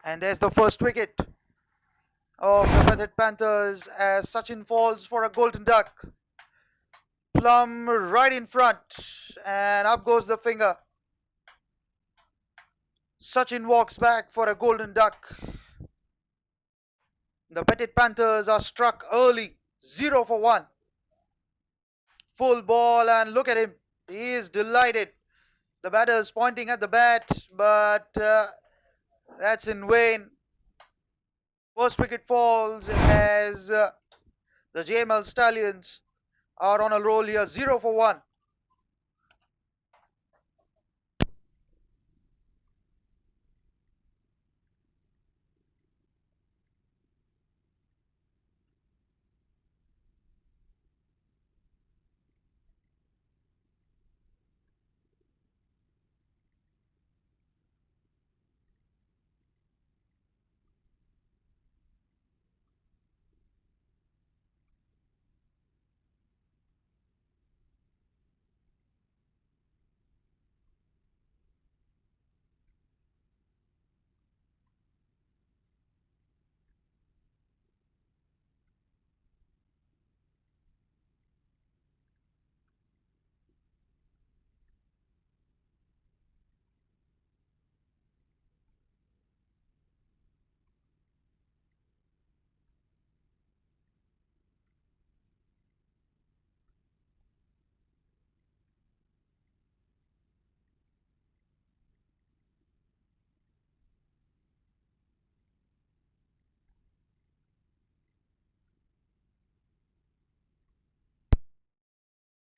And there's the first wicket of the Petit Panthers as Sachin falls for a golden duck. Plum right in front, and up goes the finger. Sachin walks back for a golden duck. The Petit Panthers are struck early, 0 for 1. Full ball, and look at him. He is delighted. The batter is pointing at the bat, but that's in vain. First wicket falls as the Jml Stallions are on a roll here, 0 for 1.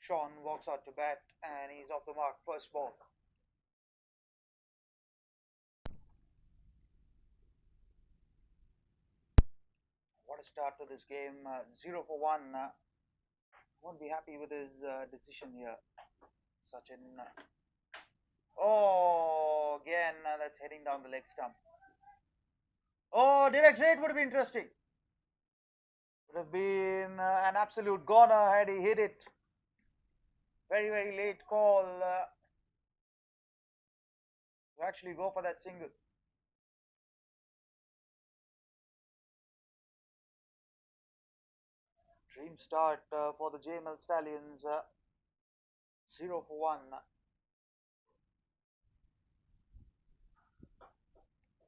Sean walks out to bat and he's off the mark. First ball. What a start to this game. 0 for 1. Won't be happy with his decision here. Sachin. Oh, again, that's heading down the leg stump. Oh, direct hit would have been interesting. Would have been an absolute goner had he hit it. Very, very late call to actually go for that single. Dream start for the Jml Stallions. 0 for 1.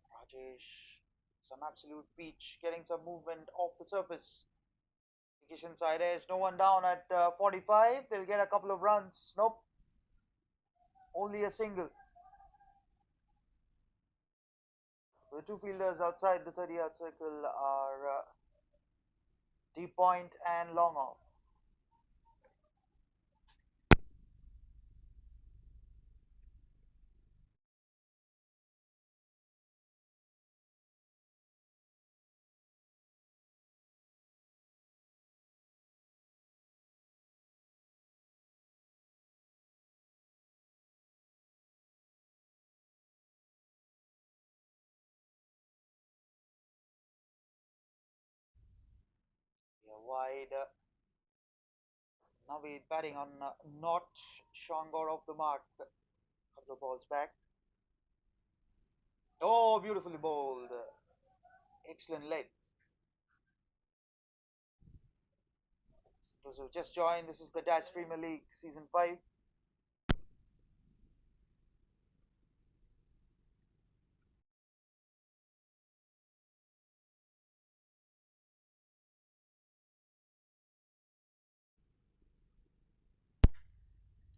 Rajesh, some absolute peach, getting some movement off the surface. Vacation side edge, no one down at 45. They'll get a couple of runs. Nope, only a single. The two fielders outside the 30-yard circle are deep point and long off. Yeah, wide. Now we're batting on not Shangor off the mark. Couple of balls back. Oh, beautifully bowled. Excellent leg. Those who just joined, this is the Dutch Premier League Season 5.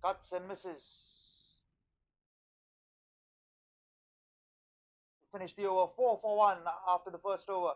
Cuts and misses. Finished the over 4 for 1 after the first over.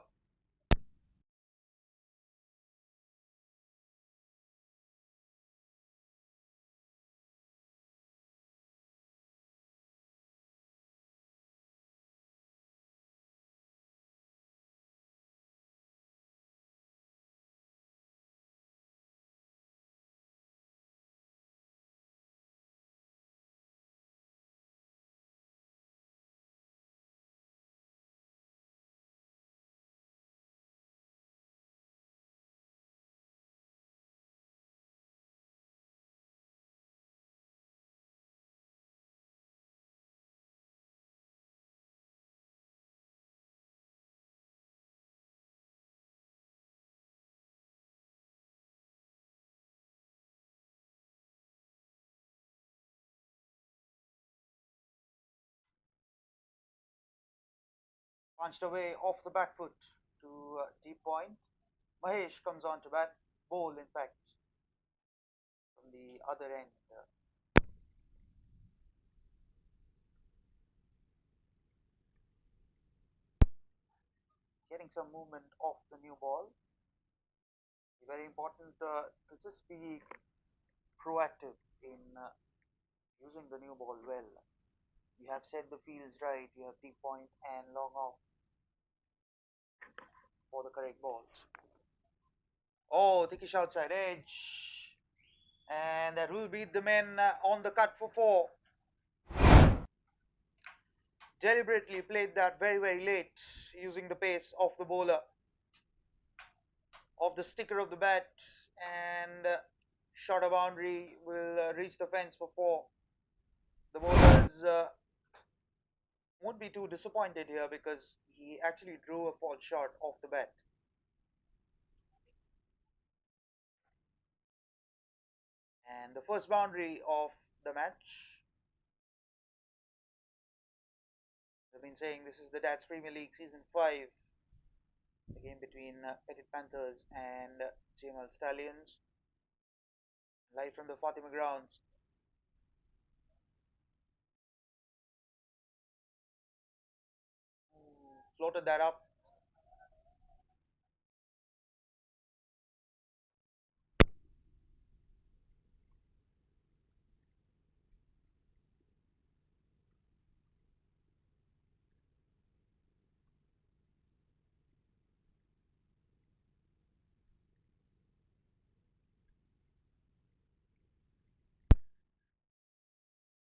Punched away off the back foot to deep point. Mahesh comes on to bat. Bowl, in fact, from the other end. Getting some movement off the new ball. Very important to just be proactive in using the new ball well. You have set the fields right, you have deep point and long off for the correct balls. Oh, Tikish outside edge. And that will beat the men on the cut for four. Deliberately played that very, very late using the pace of the bowler, of the sticker of the bat, and shot a boundary will reach the fence for four. The bowlers won't be too disappointed here because he actually drew a fall shot off the bat. And the first boundary of the match. They've been saying this is the Dad's Premier League Season 5, the game between Petit Panthers and Jml Stallions, live from the Fatima grounds. Floated that up.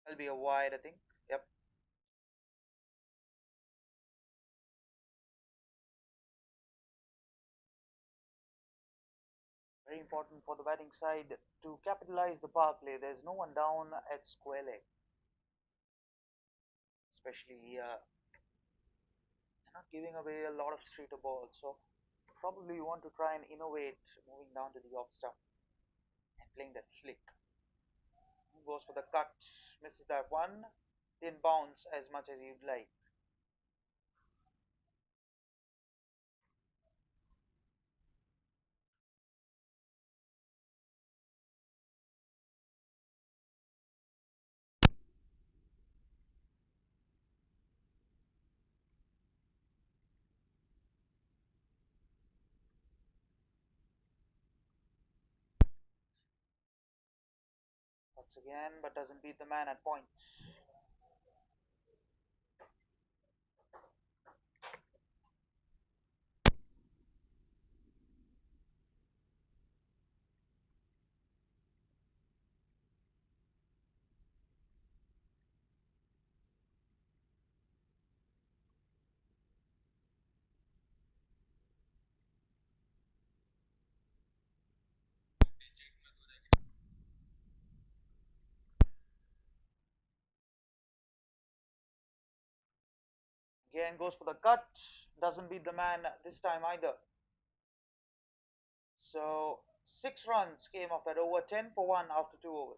That'll be a wide, I think. Yep. Very important for the batting side to capitalize the power play. There's no one down at square leg, especially not giving away a lot of straighter balls. So probably you want to try and innovate moving down to the off stump and playing that flick. Goes for the cut, misses that one, didn't bounce as much as you'd like. Once again, but doesn't beat the man at point. Again goes for the cut, doesn't beat the man this time either. So 6 runs came off that over, 10 for 1 after 2 overs.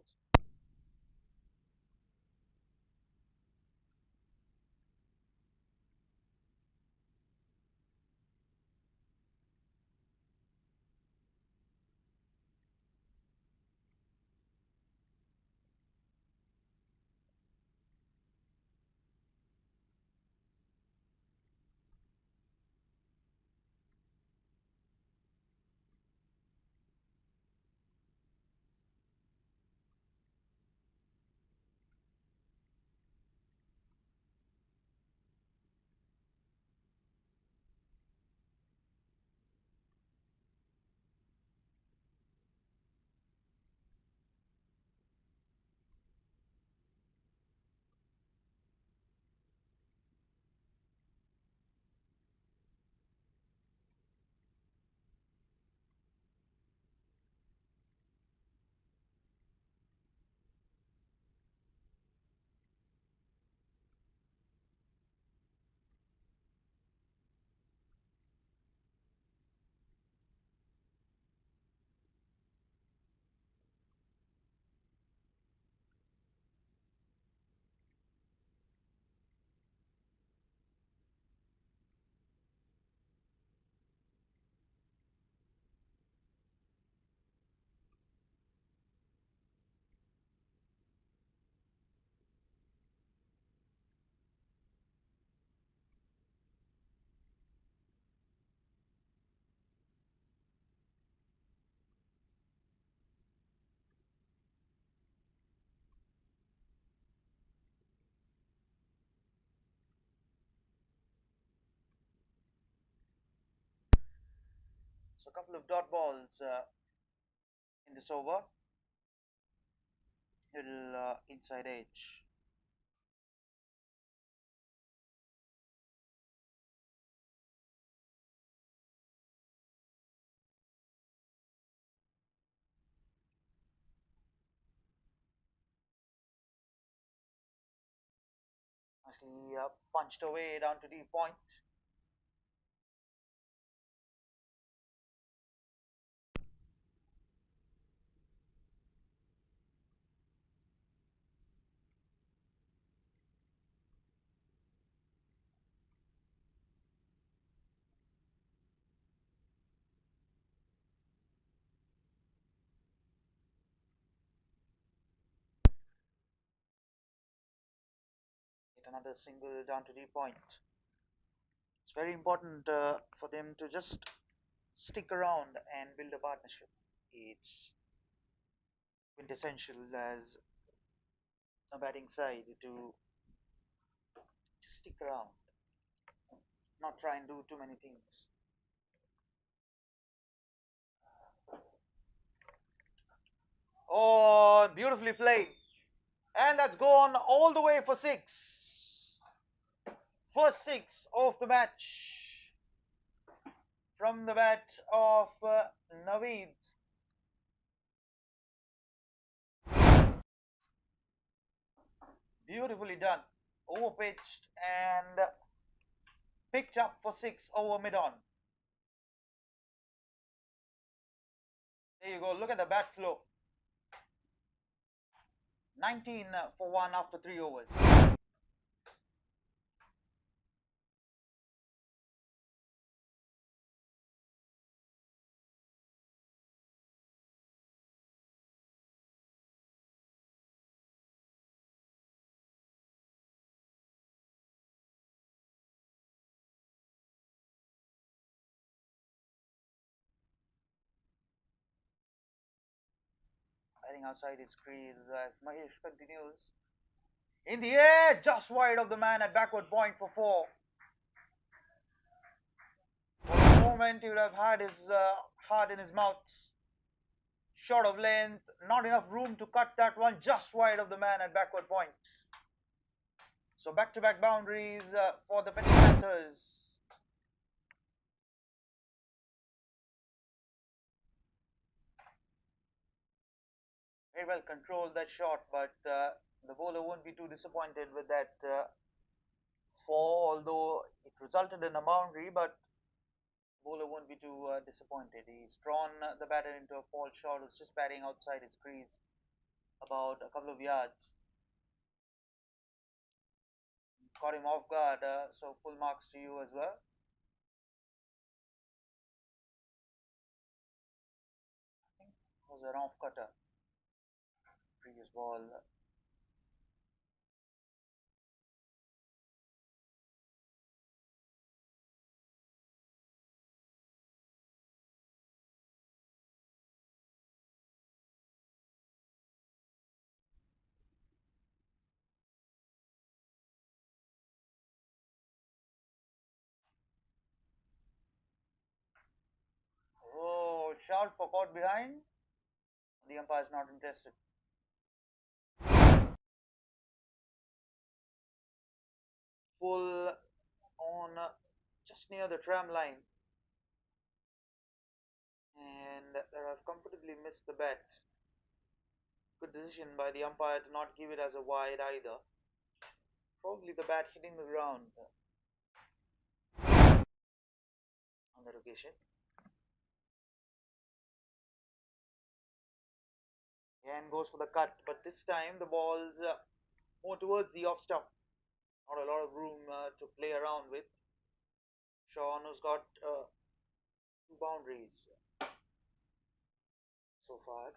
couple of dot balls in this over. Little inside edge. Nicely punched away down to deep point. Hit another single down to deep point. It's very important for them to just stick around and build a partnership. It's quintessential as a batting side to just stick around, not try and do too many things. Oh, beautifully played. And that's gone all the way for six. First six of the match from the bat of Naveed. Beautifully done. Over pitched and picked up for six over mid on. There you go. Look at the bat flow. 19 for 1 after 3 overs. Heading outside his crease as Mahesh continues. In the air, just wide of the man at backward point for 4. For a moment, he would have had his heart in his mouth. Short of length, not enough room to cut that one, just wide of the man at backward point. So back-to-back boundaries for the Petit Panthers. Very well controlled that shot, but the bowler won't be too disappointed with that 4, although it resulted in a boundary, but bowler won't be too disappointed. He's drawn the batter into a false shot. It's just batting outside his crease about a couple of yards. Caught him off guard, so full marks to you as well. I think it was an off cutter. Previous ball. Oh, shout for caught behind. The umpire is not interested. Full on just near the tram line. And have comfortably missed the bat. Good decision by the umpire to not give it as a wide either. Probably the bat hitting the ground on that occasion. And goes for the cut, but this time the ball's more towards the off stump. Not a lot of room to play around with. Sean, who's got 2 boundaries so far.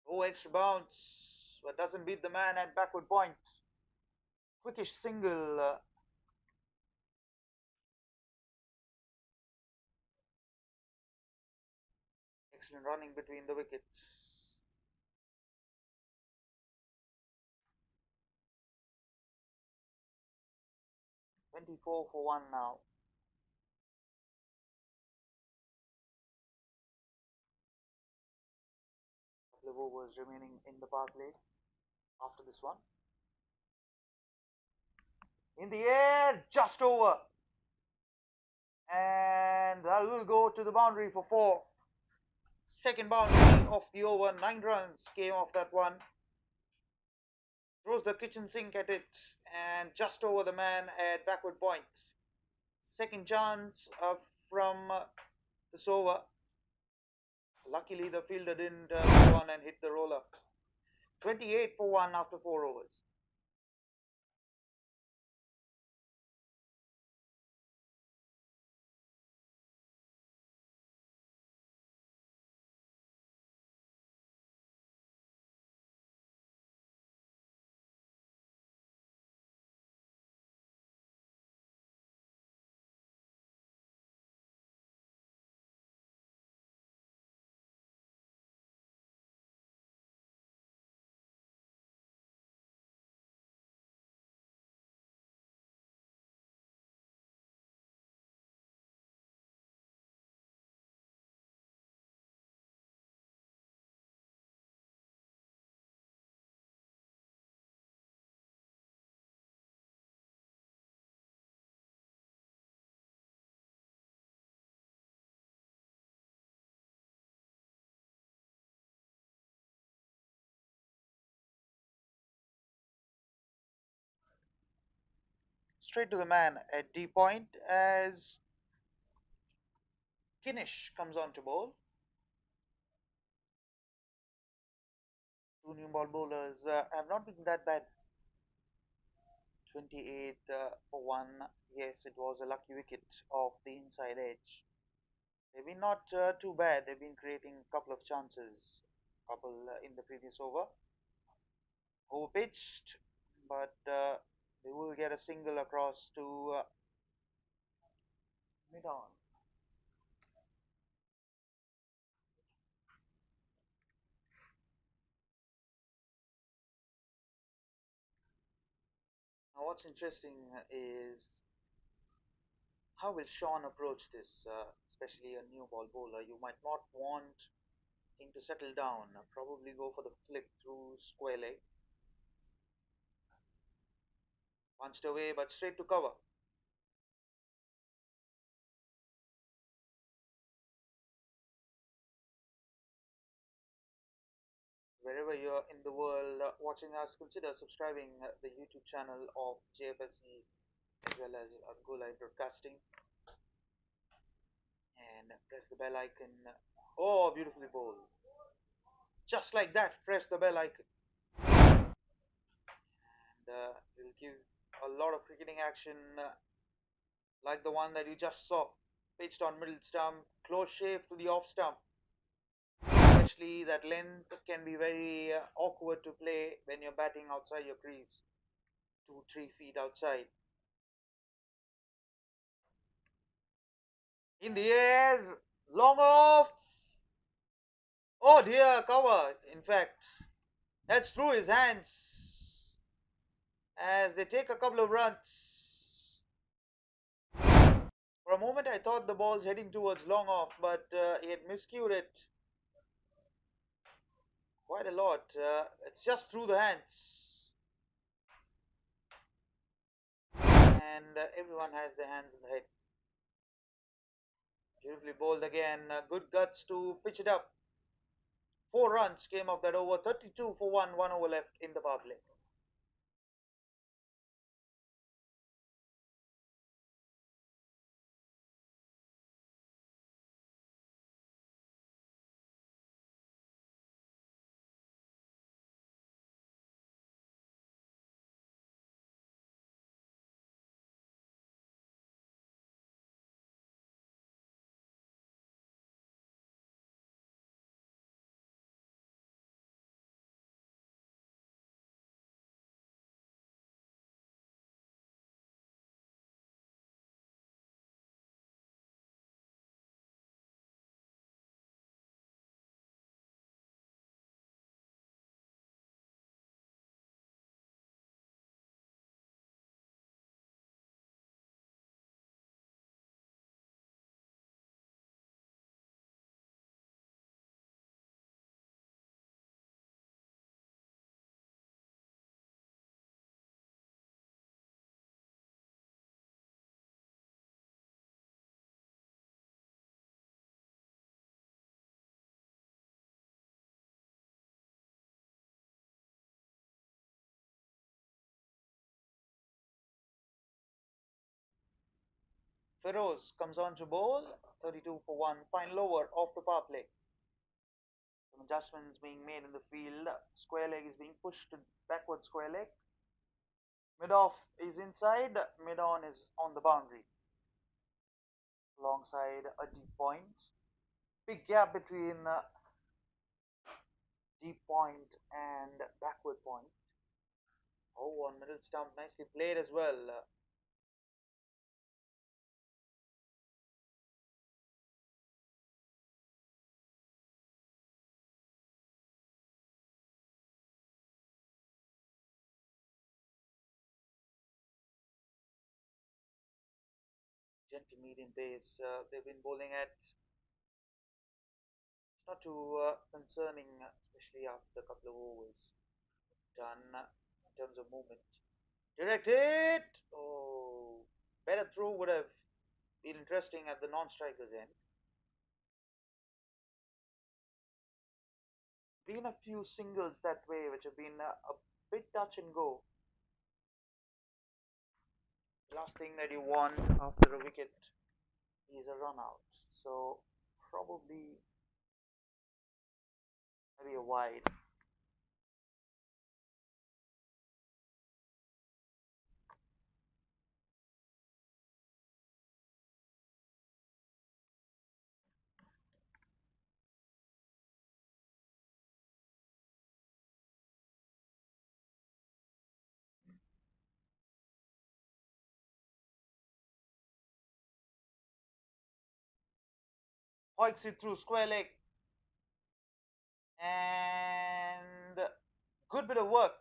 Oh, extra bounce, but doesn't beat the man at backward point. Quickish single. been running between the wickets. "24 for 1 now. Couple of overs remaining in the power play after this one. In the air, just over. And that will go to the boundary for 4. Second boundary of the over. 9 runs came off that one. Throws the kitchen sink at it and just over the man at backward point. Second chance from this over. Luckily, the fielder didn't go on and hit the roller. 28 for 1 after 4 overs. Straight to the man at D point as Kinish comes on to bowl. Two new ball bowlers have not been that bad. 28 for 1. Yes, it was a lucky wicket off the inside edge. They've been not too bad. They've been creating a couple of chances, couple in the previous over. Over pitched, but they will get a single across to mid on. Now, what's interesting is how will Sean approach this, especially a new ball bowler? You might not want him to settle down, probably go for the flick through square leg. Punched away, but straight to cover. Wherever you're in the world watching us, consider subscribing the YouTube channel of Jfsc as well as Go Live Broadcasting, and press the bell icon. Oh, beautifully bowled. Just like that, press the bell icon. And it will give a lot of cricketing action like the one that you just saw. Pitched on middle stump, close shave to the off stump. Especially that length can be very awkward to play when you're batting outside your crease. 2-3 feet outside. In the air, long off. Oh dear, cover. In fact, that's through his hands as they take a couple of runs. For a moment, I thought the ball's heading towards long off, but he had miscued it quite a lot. It's just through the hands. And everyone has their hands in the head. Beautifully bowled again. Good guts to pitch it up. 4 runs came off that over. 32 for 1. 1 over left in the power play. Feroz comes on to bowl, 32 for 1, fine lower off the power play. Some adjustments being made in the field. Square leg is being pushed to backward square leg. Mid off is inside, mid on is on the boundary. Alongside a deep point. Big gap between deep point and backward point. Oh, on middle stump, nicely played as well. Gentle medium pace. They've been bowling at. It's not too concerning, especially after a couple of overs done in terms of movement. Direct hit. Oh, better throw would have been interesting at the non-striker's end. Been a few singles that way, which have been a bit touch and go. The last thing that you want after a wicket is a run out. So probably maybe a wide. Hoiks it through square leg. And good bit of work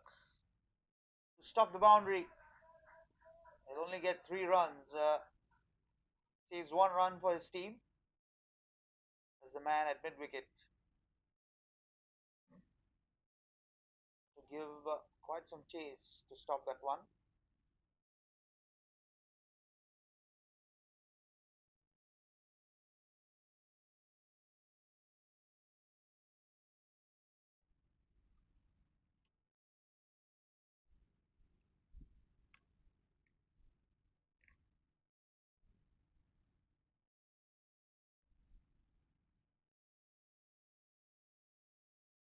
to stop the boundary. He'll only get 3 runs. Saves 1 run for his team as the man at mid wicket to give quite some chase to stop that one.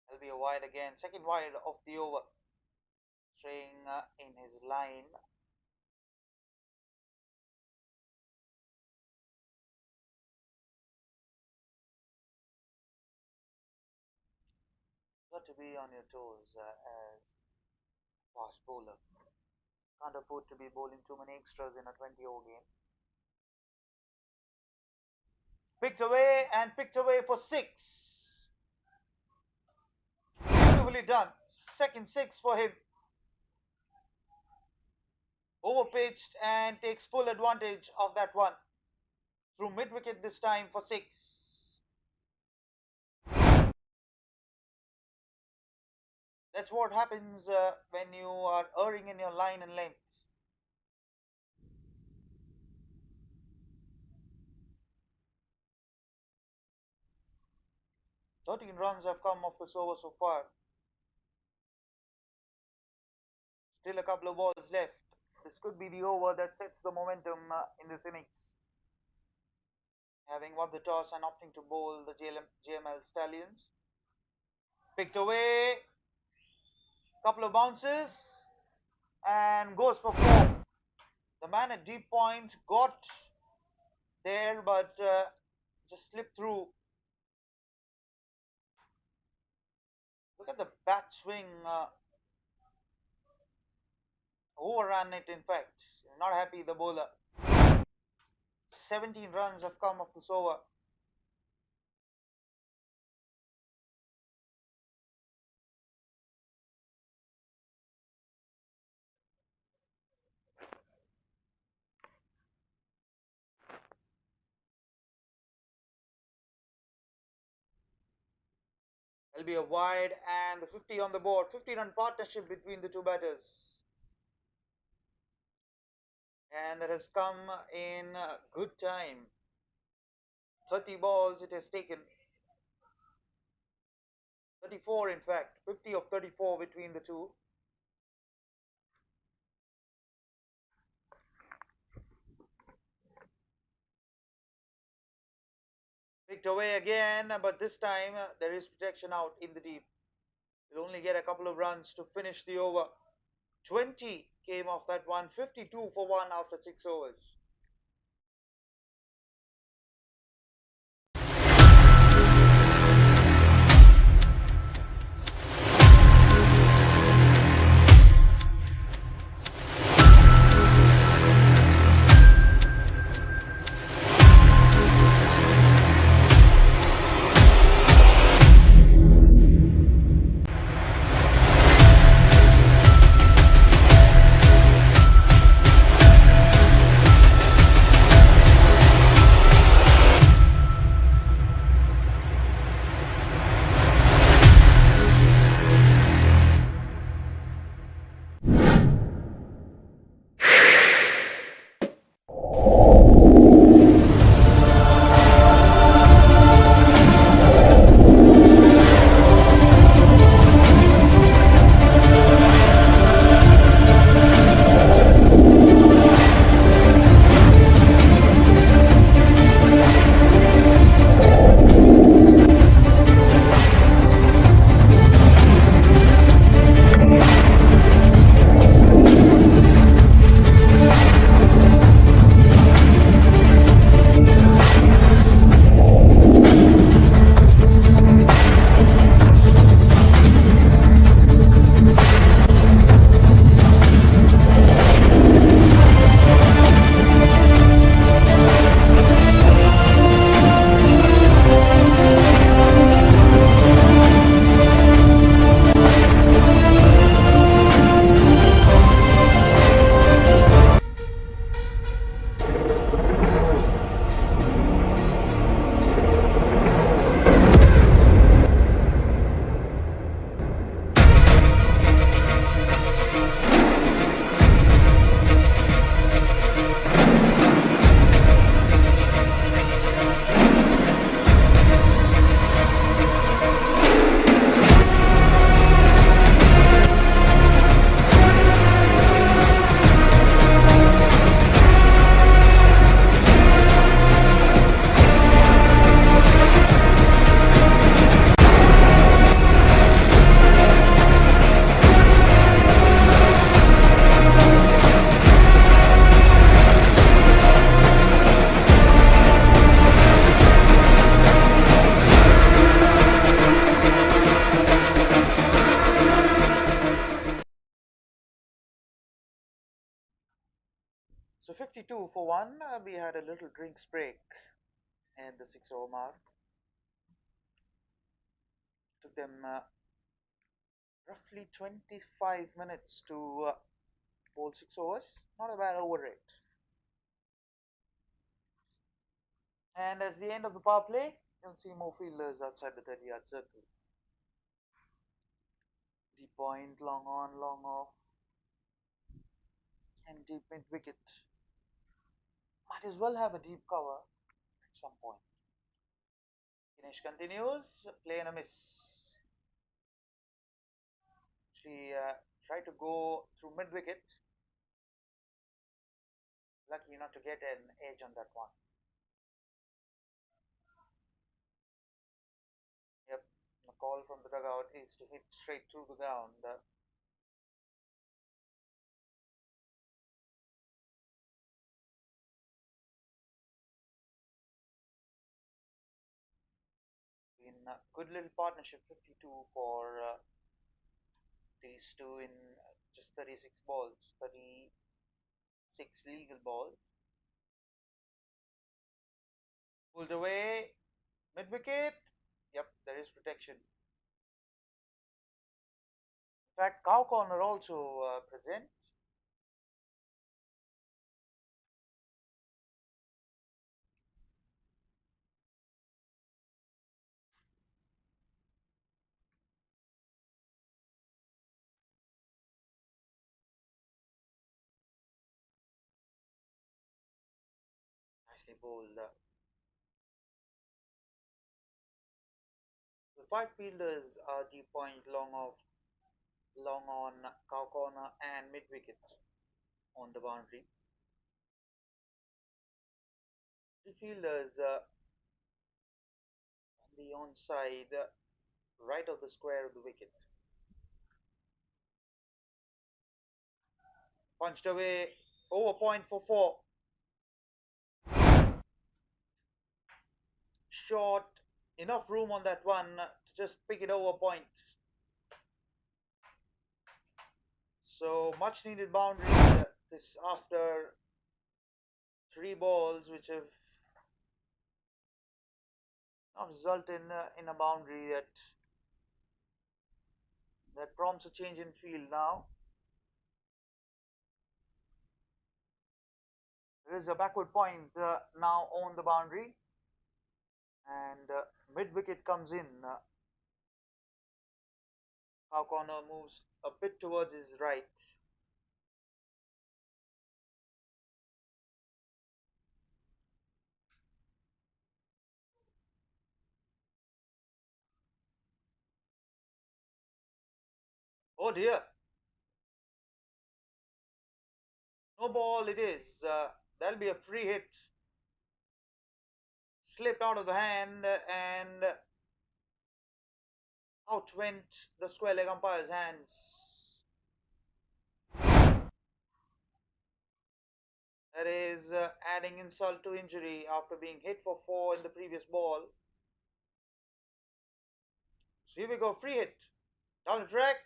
There'll be a wide again, second wide of the over. Straying in his line. Got to be on your toes as fast bowler. Can't afford to be bowling too many extras in a 20 over game. Picked away and picked away for 6. Beautifully done. Second 6 for him. Overpitched and takes full advantage of that one. Through mid wicket this time for 6. That's what happens when you are erring in your line and length. 13 runs have come off this over so far. Still a couple of balls left. This could be the over that sets the momentum in this innings. Having won the toss and opting to bowl the Jml Stallions. Picked away. Couple of bounces. And goes for 4. The man at deep point got there but just slipped through. Look at the bat swing. Overran it in fact. Not happy the bowler. 17 runs have come off this over. There'll be a wide and the 50 on the board. 50-run partnership between the two batters. And it has come in good time. 30 balls it has taken. 34 in fact. 50 of 34 between the two. Hit away again, but this time there is protection out in the deep. He'll only get a couple of runs to finish the over. 20 came off that one, 52 for 1 after 6 overs. So 52 for 1. We had a little drinks break and the 6 over mark. Took them roughly 25 minutes to bowl 6 overs. Not a bad over rate. And as the end of the power play, you'll see more fielders outside the 30-yard circle. Deep point, long on, long off, and deep mid wicket. Might as well have a deep cover at some point. Finish continues, play and a miss. She tried to go through mid wicket. Lucky not to get an edge on that one. Yep, the call from the dugout is to hit straight through the ground. In good little partnership, 52 for these two in just 36 balls, 36 legal balls. Pulled away, mid wicket. Yep, there is protection. In fact, cow corner also present. Nicely bowled. The 5 fielders are deep point, long off, long on, cow corner, and mid wicket on the boundary. 3 fielders the onside, right of the square of the wicket. Punched away, over point for 4. Short, enough room on that one to just pick it over point. So much needed boundary. This after 3 balls which have not resulted in a boundary that prompts a change in field now. There is a backward point now on the boundary, and mid wicket comes in. Cow corner moves a bit towards his right. Oh dear, no ball it is. That'll be a free hit. Slipped out of the hand and out went the square leg umpire's hands. That is adding insult to injury after being hit for 4 in the previous ball. So here we go, free hit. Down the track.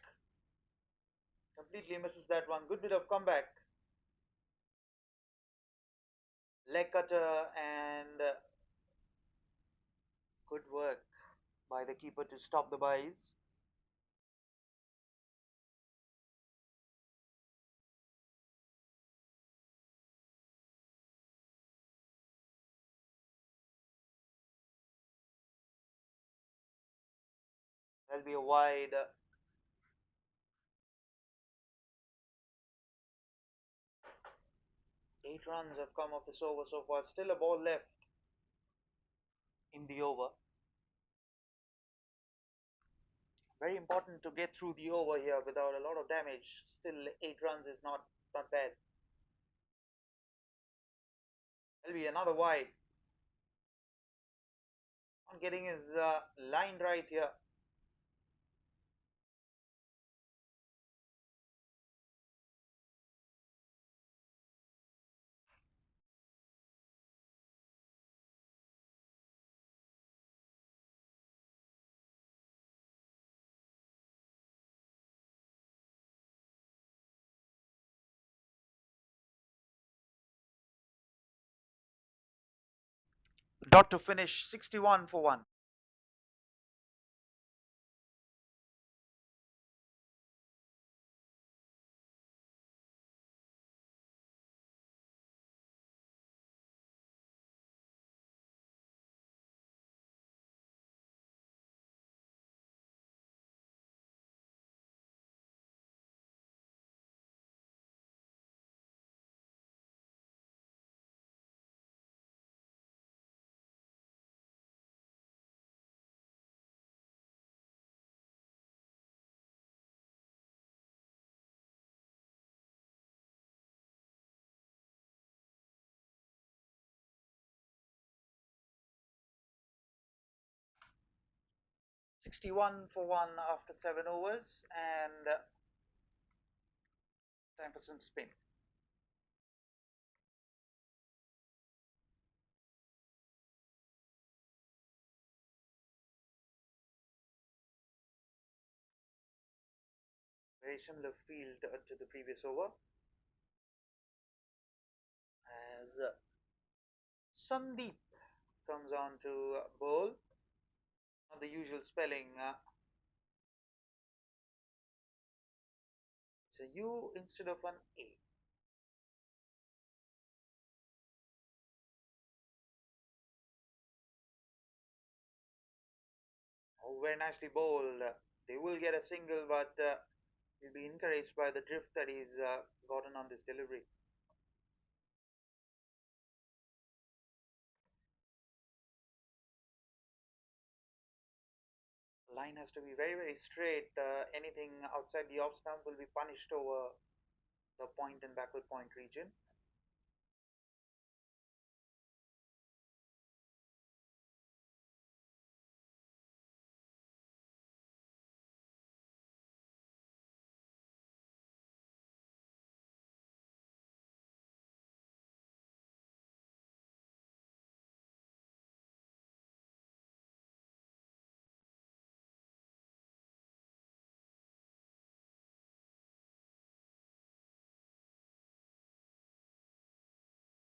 Completely misses that one. Good bit of comeback. Leg cutter and good work by the keeper to stop the byes. That'll be a wide. 8 runs have come off this over so far. Still a ball left in the over. Very important to get through the over here without a lot of damage. Still 8 runs is not bad. That'll be another wide. Not getting his line right here. Dot to finish 61 for 1. Sixty-one for 1 after 7 overs, and time for some spin. Very similar field to the previous over, as Sandeep comes on to bowl. Not the usual spelling. It's a U instead of an A. Oh, very nicely bowled. They will get a single, but he'll be encouraged by the drift that he's gotten on this delivery. Line has to be very straight. Anything outside the off stump will be punished over the point and backward point region.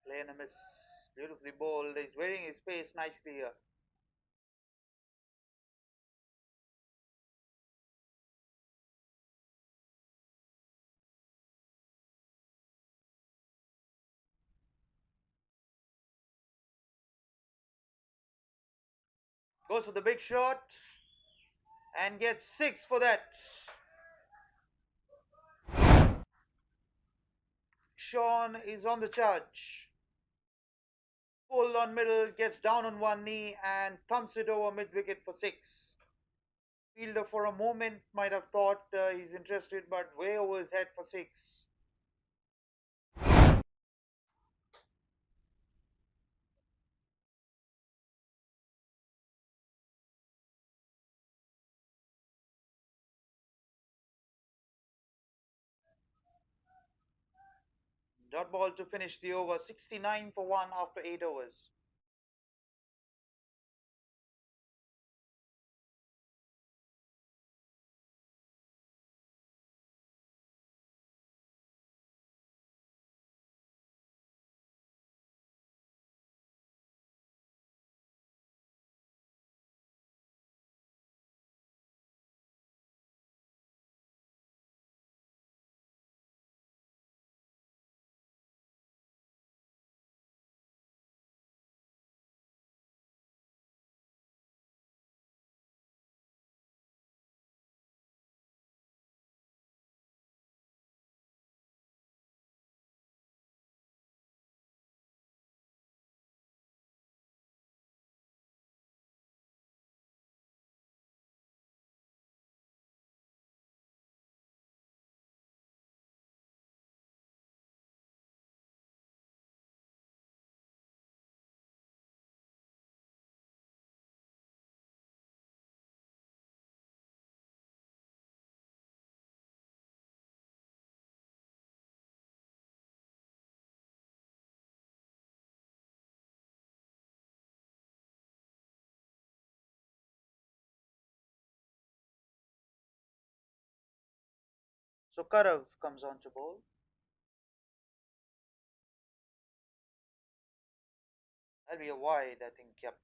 Lane is beautifully bowled. He's wearing his pace nicely here. Goes for the big shot and gets 6 for that. Sean is on the charge. Full on middle, gets down on one knee and thumps it over mid wicket for 6. Fielder for a moment might have thought he's interested, but way over his head for 6. Dot ball to finish the over, 69 for 1 after 8 overs. So Karav comes on to bowl. That'll be a wide, I think. Yep.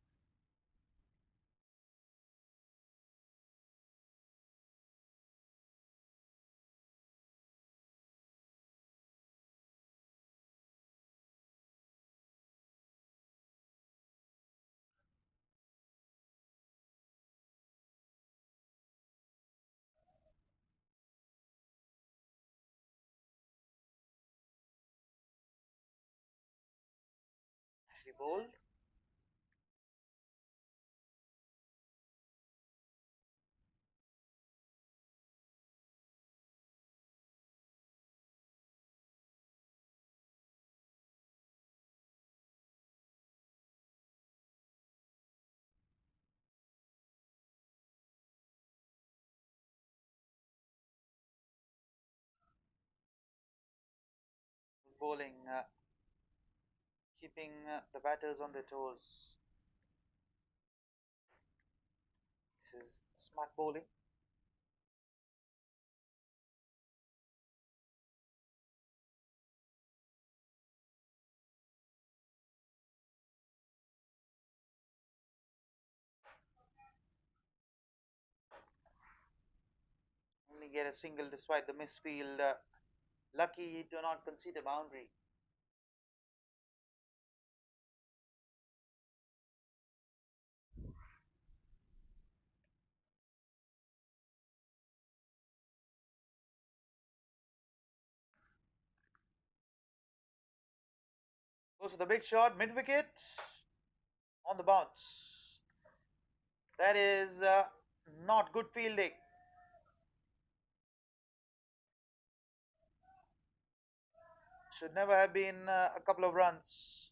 Nicely bowled. Bowling, keeping the batters on their toes. This is smart bowling. Only get a single despite the misfield. Lucky to not concede a boundary. Goes for the big shot, mid wicket, on the bounce. That is not good fielding. Should never have been a couple of runs.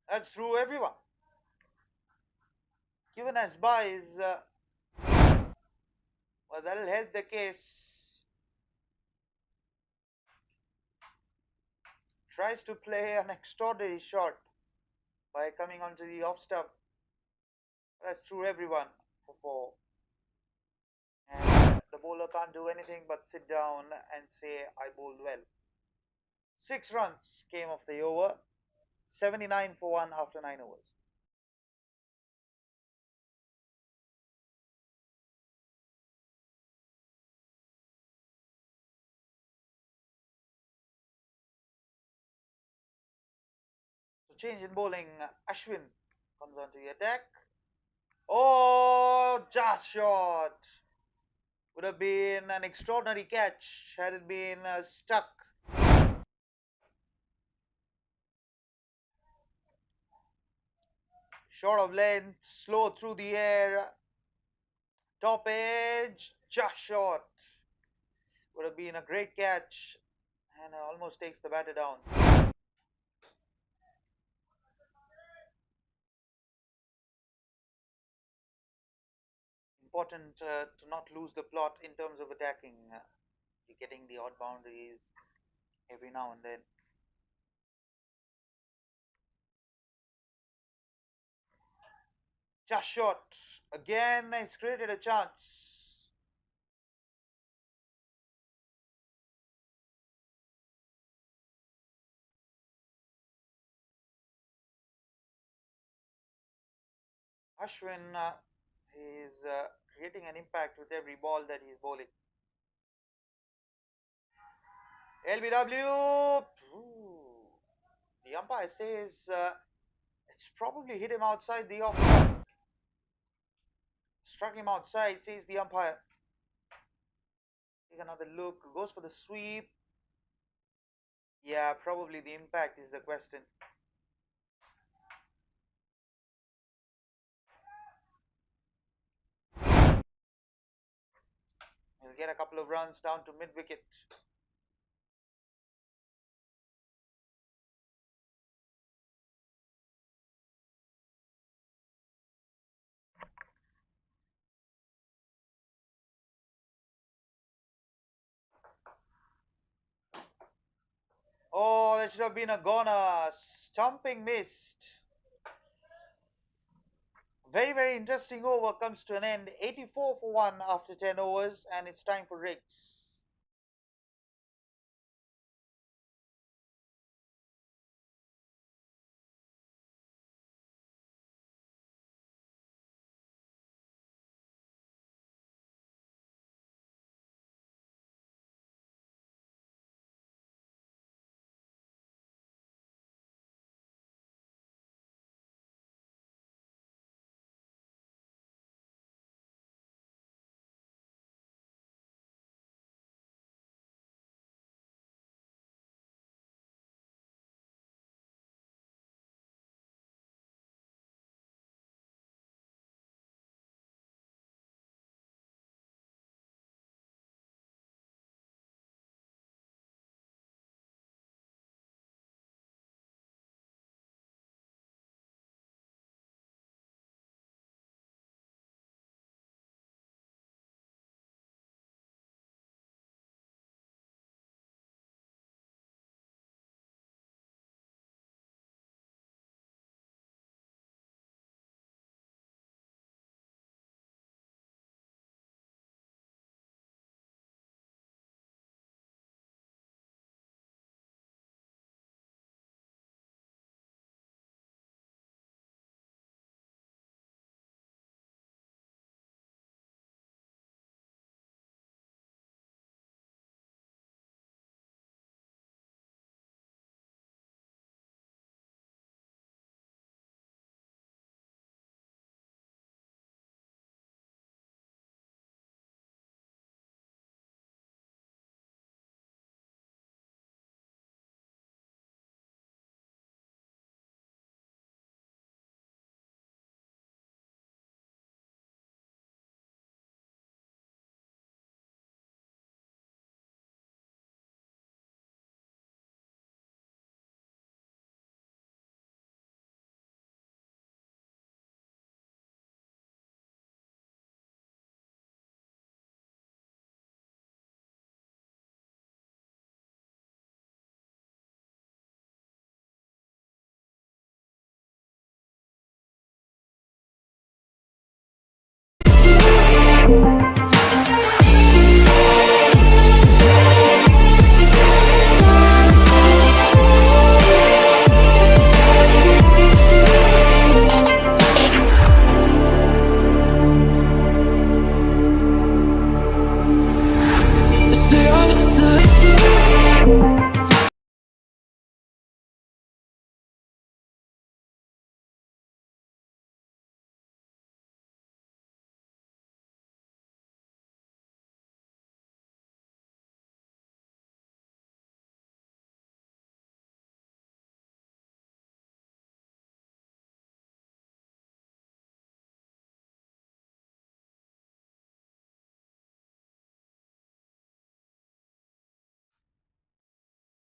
That's through everyone. Given as buys, well, that'll help the case. tries to play an extraordinary shot by coming onto the off stump. That's through everyone for four. And the bowler can't do anything but sit down and say, I bowled well. 6 runs came off the over, 79 for 1 after 9 overs. So change in bowling, Ashwin comes onto the attack. Oh, just shot. Would have been an extraordinary catch had it been stuck. Short of length, slow through the air, top edge, just short. Would have been a great catch and almost takes the batter down. Important to not lose the plot in terms of attacking. You're getting the odd boundaries every now and then. Just short. Again, it's created a chance. Ashwin is creating an impact with every ball that he's bowling. LBW. Ooh. The umpire says it's probably hit him outside the off stump. Struck him outside, says the umpire. Take another look. Goes for the sweep. Yeah, probably the impact is the question. He'll get a couple of runs down to mid wicket. Oh, that should have been a goner. Stumping missed. Very, very interesting over comes to an end. 84 for 1 after 10 overs, and it's time for Riggs.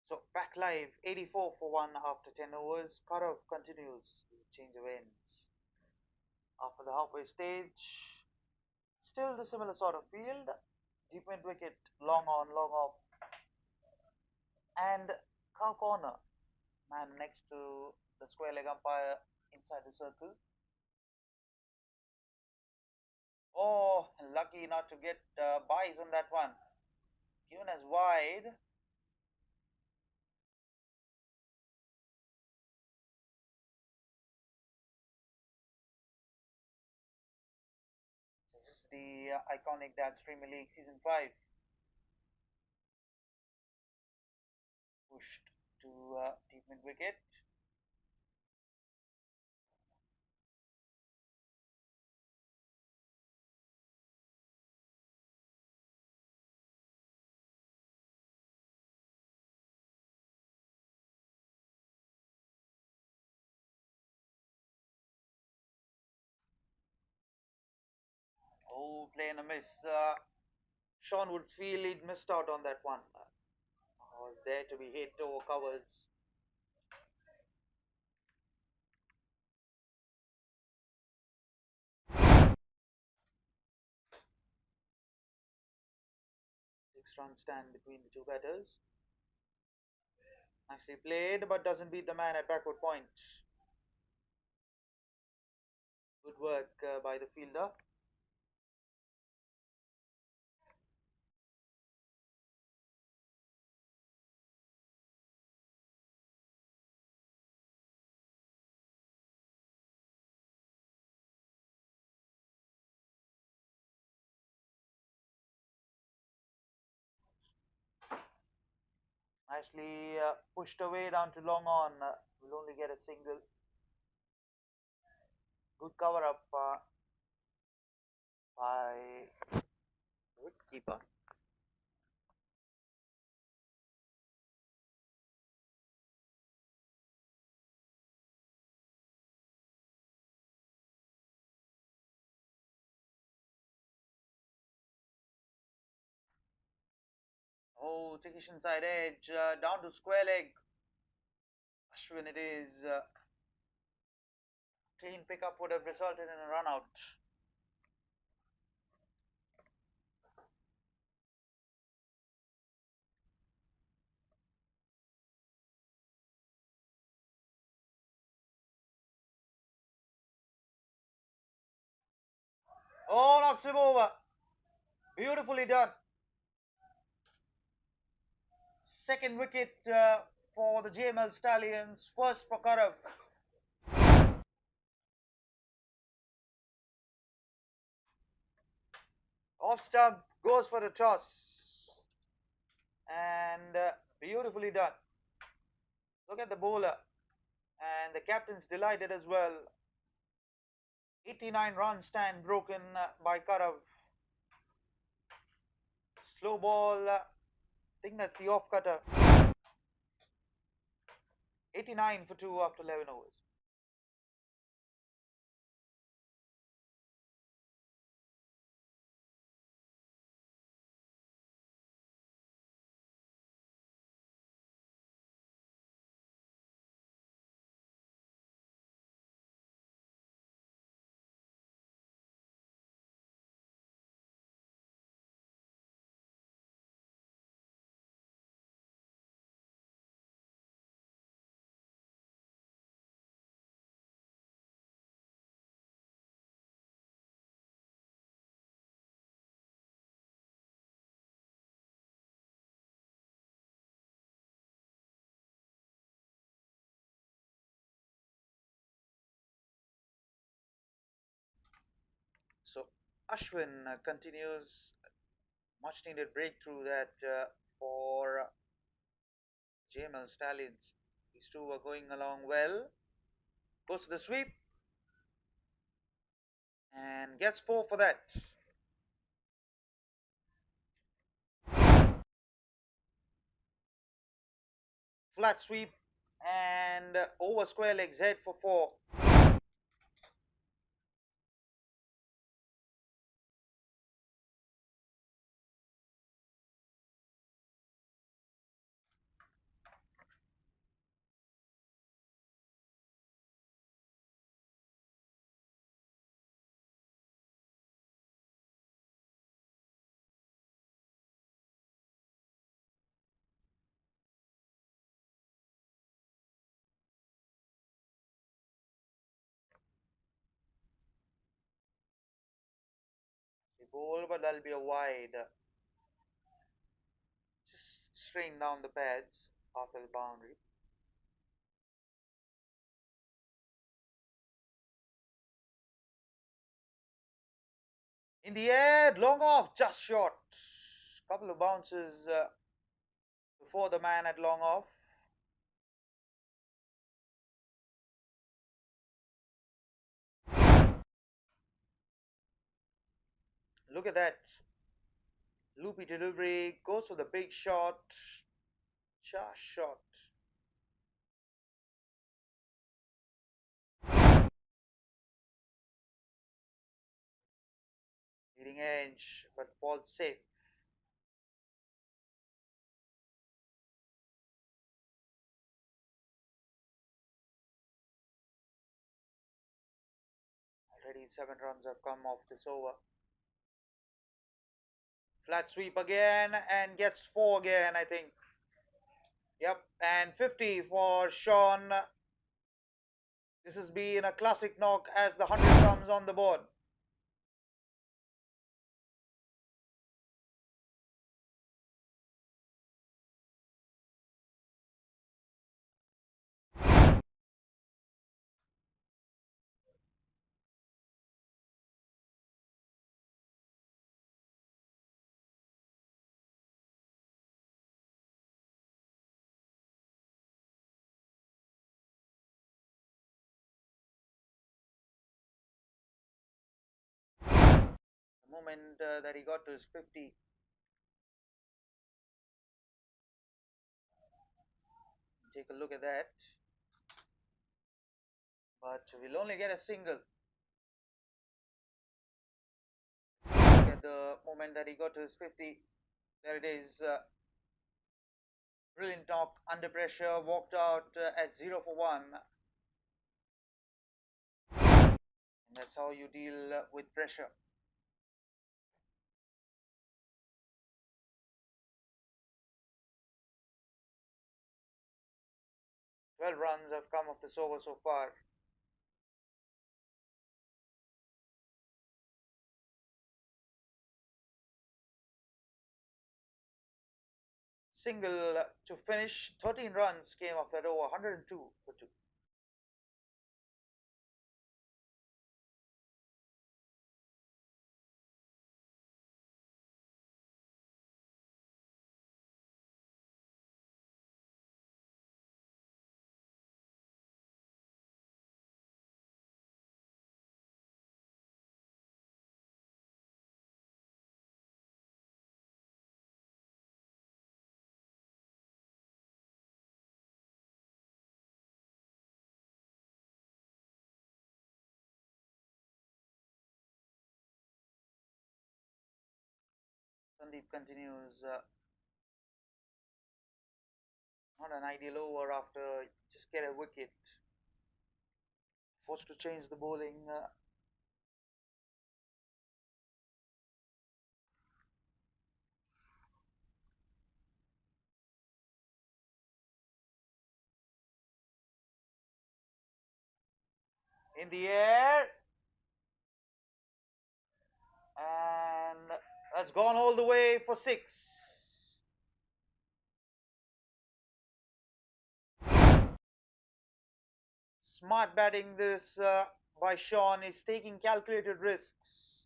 So back live, 84 for 1 after 10 overs. Karov continues to change the ends. After the halfway stage, still the similar sort of field. Deep mid wicket, long on, long off. And cow corner, man next to the square leg umpire inside the circle. Oh, lucky not to get buys on that one. Given as wide. This is the iconic Dance Premier League Season 5. Pushed to deep mid wicket. Oh, playing a miss. Sean would feel he'd missed out on that one. Was there to be hit over covers. Six-run stand between the two batters. Nicely played, but doesn't beat the man at backward point. Good work by the fielder. Nicely pushed away down to long on. Will only get a single. Good cover up by the wicketkeeper. Oh, trickish inside edge, down to square leg. Ashwin it is. Clean pickup would have resulted in a run out. Oh, knocks him over. Beautifully done. Second wicket for the Jml Stallions. First for Karav. Off stump, goes for the toss. And beautifully done. Look at the bowler. And the captain's delighted as well. 89 run stand broken by Karav. Slow ball. I think that's the off cutter. 89 for 2 after 11 overs. So Ashwin continues, much needed breakthrough that for Jml Stallions. These two are going along well. Goes to the sweep and gets 4 for that. Flat sweep and over square legs head for 4. The ball, but that'll be a wide. Just strain down the pads after the boundary. In the air, long off, just short. Couple of bounces before the man at long off. Look at that. Loopy delivery, goes for the big shot. Just shot. Leading edge, but ball safe. Already 7 runs have come off this over. Flat sweep again and gets 4 again, I think. Yep, and 50 for Sean. This has been a classic knock as the 100 comes on the board. The moment that he got to his 50, take a look at that. But we'll only get a single. Look at the moment that he got to his 50. There it is. Brilliant knock, under pressure, walked out at 0 for 1. And that's how you deal with pressure. Twelve runs have come off this over so far. Single to finish. 13 runs came off that over. 102 for 2. Sandeep continues. Not an ideal over after just get a wicket. Forced to change the bowling. In the air. And that's gone all the way for 6. Smart batting this by Sean. Is taking calculated risks.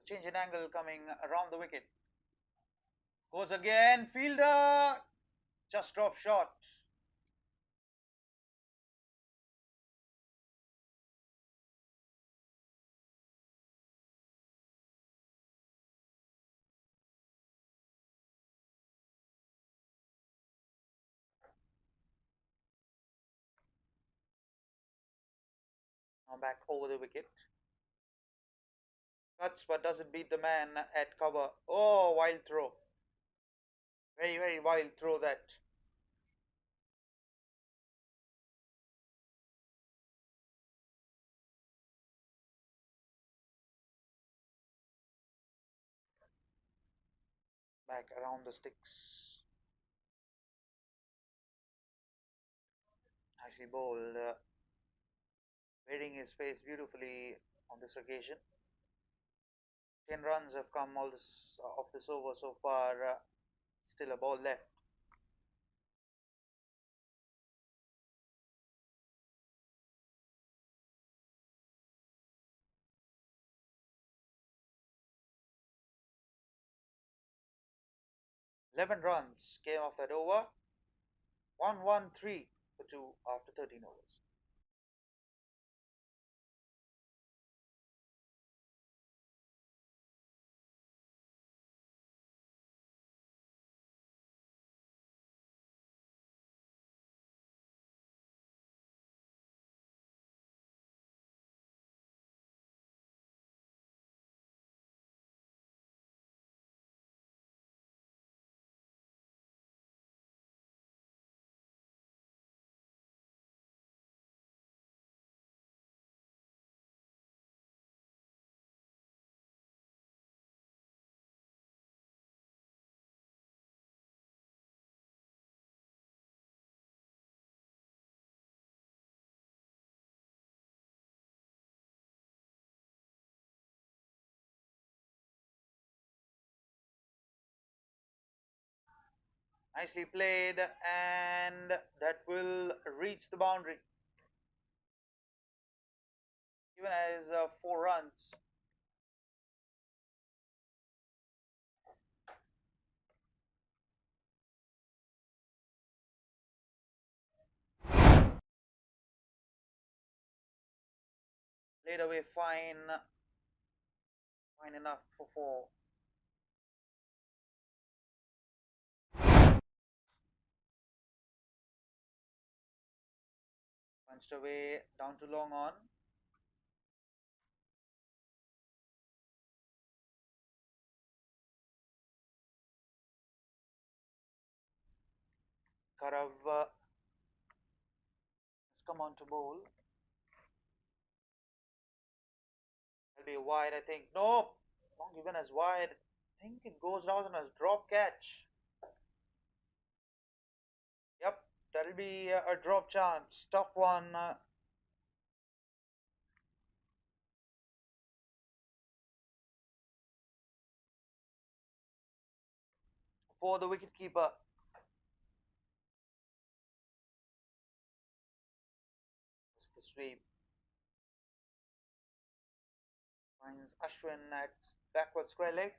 Change in angle coming around the wicket. Goes again. Fielder just drop short. Now back over the wicket. Cuts but doesn't beat the man at cover. Oh, wild throw. Very, very wild throw that. Back around the sticks. Nicely bowled. Reading his face beautifully on this occasion. 10 runs have come all this of this over so far. Still a ball left. Eleven runs came off that over. 1-1-3 for two after 13 overs. Nicely played, and that will reach the boundary. Even as 4 runs. Played away fine. Fine enough for 4. Punched away down to long on. Karav has come on to bowl. It'll be wide, I think. Nope. Not given as wide. I think it goes down as drop catch. Yep, that'll be a drop chance. Tough one. For the wicketkeeper. The sweep. Finds Ashwin at backward square leg.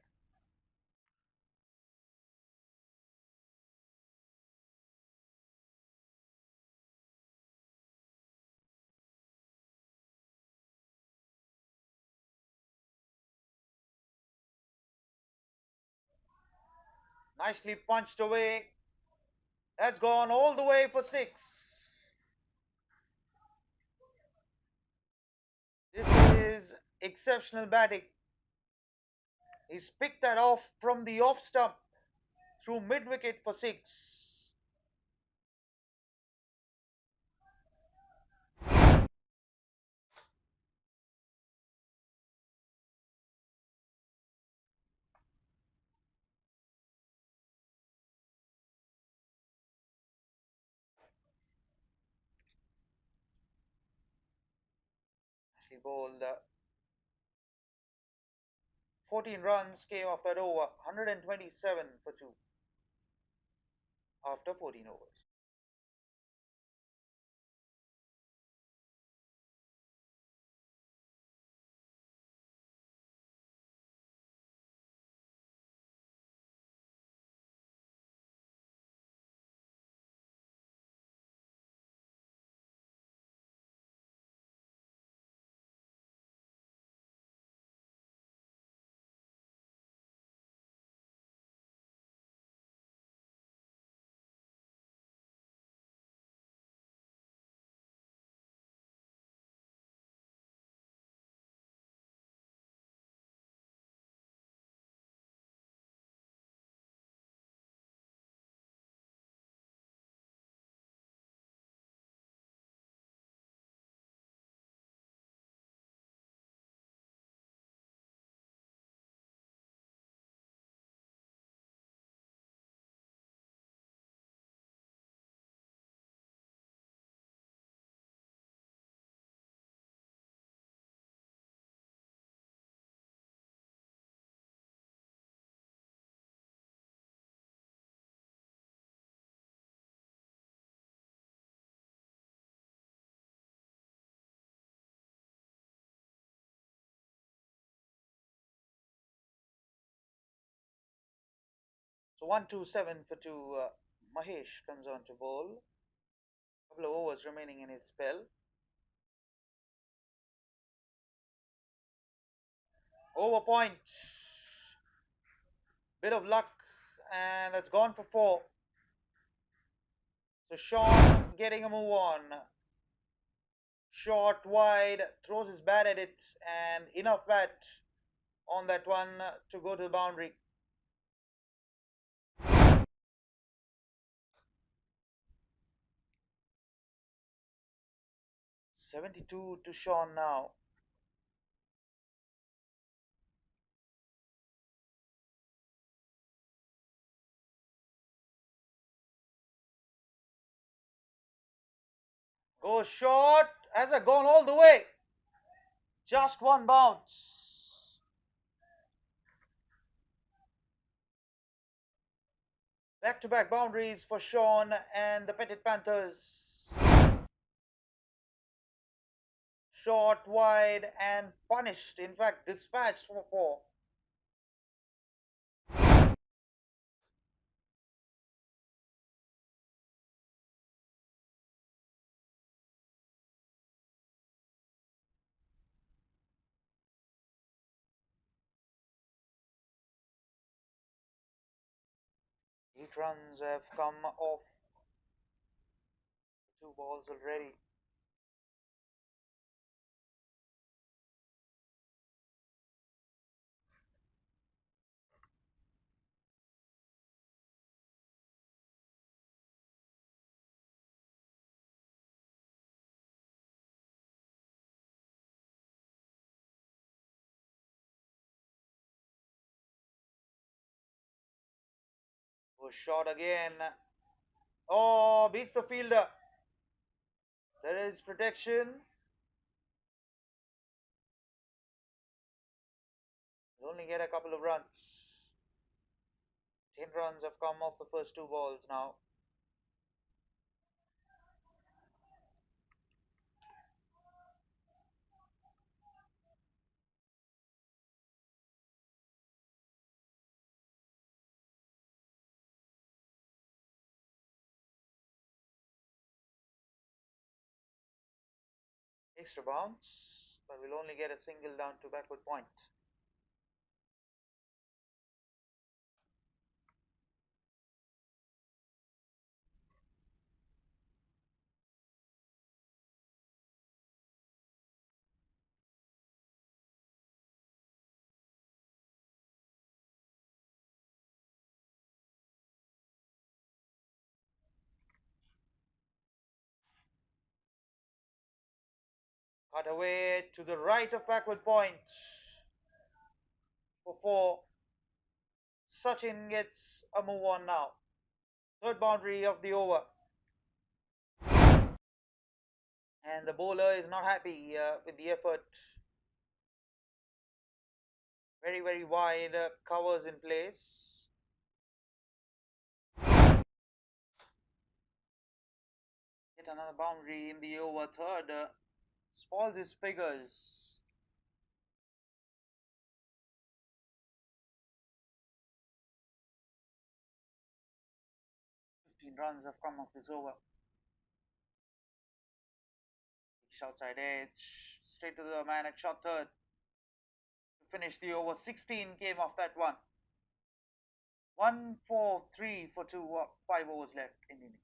Nicely punched away. That's gone all the way for 6. This is exceptional batting. He's picked that off from the off stump through mid wicket for 6. Nicely bowled. 14 runs came off that over. 127 for 2 after 14 overs. So 1-2-7 for 2. Mahesh comes on to bowl. Couple of overs remaining in his spell. Over point. Bit of luck, and that's gone for 4. So Sean getting a move on. Short wide, throws his bat at it, and enough bat on that one to go to the boundary. 72 to Sean now. Goes short. Has it gone all the way? Just one bounce. Back-to-back boundaries for Sean and the Petit Panthers. Short, wide, and punished. In fact, dispatched for 4. Eight runs have come off 2 balls already. Goes short again. Oh, beats the fielder. There is protection. He'll only get a couple of runs. 10 runs have come off the first 2 balls now. Extra bounce, but we'll only get a single down to backward point. Cut away to the right of backward point for 4. Sachin gets a move on now. Third boundary of the over. And the bowler is not happy with the effort. Very, very wide covers in place. Hit another boundary in the over. Third spoils his figures. 15 runs have come off this over. Outside edge, straight to the man at short third. To finish the over, 16 came off that one. 1, 4, 3 for 2, 5 overs left in the inning.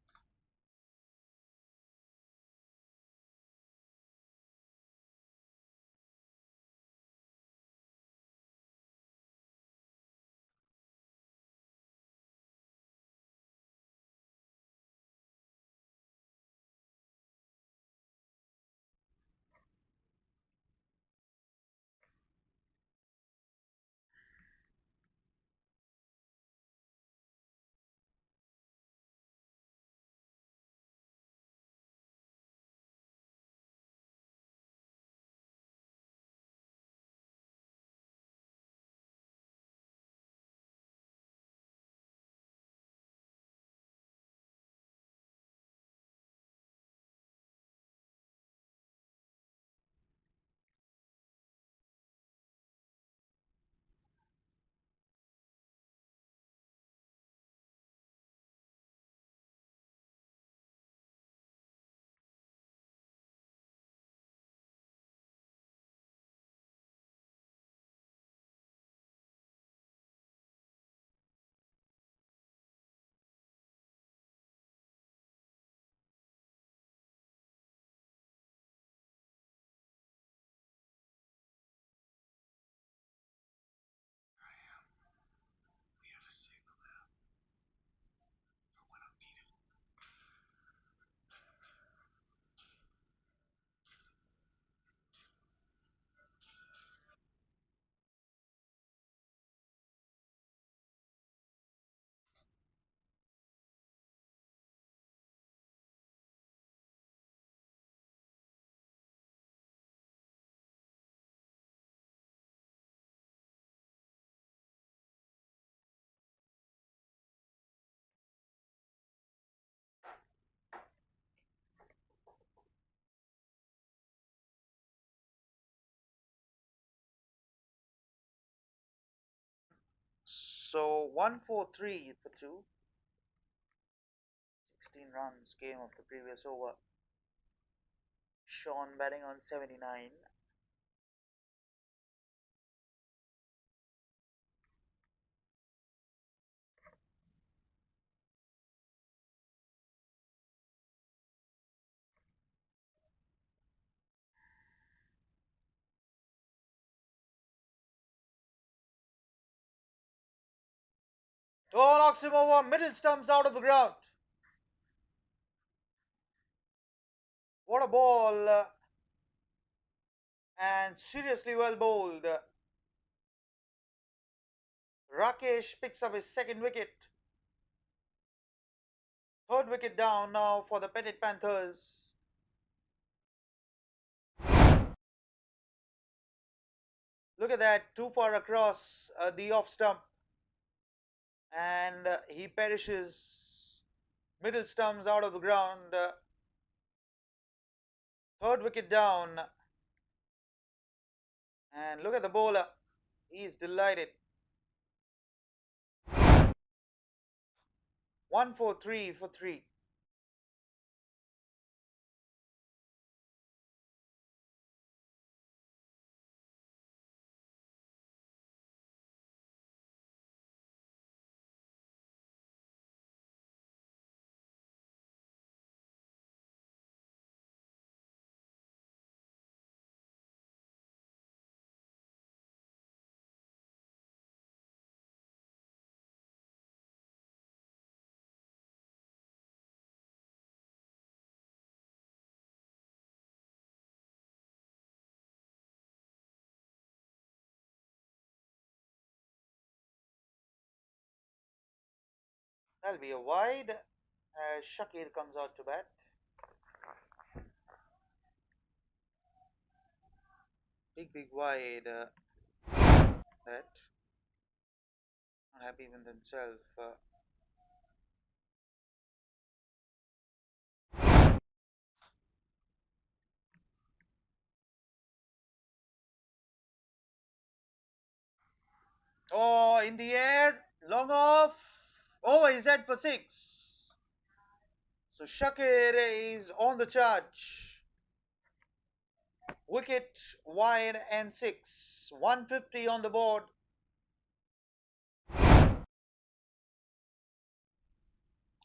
So 143 for 2. 16 runs came of the previous over. Sean batting on 79. Oh, knocks him over. Middle stumps out of the ground. What a ball. And seriously well bowled. Rakesh picks up his second wicket. Third wicket down now for the Petit Panthers. Look at that, too far across the off stump. And he perishes. Middle stumps out of the ground. Third wicket down. And look at the bowler. He's delighted. 143 for 3. That'll be a wide as Shakir comes out to bat. Big wide. That. Not happy with himself. Oh, in the air. Long off. Over his head for 6. So Shakir is on the charge. Wicket wide and 6. 150 on the board.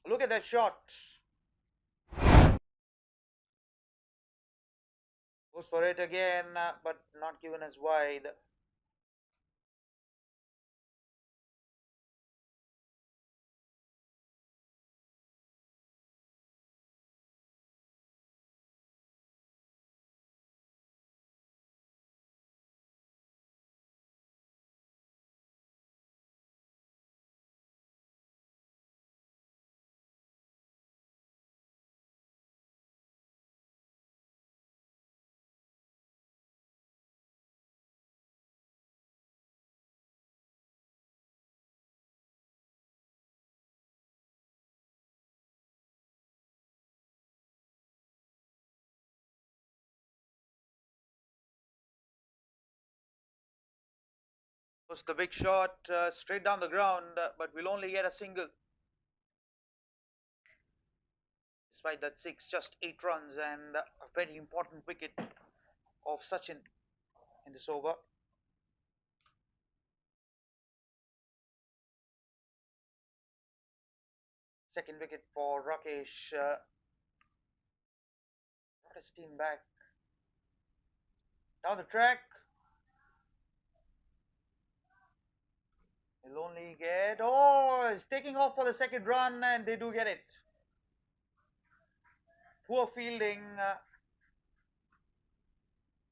Look at that shot. Goes for it again, but not given as wide. Was the big shot straight down the ground, but we'll only get a single. Despite that 6, just 8 runs and a very important wicket of Sachin in this over. Second wicket for Rakesh. Brought his team back. Down the track. He'll only get. Oh, he's taking off for the second run, and they do get it. Poor fielding.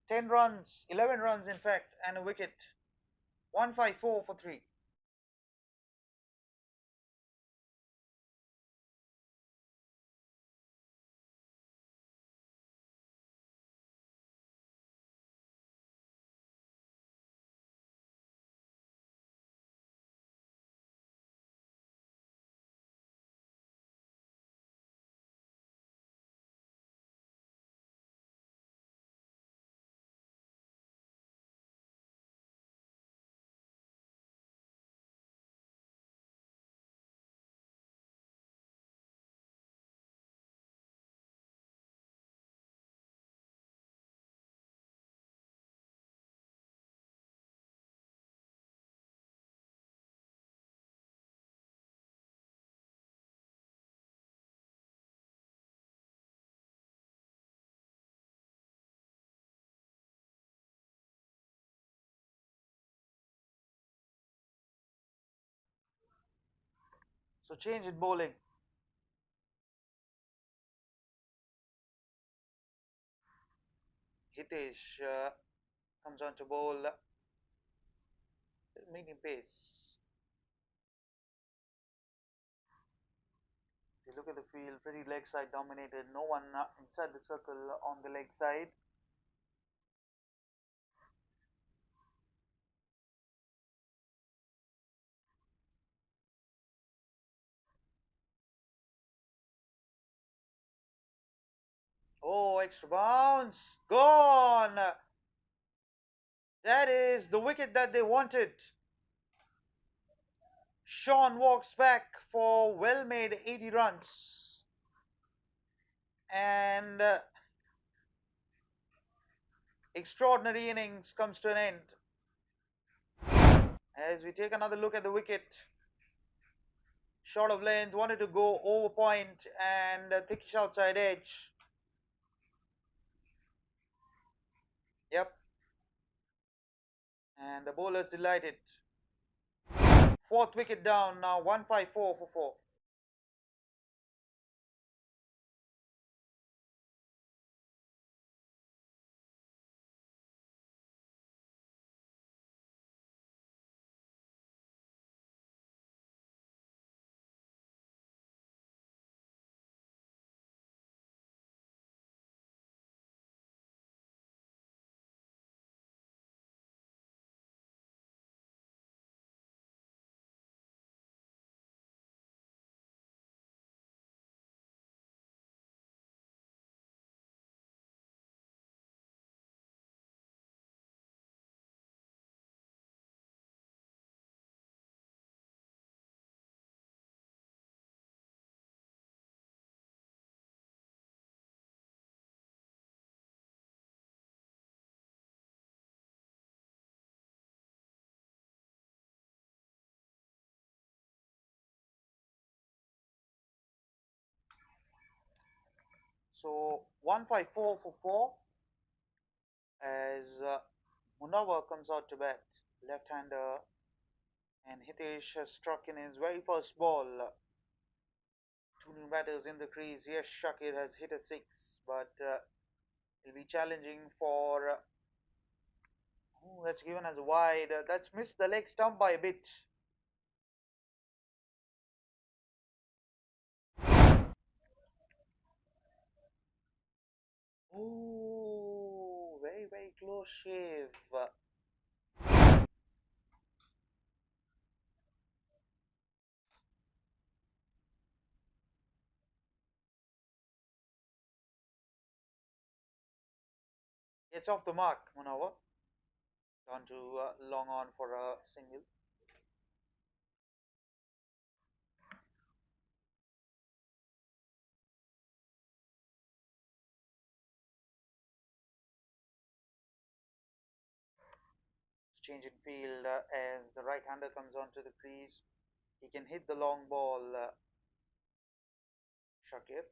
10 runs, 11 runs in fact, and a wicket. 154 for 3. So change in bowling. Hitesh comes on to bowl medium pace. If you look at the field, pretty leg side dominated. No one inside the circle on the leg side. Oh, extra bounce. Gone. That is the wicket that they wanted. Sean walks back for well made 80 runs. And extraordinary innings comes to an end. As we take another look at the wicket, short of length, wanted to go over point and thickish outside edge. Yep. And the bowler's delighted. Fourth wicket down now, 154 for 4. So 154 for 4 as Munawar comes out to bat, left-hander, and Hitesh has struck in his very first ball. Two new batters in the crease. Yes, Shakir has hit a 6, but he'll be challenging for. Oh, that's given as a wide. That's missed the leg stump by a bit. Oh, very, very close shave. It's off the mark, Munawar. Gone to long on for a single. Change in field as the right-hander comes onto the crease. He can hit the long ball, Shakir.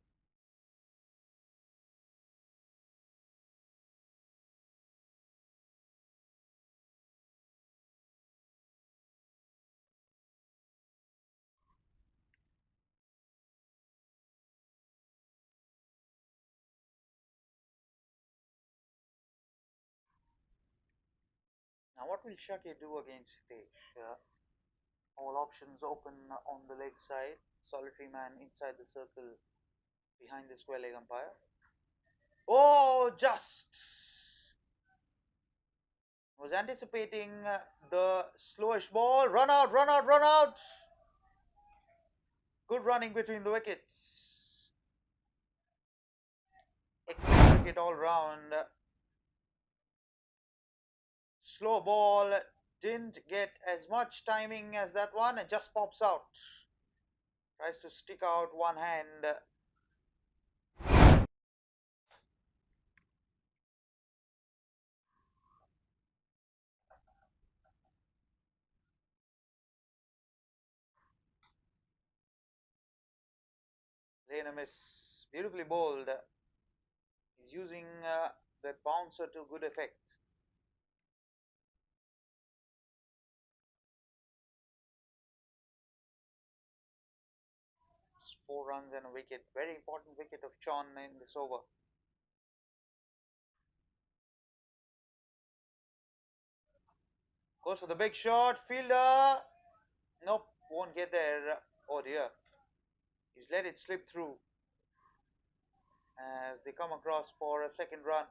Now, what will Shakir do against Hitesh? All options open on the leg side. Solitary man inside the circle behind the square leg umpire. Oh, just was anticipating the slowish ball. Run out, run out, run out. Good running between the wickets. Excellent wicket all round. Slow ball, didn't get as much timing as that one and just pops out. Tries to stick out one hand. Lane a miss. Beautifully bowled. He's using that bouncer to good effect. 4 runs and a wicket. Very important wicket of Chon in this over. Goes for the big shot. Fielder. Nope, won't get there. Oh dear. He's let it slip through as they come across for a second run.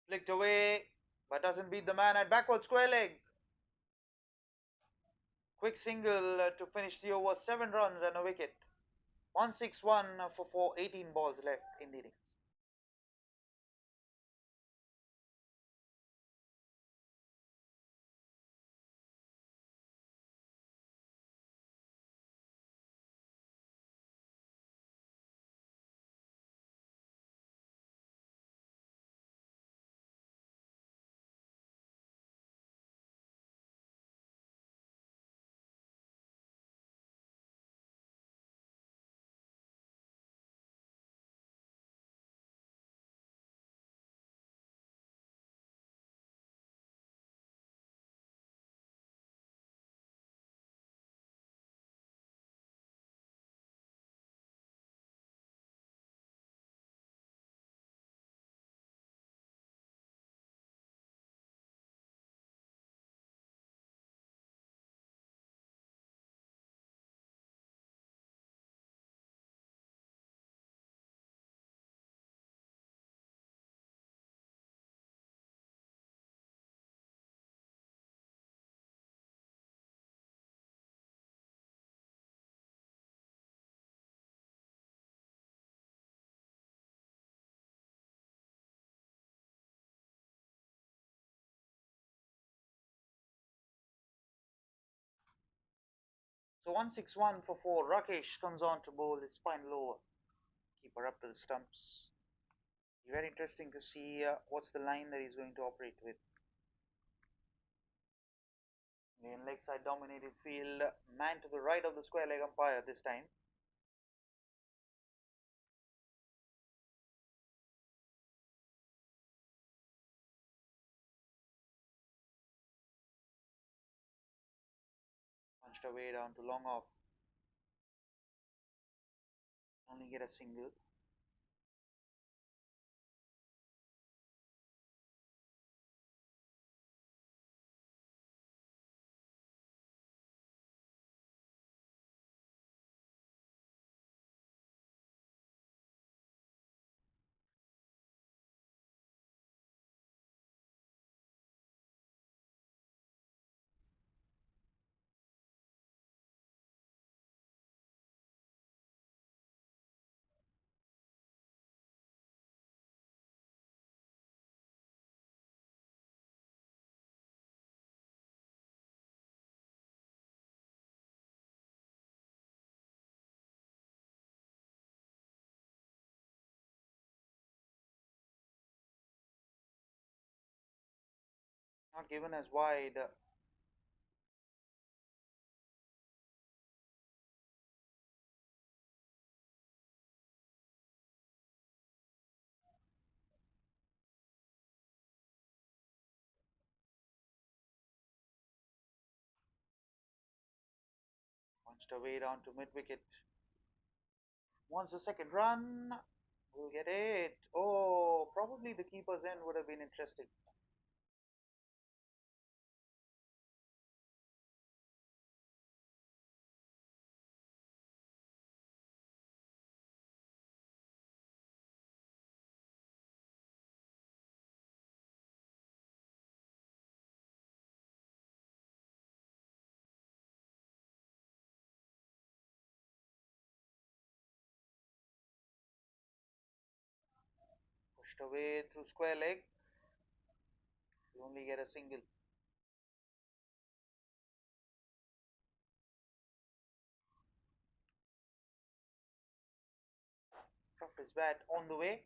Flicked away, but doesn't beat the man at backward square leg. Quick single to finish the over. 7 runs and a wicket. 161 for 4, 18 balls left in the innings. So 161 for 4. Rakesh comes on to bowl his final over. Keeper up to the stumps. Very interesting to see what's the line that he's going to operate with. In leg side dominated field, man to the right of the square leg umpire this time. Punched away down to long off. Only get a single. Not given as wide. Punched away down to mid wicket. Wants the second run. Will get it. Oh, probably the keeper's end would have been interesting. Pushed away through square leg. You only get a single. Dropped his bat on the way.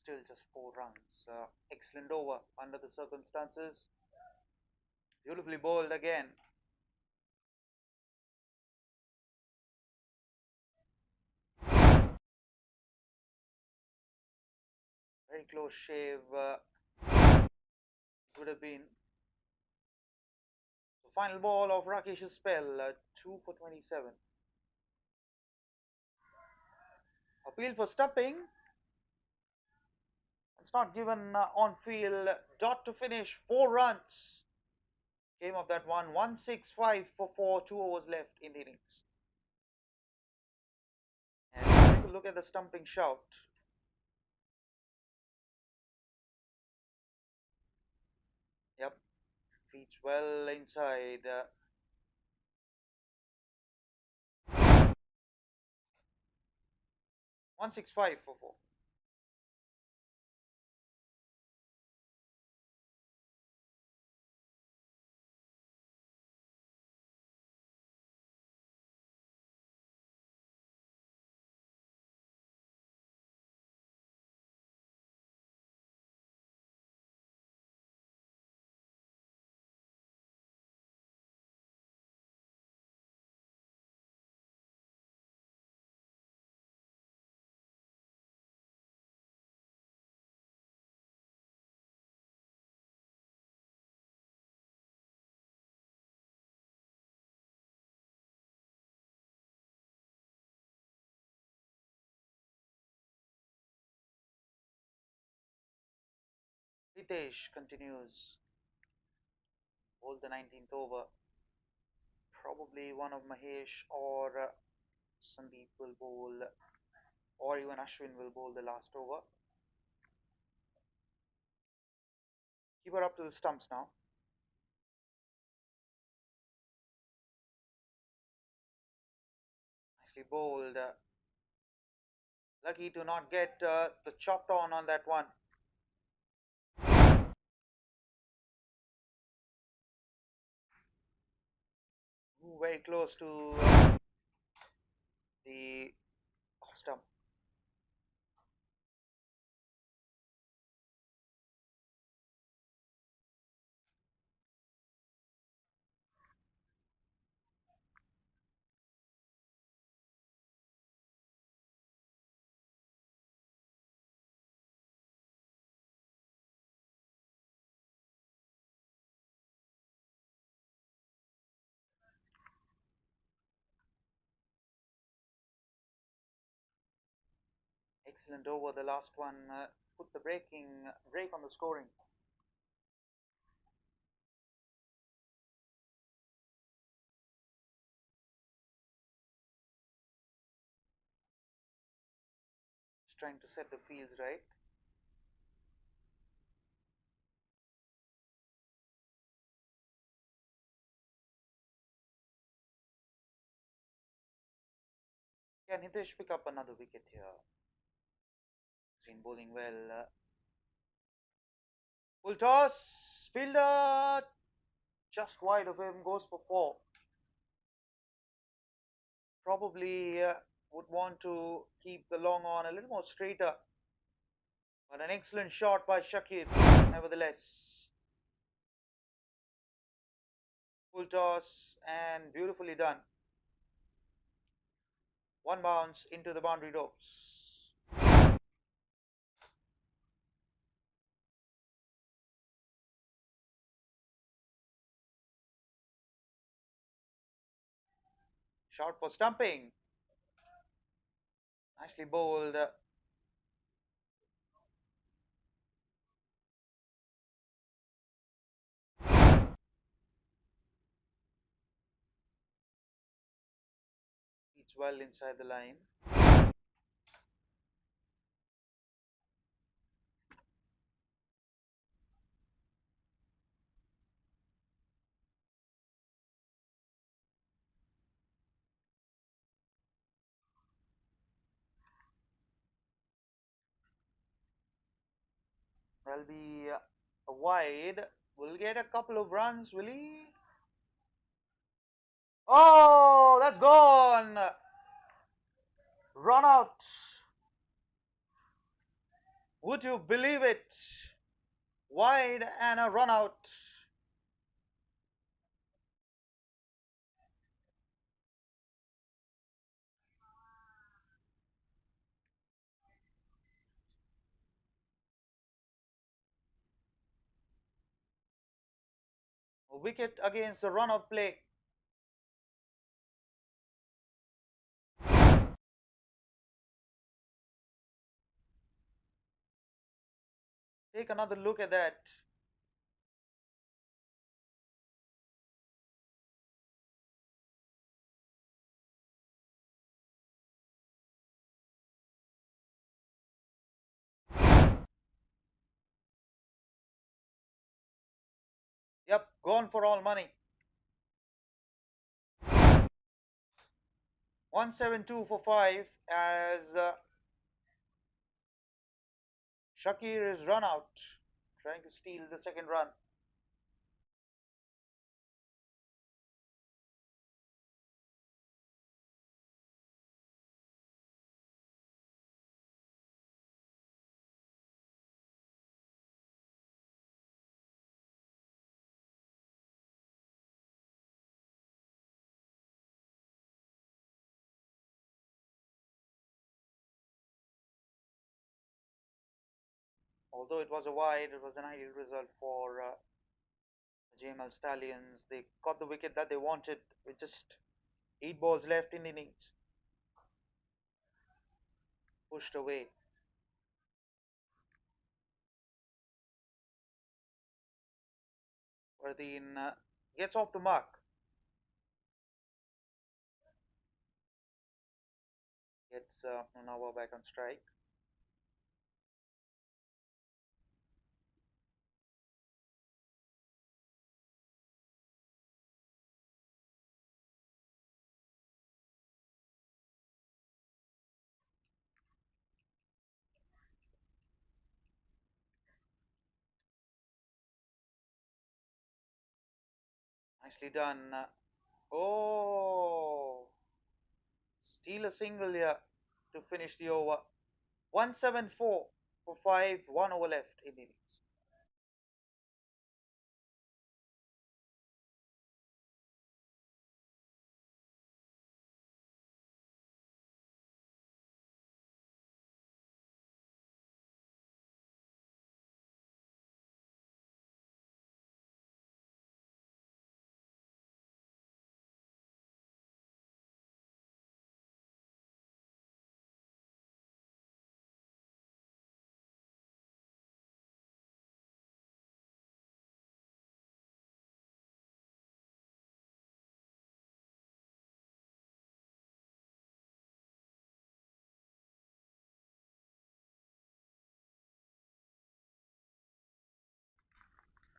Still just 4 runs. Excellent over under the circumstances. Beautifully bowled again. Very close shave would have been. The final ball of Rakesh's spell, 2 for 27. Appeal for stumping. It's not given on field. Dot to finish. 4 runs. Came of that one. 165 for 4. 2 overs left in the innings. And take a look at the stumping shout. Yep. Feeds well inside. 165 for 4. Hitesh continues. Bowled the 19th over. Probably one of Mahesh or Sandeep will bowl, or even Ashwin will bowl the last over. Keep her up to the stumps now. Nicely bowled. Lucky to not get the chopped on that one. Ooh, very close to the off stump. Excellent over the last one. Put the break on the scoring. Just trying to set the fields right. Can Hitesh pick up another wicket here? He's been bowling well. Full toss. Fielder just wide of him. Goes for 4. Probably would want to keep the long on a little more straighter. But an excellent shot by Shakir, nevertheless. Full toss and beautifully done. One bounce into the boundary ropes. Shot for stumping. Nicely bowled. It's well inside the line. That'll be a wide. Will get a couple of runs, will he? Oh, that's gone. Run out. Would you believe it? Wide and a run out. A wicket against the run of play. Take another look at that. Yep, gone for all money. 172 for 5 as Shakir is run out, trying to steal the second run. Although it was a wide, it was an ideal result for Jml Stallions. They got the wicket that they wanted with just 8 balls left in the innings. Pushed away. Fardeen gets off the mark. Gets Munawar back on strike. Nicely done. Oh, steal a single here to finish the over. 174 for 5, 1 over left in innings.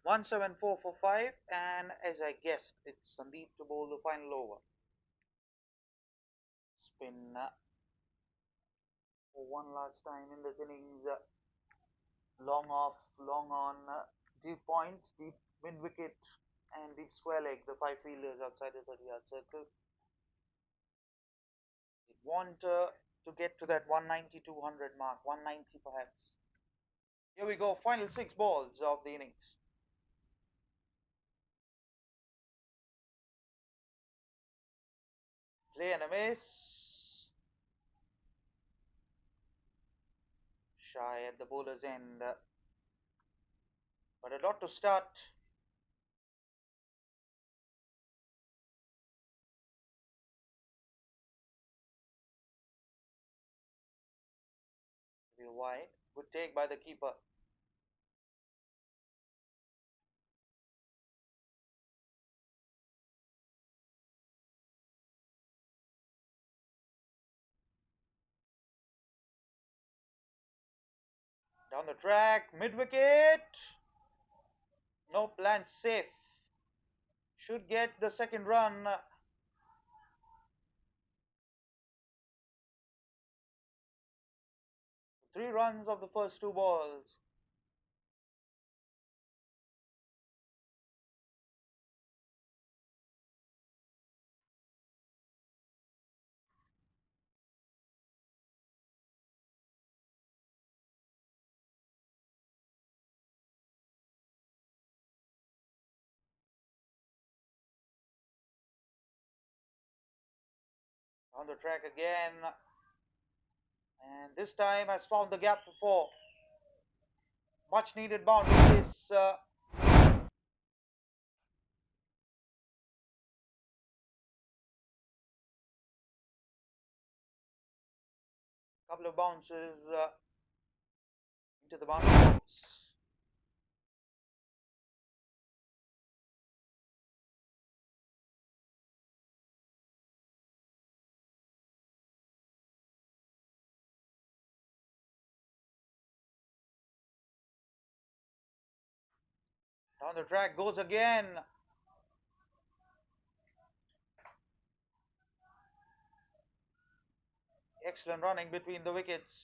One seven four for 5, and as I guessed, it's Sandeep to bowl the final over. Spin for one last time in this innings. Long off, long on, deep point, deep mid wicket, and deep square leg. The 5 fielders outside the 30-yard circle. They want to get to that 190 200 mark, 190 perhaps. Here we go, final 6 balls of the innings. Play and a miss. Shy at the bowler's end. But a dot to start. Be wide. Good take by the keeper. Down the track, mid wicket. No plan, safe. Should get the second run. 3 runs of the first 2 balls. On the track again, and this time has found the gap for 4. Much needed boundary this couple of bounces into the boundary box. Down the track goes again. Excellent running between the wickets.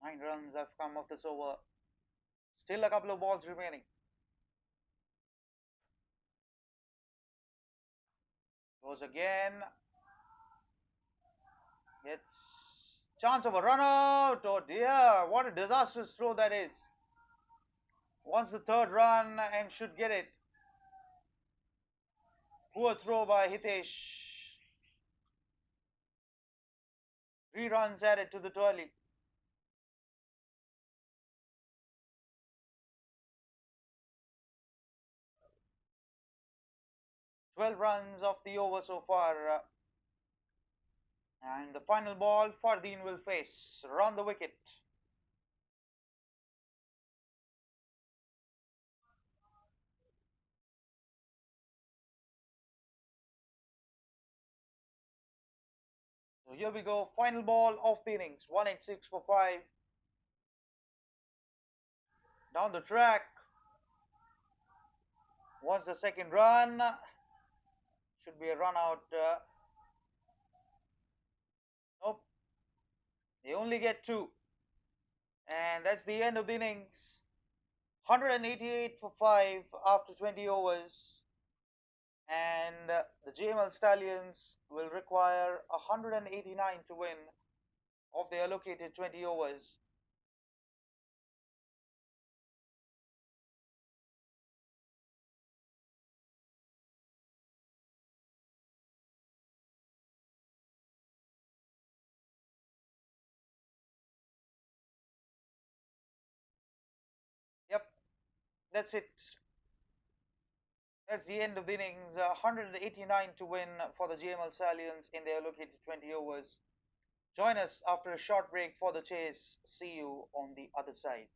Nine runs have come off this over. Still a couple of balls remaining. Goes again. Gets chance of a run out. Oh dear, what a disastrous throw that is. Wants the third run and should get it. Poor throw by Hitesh. 3 runs added to the tally. "12 runs off the over so far. And the final ball Fardeen will face. Round the wicket. So here we go. Final ball of the innings. 186 for 5. Down the track. Wants the second run. Should be a run out. Nope. They only get 2. And that's the end of the innings. 188 for 5 after 20 overs. And the Jml Stallions will require 189 to win of the allocated 20 overs. Yep, that's it. That's the end of the innings. 189 to win for the Jml Stallions in the allocated 20 overs. Join us after a short break for the chase. See you on the other side.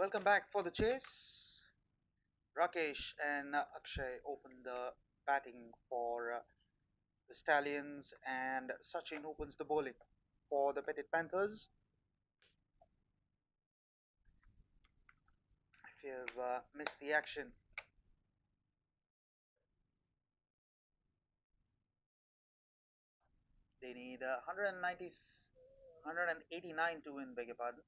Welcome back for the chase. Rakesh and Akshay open the batting for the Stallions, and Sachin opens the bowling for the Petit Panthers. If you've missed the action, they need 190, 189 to win, beg your pardon.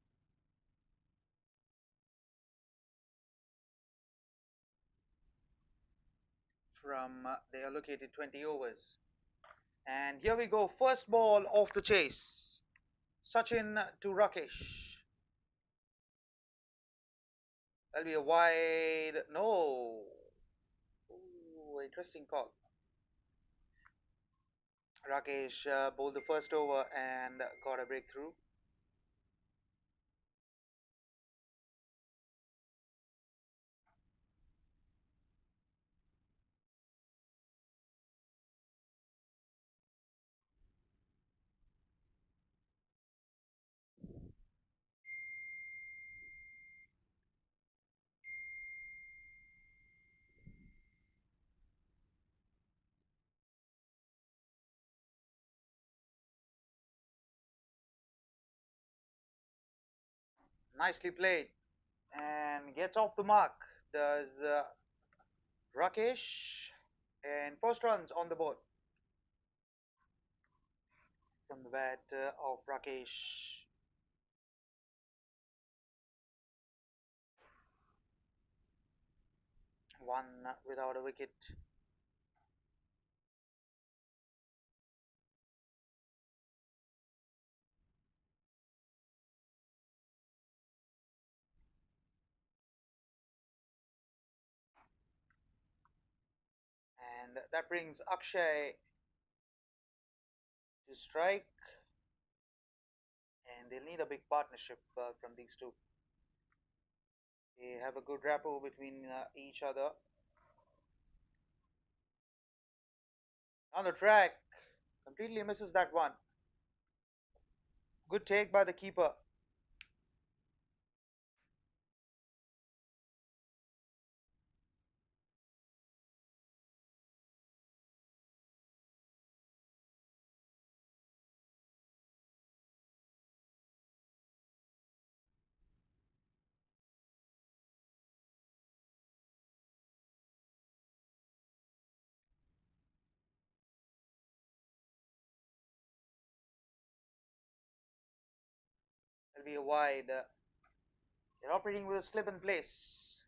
From they allocated 20 overs. And here we go, first ball of the chase. Sachin to Rakesh. That'll be a wide. No. Ooh, interesting call. Rakesh bowled the first over and got a breakthrough. Nicely played and gets off the mark. Does Rakesh, and first runs on the board from the bat of Rakesh. One without a wicket. And that brings Akshay to strike, and they'll need a big partnership from these two. They have a good rapport between each other. On the track, completely misses that one. Good take by the keeper. There'll be a wide. They're operating with a slip in place.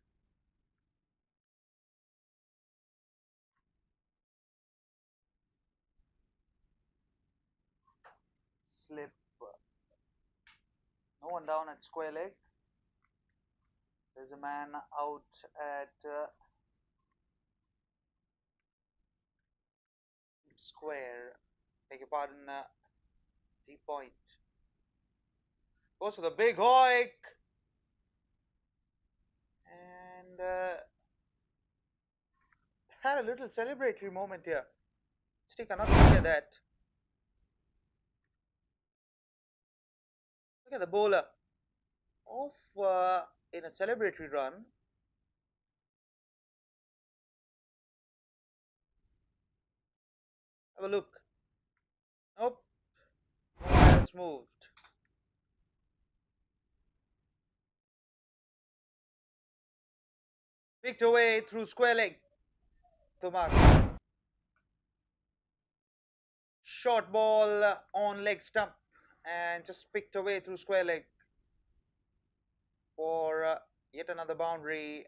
Slip. No one down at square leg. There's a man out at square. Beg your pardon, deep point. Goes for the big hoik. And had a little celebratory moment here. Let's take another look at that. Look at the bowler. Off in a celebratory run. Have a look. Nope. No one else moved. Picked away through square leg. The mark. Short ball on leg stump. And just picked away through square leg for yet another boundary.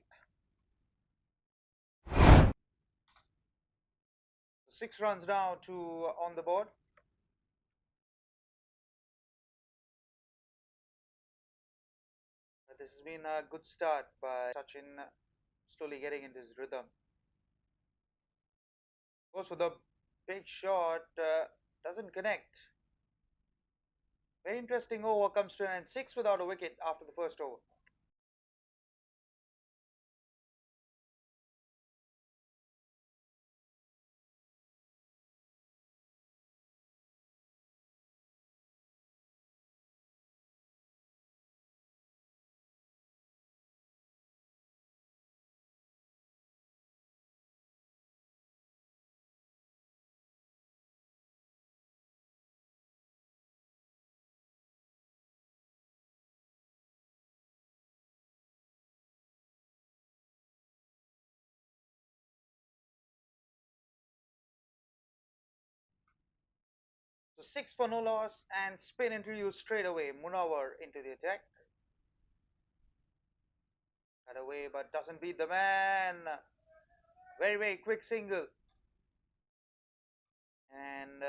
6 runs now to on the board. This has been a good start by Sachin, slowly getting into his rhythm. Goes for the big shot, doesn't connect. Very interesting over comes to an end. 6 without a wicket after the first over. So 6 for no loss and spin introduced straight away. Munawar into the attack. Cut away but doesn't beat the man. Very, very quick single. And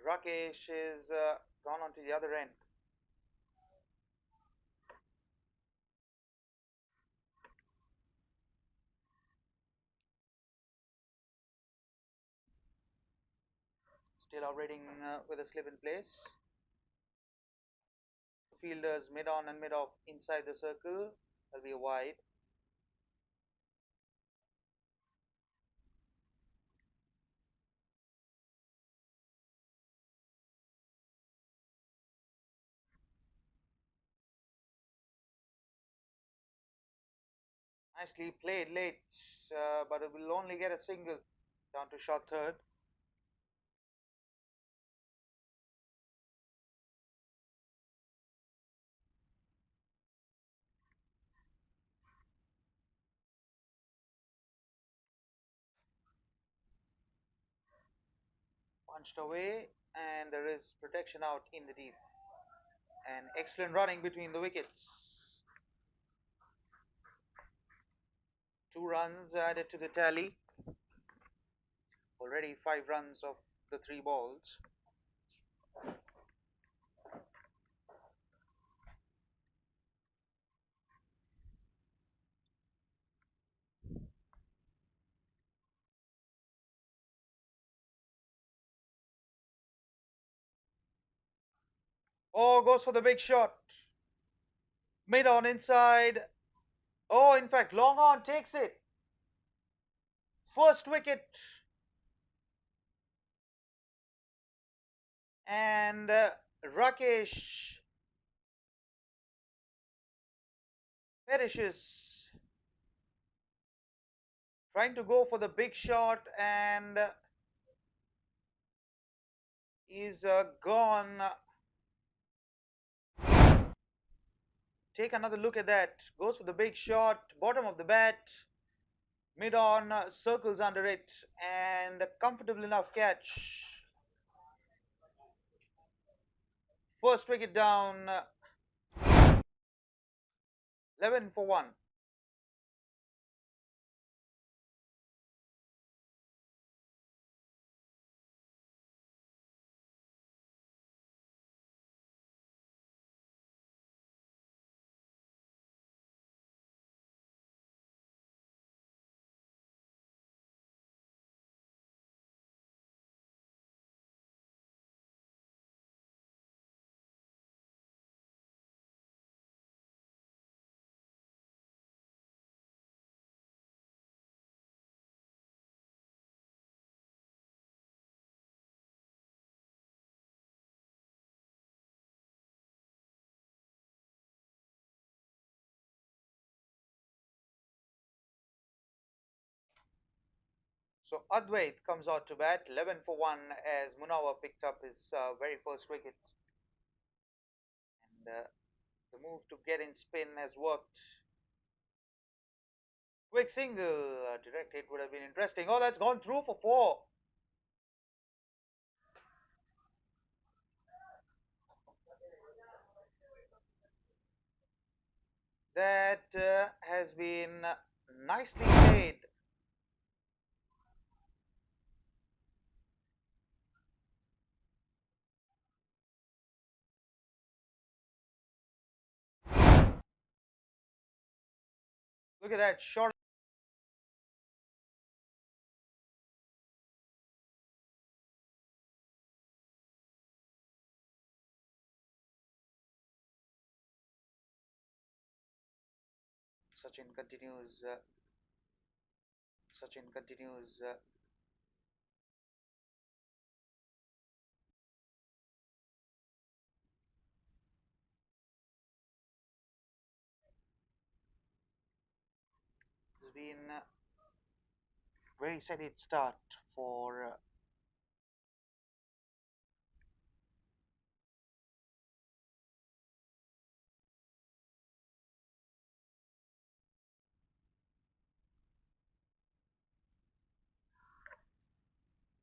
Rakesh is gone on to the other end. Still operating with a slip in place. Fielders mid on and mid off inside the circle. That'll be a wide. Nicely played late, but it will only get a single. Down to short third. Punched away, and there is protection out in the deep. And excellent running between the wickets. 2 runs added to the tally. Already 5 runs of the 3 balls. Oh, goes for the big shot. Mid on inside. Oh, in fact, long on takes it. First wicket. And Rakesh perishes. Trying to go for the big shot and is gone. Take another look at that. Goes for the big shot, bottom of the bat, mid on, circles under it, and a comfortable enough catch. First wicket down, 11 for 1. So Advait comes out to bat, 11 for 1, as Munawar picked up his very first wicket. And the move to get in spin has worked. Quick single, direct hit would have been interesting. Oh, that's gone through for 4. That has been nicely played. Look at that shot. Sachin continues. Sachin continues. It's been very steady start for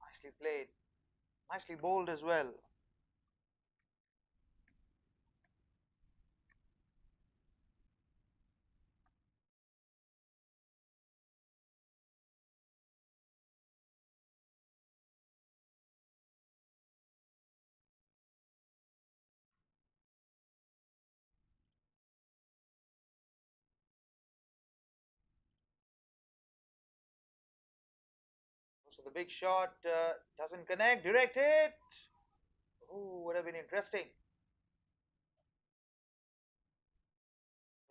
nicely played, nicely bowled as well. So the big shot doesn't connect. Direct hit. Ooh, would have been interesting.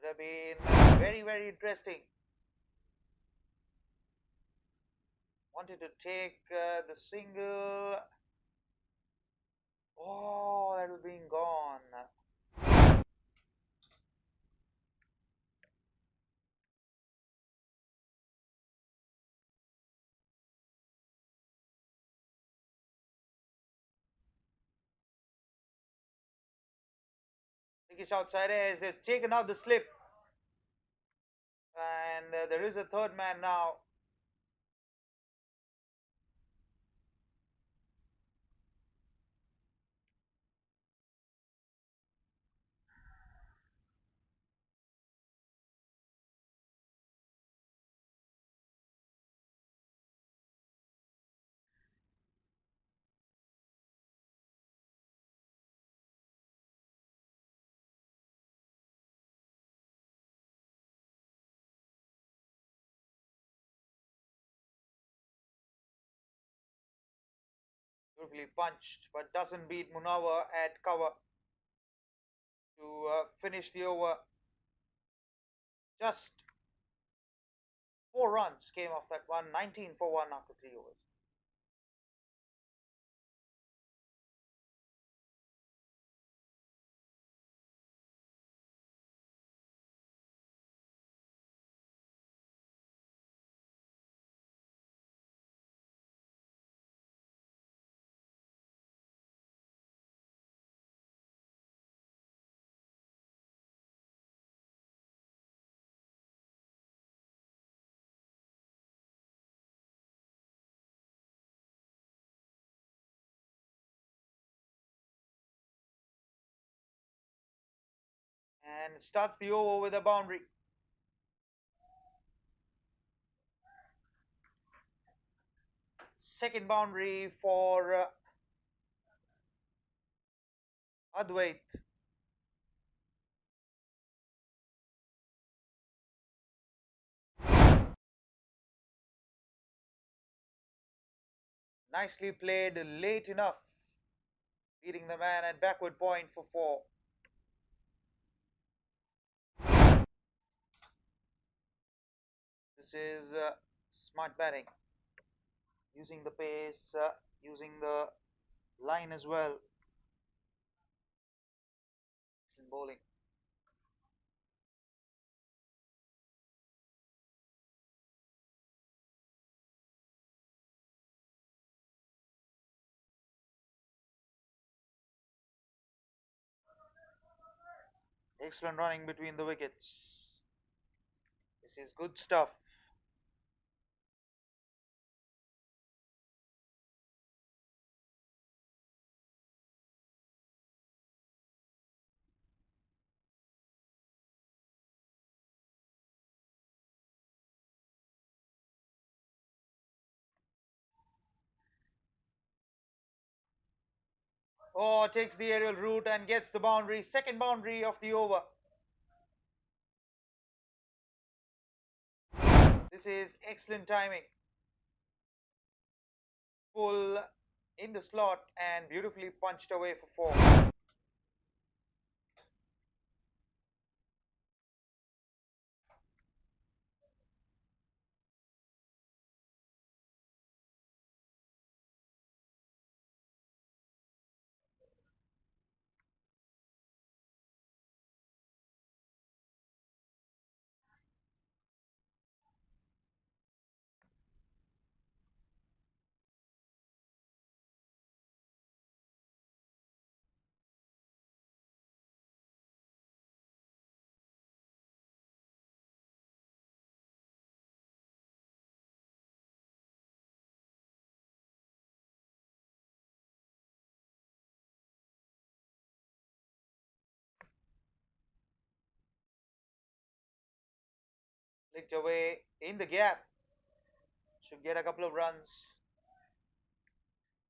Would have been very, very interesting. Wanted to take the single. Oh, that would have been gone. I think it's outside edge. They've taken out the slip. And there is a third man now. Beautifully punched, but doesn't beat Munawar at cover to finish the over. Just 4 runs came off that one, 19 for 1 after 3 overs. And starts the over with a boundary. Second boundary for Advait. Nicely played late enough, beating the man at backward point for 4. This is smart batting, using the pace, using the line as well. Excellent bowling. Excellent running between the wickets. This is good stuff. Oh, takes the aerial route and gets the boundary. Second boundary of the over. This is excellent timing. Full in the slot and beautifully punched away for 4. Flicked away in the gap. Should get a couple of runs,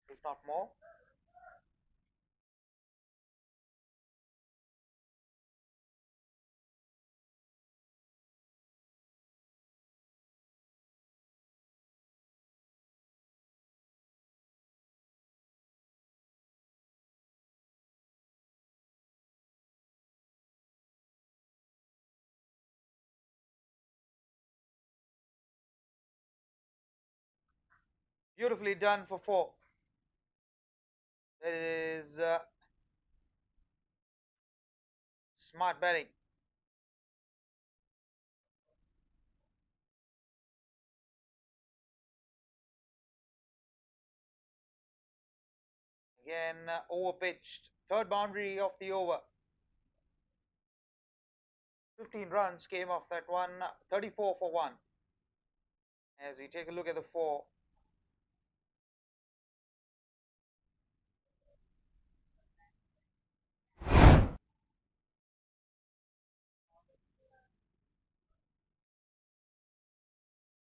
if not more. Beautifully done for 4. That is smart batting. Again, over pitched. Third boundary of the over. 15 runs came off that one. 34 for 1. As we take a look at the 4.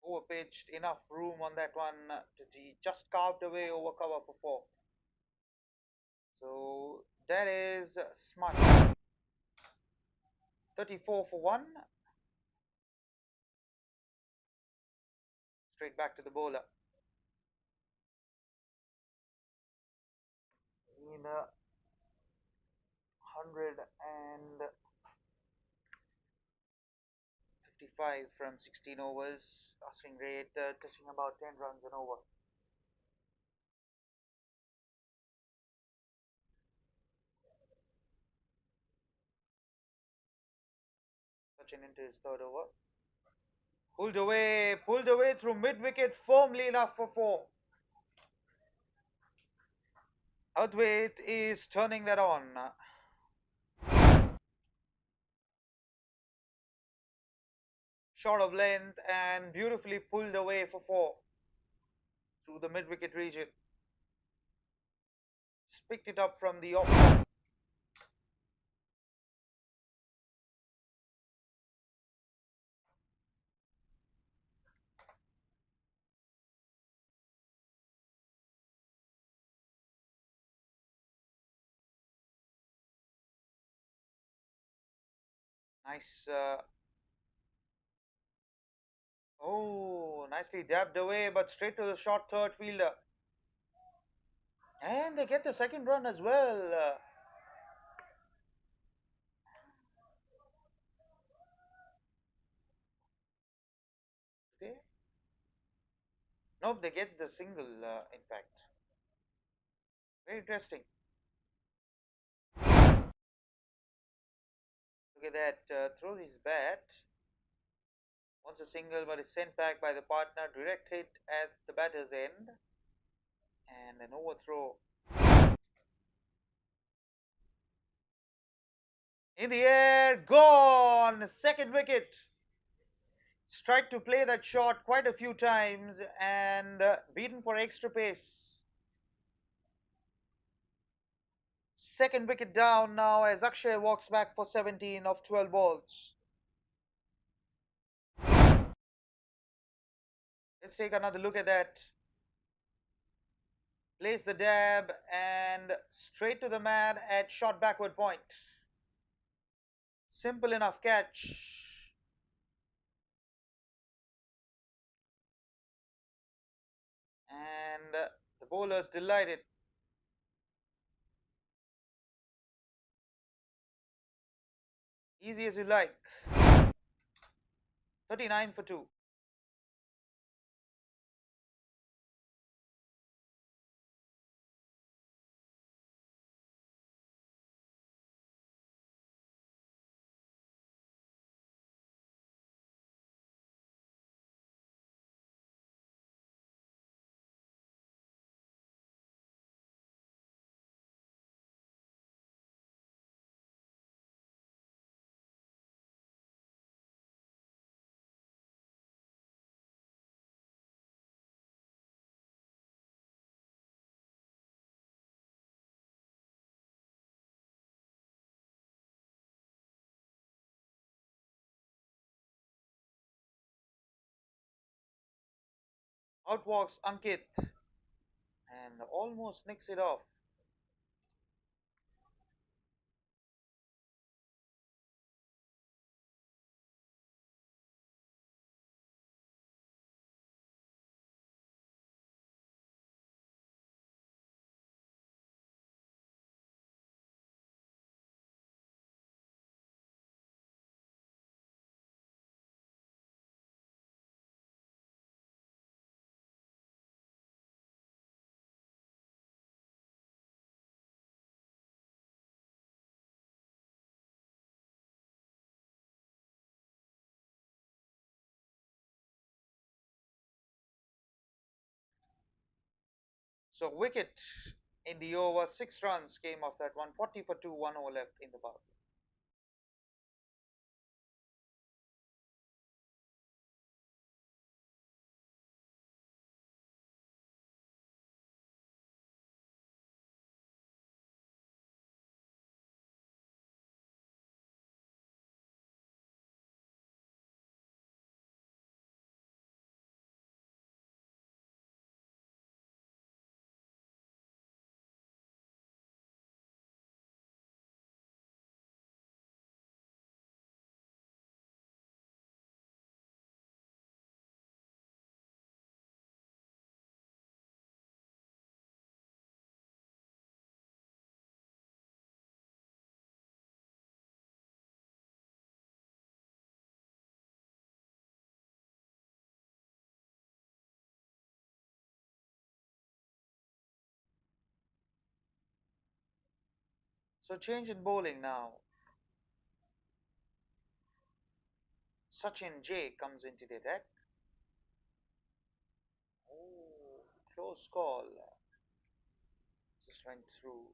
Over pitched. Enough room on that one. Just carved away over cover for 4. So that is smart. 34 for 1. Straight back to the bowler. In 155 from 16 overs. Swing rate touching about 10 runs an over. Sachin into his third over. Pulled away through mid-wicket, firmly enough for 4. Outweight is turning that on. Short of length and beautifully pulled away for 4 through the mid-wicket region. Just picked it up from the off. Nice. Oh, nicely dabbed away, but straight to the short third fielder. And they get the second run as well. They, nope, they get the single, in fact. Very interesting. Look at that. Throws his bat. Wants a single, but is sent back by the partner. Direct hit at the batter's end. And an overthrow. In the air, gone! Second wicket. Tried to play that shot quite a few times and beaten for extra pace. Second wicket down now as Akshay walks back for 17 of 12 balls. Let's take another look at that. Plays the dab and straight to the man at short backward point. Simple enough catch. And the bowler's delighted. Easy as you like. 39 for 2. Out walks Ankit and almost nicks it off. So wicket in the over, 6 runs came off that one. 40 for 2, 1 over left in the power play. So change in bowling now. Sachin J comes into the deck. Oh, close call. Just went through.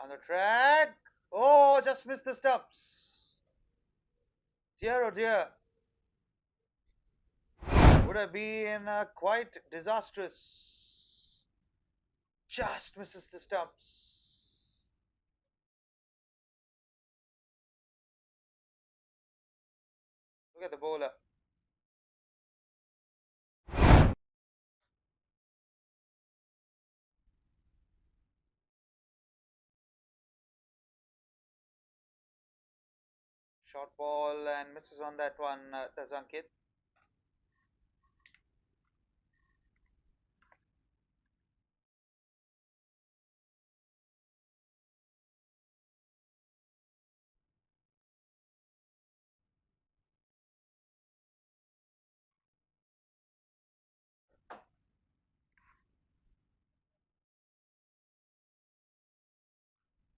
On the track. Oh, just missed the stumps. Dear oh dear. Would have been quite disastrous. Just misses the stumps. Look at the bowler. Short ball and misses on that one, does Ankit.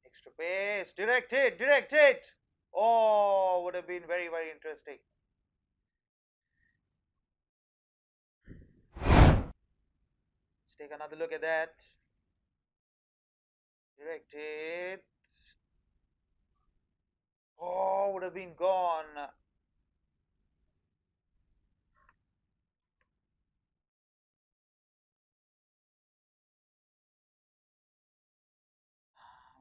Extra pace. Direct hit. Direct hit. Oh, would have been very, very interesting. Let's take another look at that. Direct hit. Oh, would have been gone.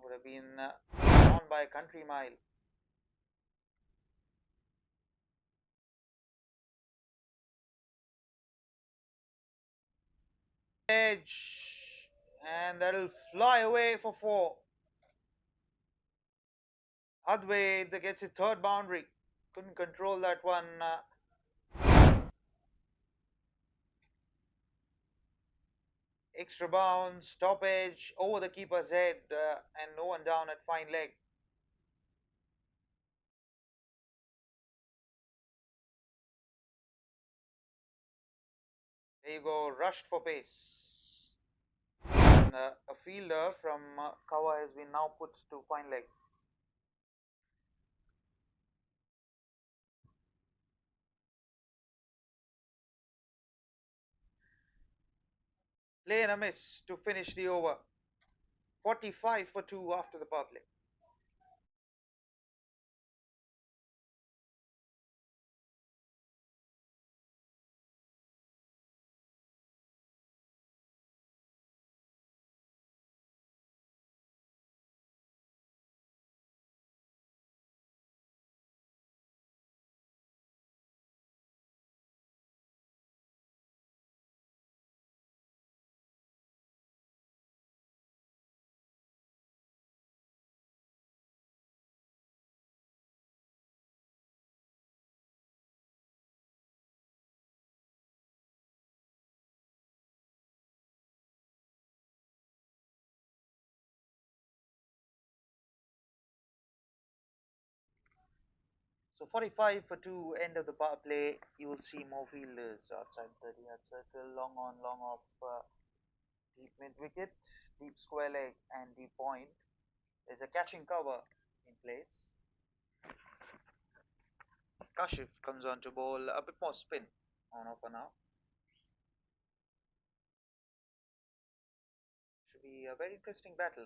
Would have been gone by a country mile. Edge. And that'll fly away for 4. Adway that gets his third boundary. Couldn't control that one. Extra bounce, stoppage, over the keeper's head, and no one down at fine leg. There you go, rushed for pace. And, a fielder from cover has been now put to fine leg. Play and a miss to finish the over. 45 for 2 after the power play. So 45 for 2, end of the power play. You will see more fielders outside 30-yard circle, long on, long off, deep mid wicket, deep square leg, and deep point. There's a catching cover in place. Kashif comes on to bowl a bit more spin on offer now. Should be a very interesting battle.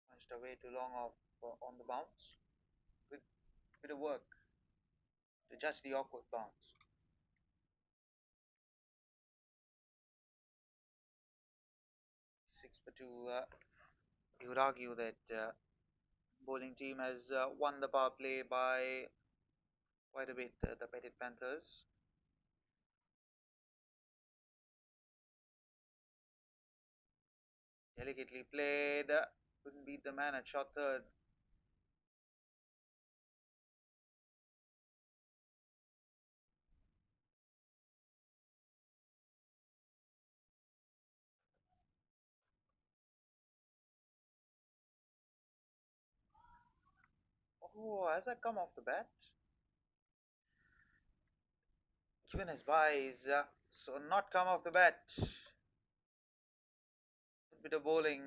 Punched away too long off on the bounce. With bit of work to judge the awkward bounce. 6 for 2. You would argue that bowling team has won the power play by quite a bit. The Petit Panthers. Delicately played. Couldn't beat the man at short third. Oh, has that come off the bat? Given his buys, so not come off the bat. A bit of bowling.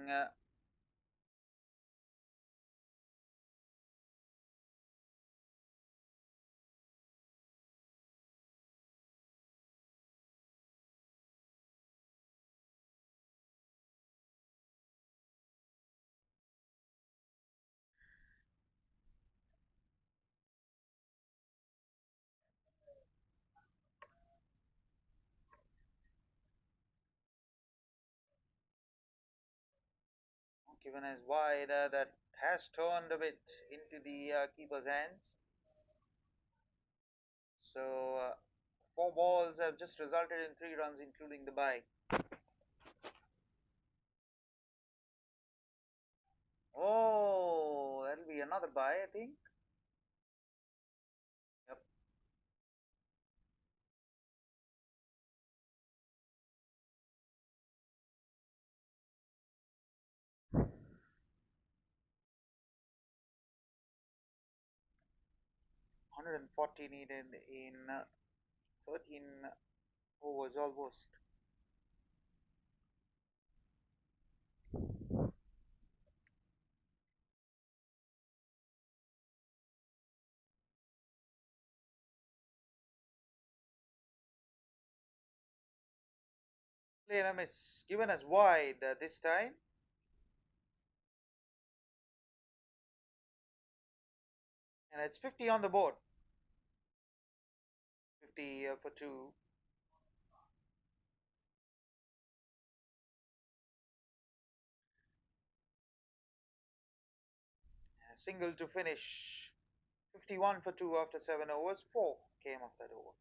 Given as wide, that has turned a bit into the keeper's hands. So 4 balls have just resulted in 3 runs, including the bye. Oh, that'll be another bye, I think. Yep. 140 needed in 13 overs almost. Play and a miss. Given as wide this time. And it's 50 on the board. 50 for 2. And a single to finish. 51 for 2 after 7 overs. 4 came off that over.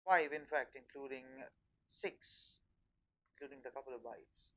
5 in fact, including 6, including the couple of byes.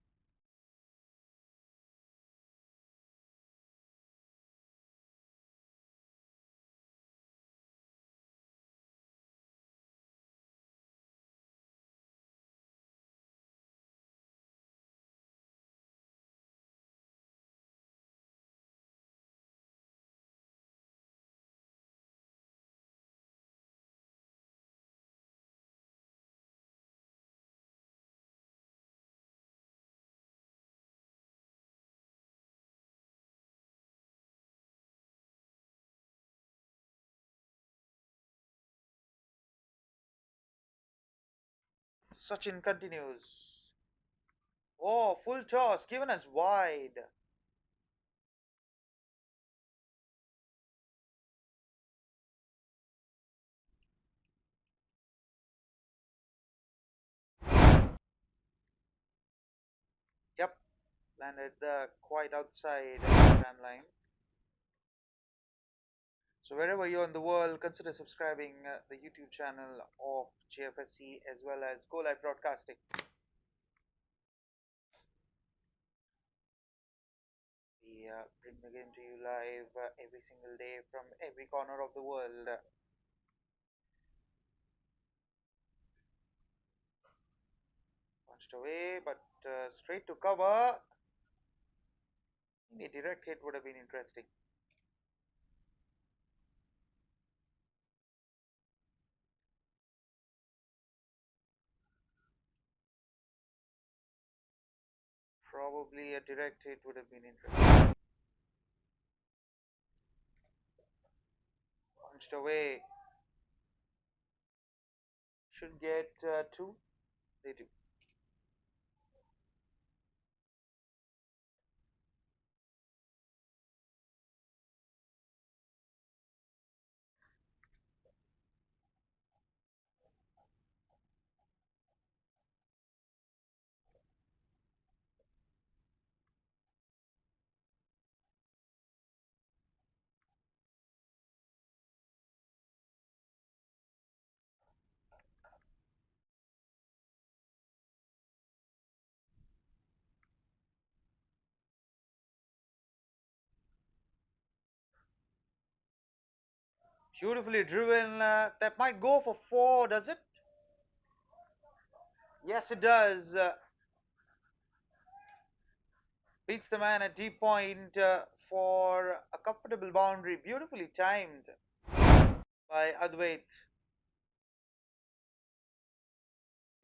Sachin continues. Oh, full toss given as wide. Yep, landed quite outside the tram line. So wherever you're in the world, consider subscribing the YouTube channel of Jfsc as well as Go Live Broadcasting. The We bring the game to you live every single day from every corner of the world. Punched away, but straight to cover. Maybe a direct hit would have been interesting. Probably a direct hit would have been interesting. Punched away. Should get two. They do. Beautifully driven. That might go for four, does it? Yes, it does. Beats the man at deep point for a comfortable boundary. Beautifully timed by Advait.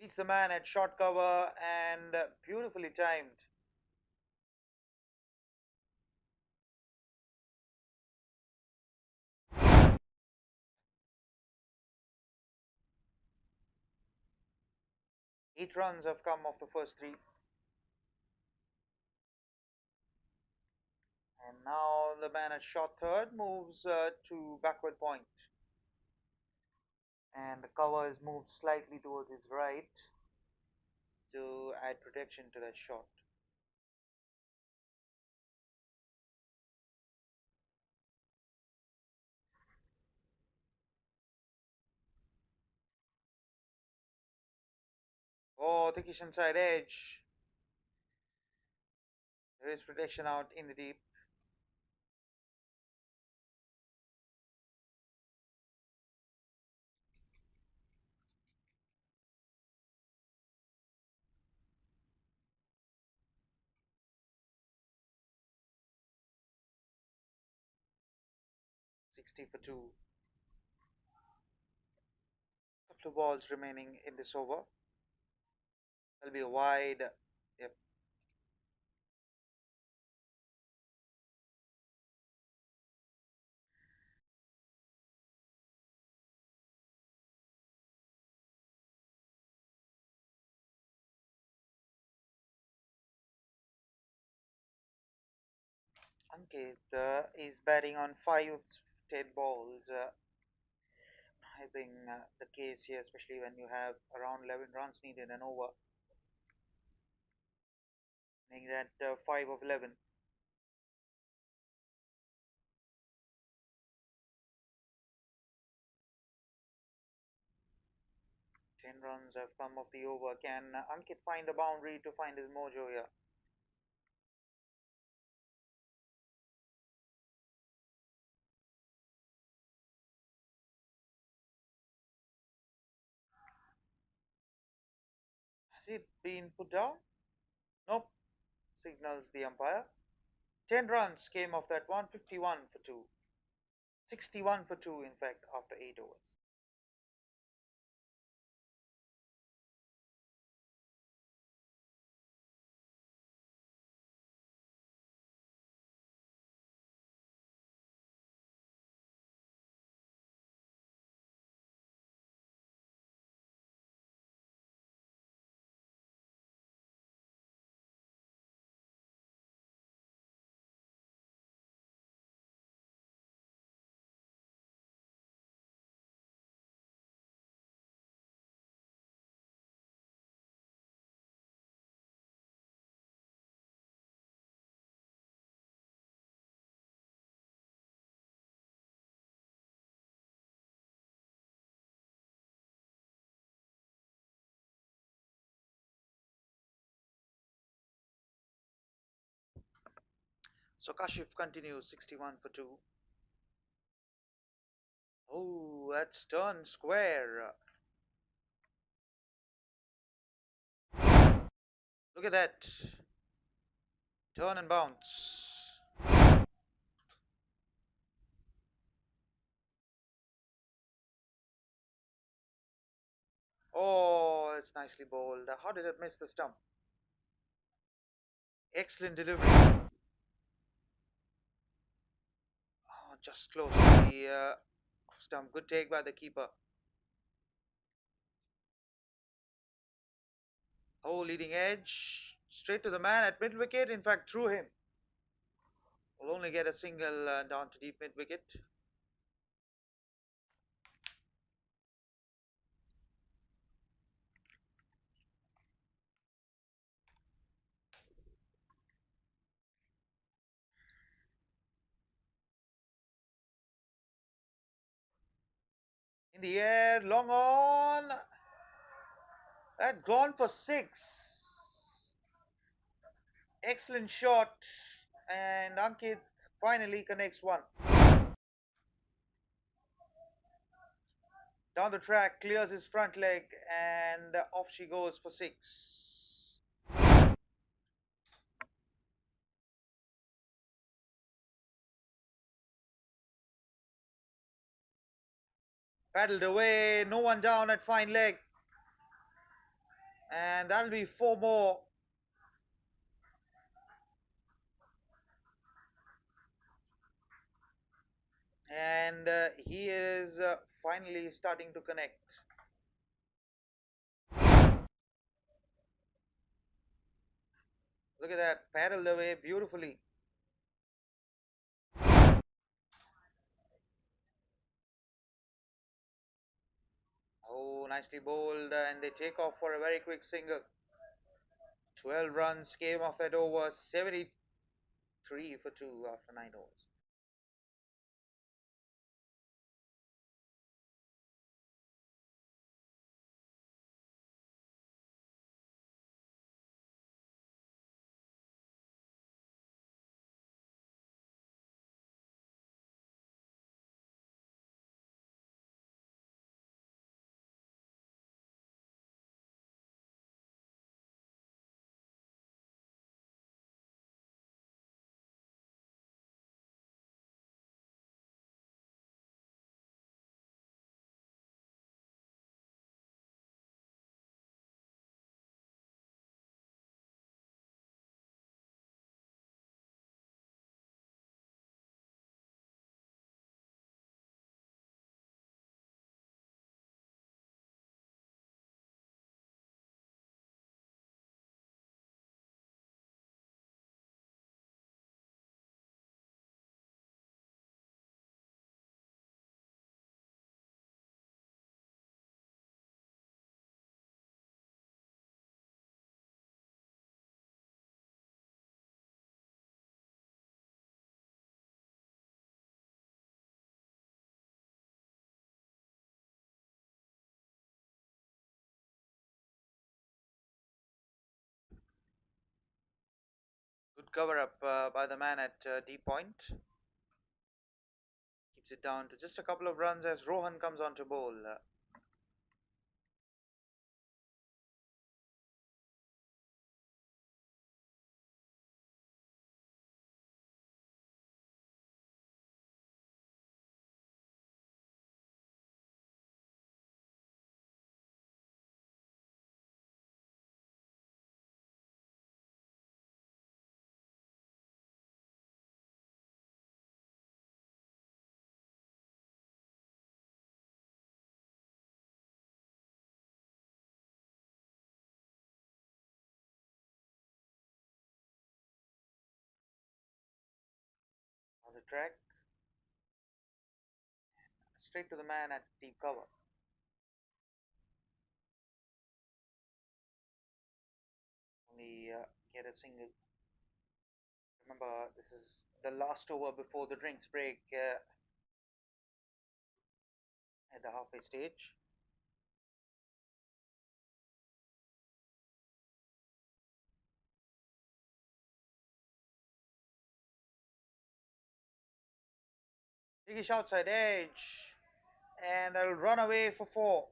Beats the man at short cover and beautifully timed. Eight runs have come off the first three. And now the man at short third moves to backward point. And the cover is moved slightly towards his right to add protection to that shot. Oh, thickish inside edge. There is protection out in the deep. 60 for 2. Couple of balls remaining in this over. That'll be a wide. Yep. Ankit is batting on 5 dead balls. I think the case here, especially when you have around 11 runs needed and over, making that 5 of 11. 10 runs have come off the over. Can Ankit find a boundary to find his mojo here? Has it been put down? Nope, signals the umpire. 10 runs came off that one, 51 for 2. 61 for 2, in fact, after 8 overs. So Kashif continues 61 for 2. Oh, that's turn square. Look at that. Turn and bounce. Oh, it's nicely bowled. How did it miss the stump? Excellent delivery. Oh, just close to the stump. Good take by the keeper. Oh, leading edge. Straight to the man at mid wicket. In fact, through him. Will only get a single down to deep mid wicket. In the air, long on. That gone for 6. Excellent shot. And Ankit finally connects one. Down the track, clears his front leg, and off she goes for 6. Paddled away, no one down at fine leg. And that'll be 4 more. And he is finally starting to connect. Look at that, paddled away beautifully. Oh, nicely bowled, and they take off for a very quick single. 12 runs came off that over, 73 for 2 after 9 overs. Good cover up by the man at deep point. Keeps it down to just a couple of runs as Rohan comes on to bowl. On the track, straight to the man at deep cover. Only get a single. Remember, this is the last over before the drinks break at the halfway stage. Dickish outside edge. And they'll run away for 4.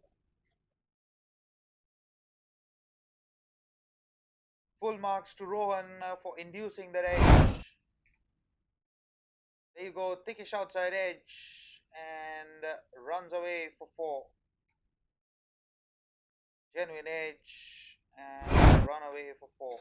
Full marks to Rohan for inducing that edge. There you go, thickish outside edge and runs away for 4. Genuine edge and run away for 4.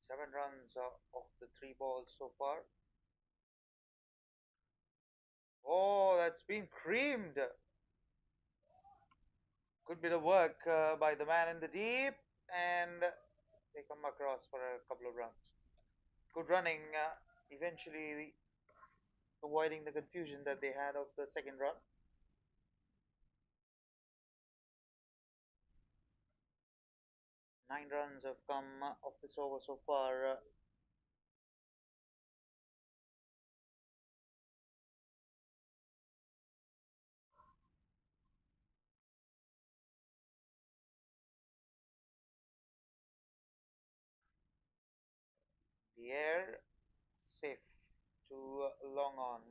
Seven runs off the 3 balls so far. Oh, that's been creamed. Good bit of work by the man in the deep, and they come across for a couple of runs. Good running, eventually avoiding the confusion that they had of the second run. 9 runs have come off this over so far. The air safe to long on.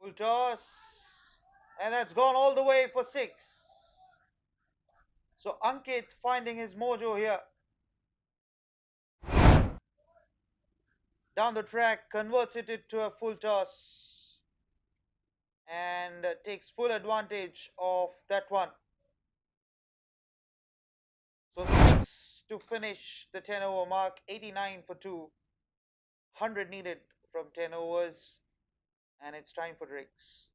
Full toss, and that's gone all the way for 6. So Ankit finding his mojo here. Down the track, converts it into a full toss and takes full advantage of that one. So 6 to finish the 10 over mark, 89 for 2, 100 needed from 10 overs, and it's time for drinks.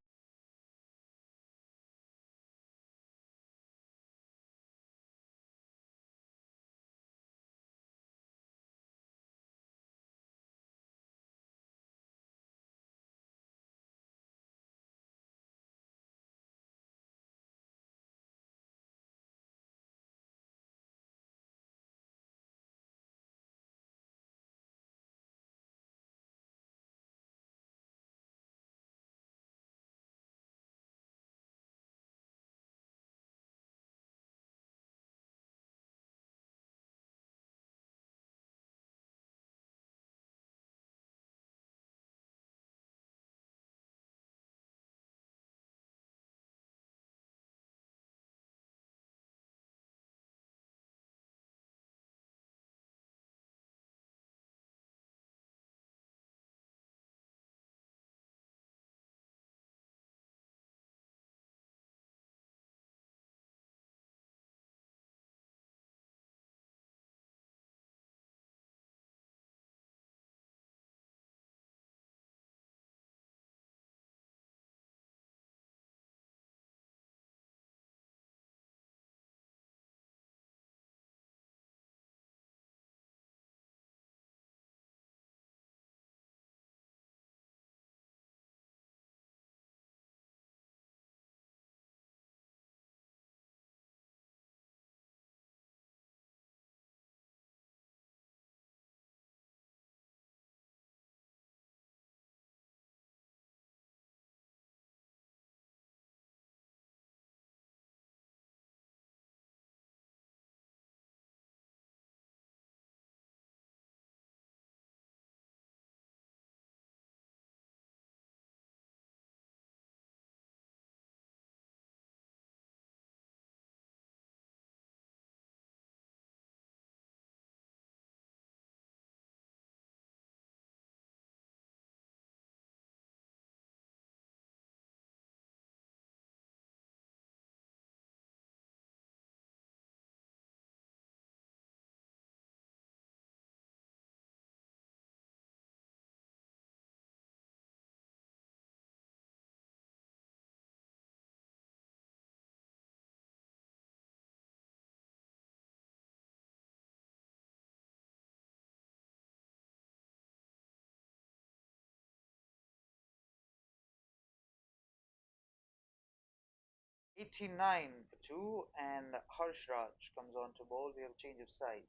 89 for 2, and Harshraj comes on to bowl. We have a change of sides.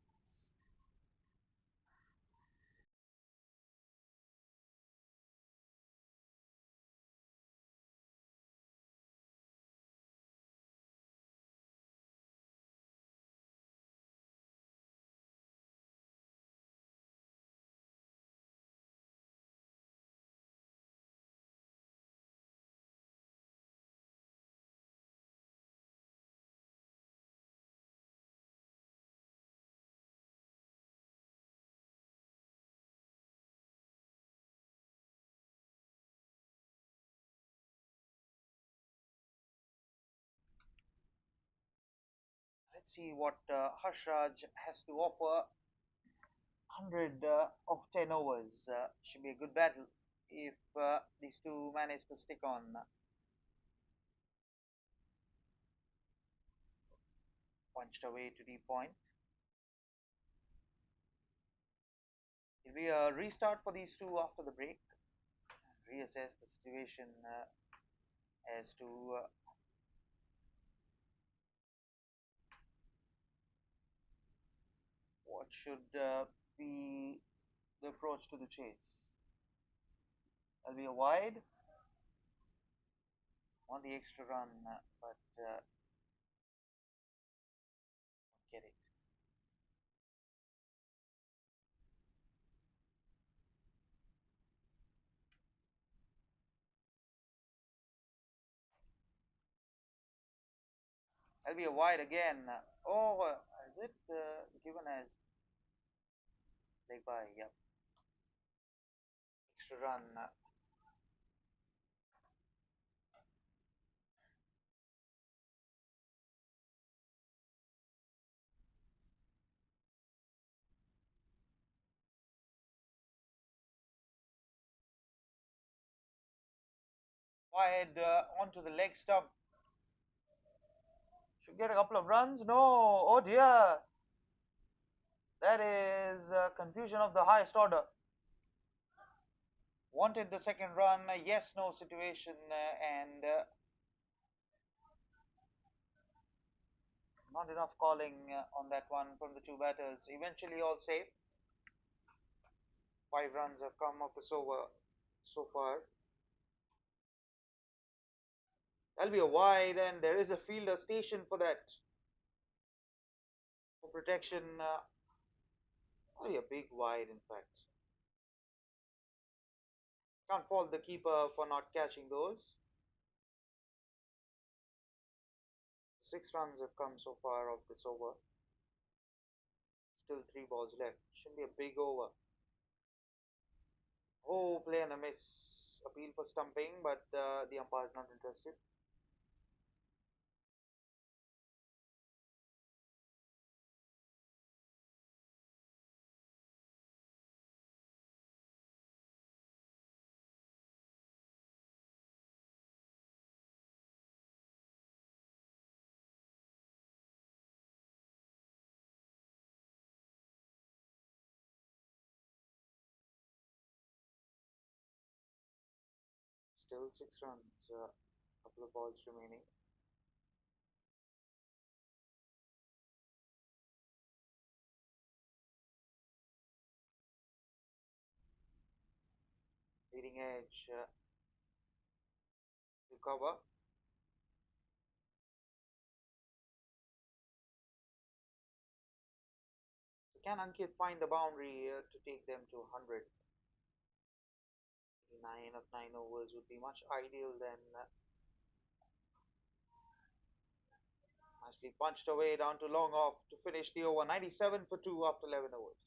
Let's see what Harshraj has to offer. 100 of 10 overs. Should be a good battle if these two manage to stick on. Punched away to deep point. It'll be a restart for these two after the break. Reassess the situation as to what should be the approach to the chase. That'll be a wide. Want the extra run, but won't get it. That'll be a wide again. Oh, is it given as leg by? Yep. Extra run. Wide onto the leg stump. Should get a couple of runs. No. Oh dear. That is confusion of the highest order. Wanted the second run. Yes, no situation, and not enough calling on that one from the two batters. Eventually, all safe. 5 runs have come off this over so far. That'll be a wide, and there is a fielder station for that. For protection, only a big wide, in fact. Can't fault the keeper for not catching those. 6 runs have come so far off this over. Still 3 balls left. Shouldn't be a big over. Oh, play and a miss. Appeal for stumping, but the umpire is not interested. Still 6 runs. Couple of balls remaining. Leading edge to cover. So can Ankit find the boundary to take them to 100? 9 of 9 overs would be much ideal than nicely punched away down to long off to finish the over. 97 for 2 after 11 overs.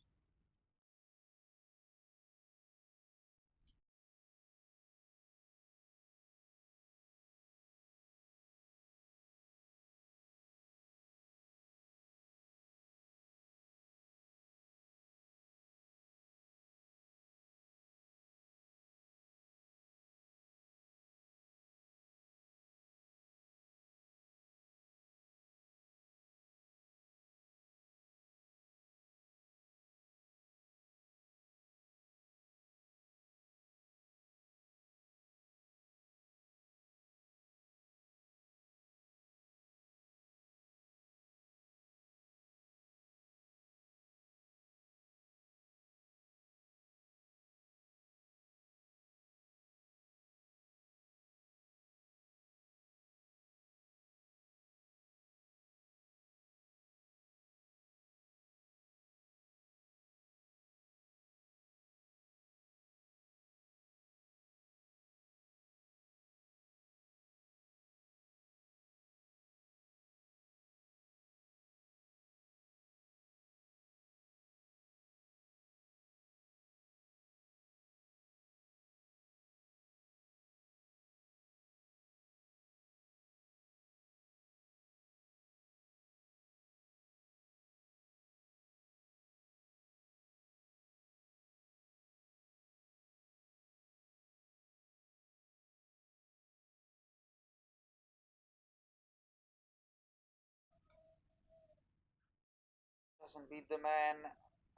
Doesn't beat the man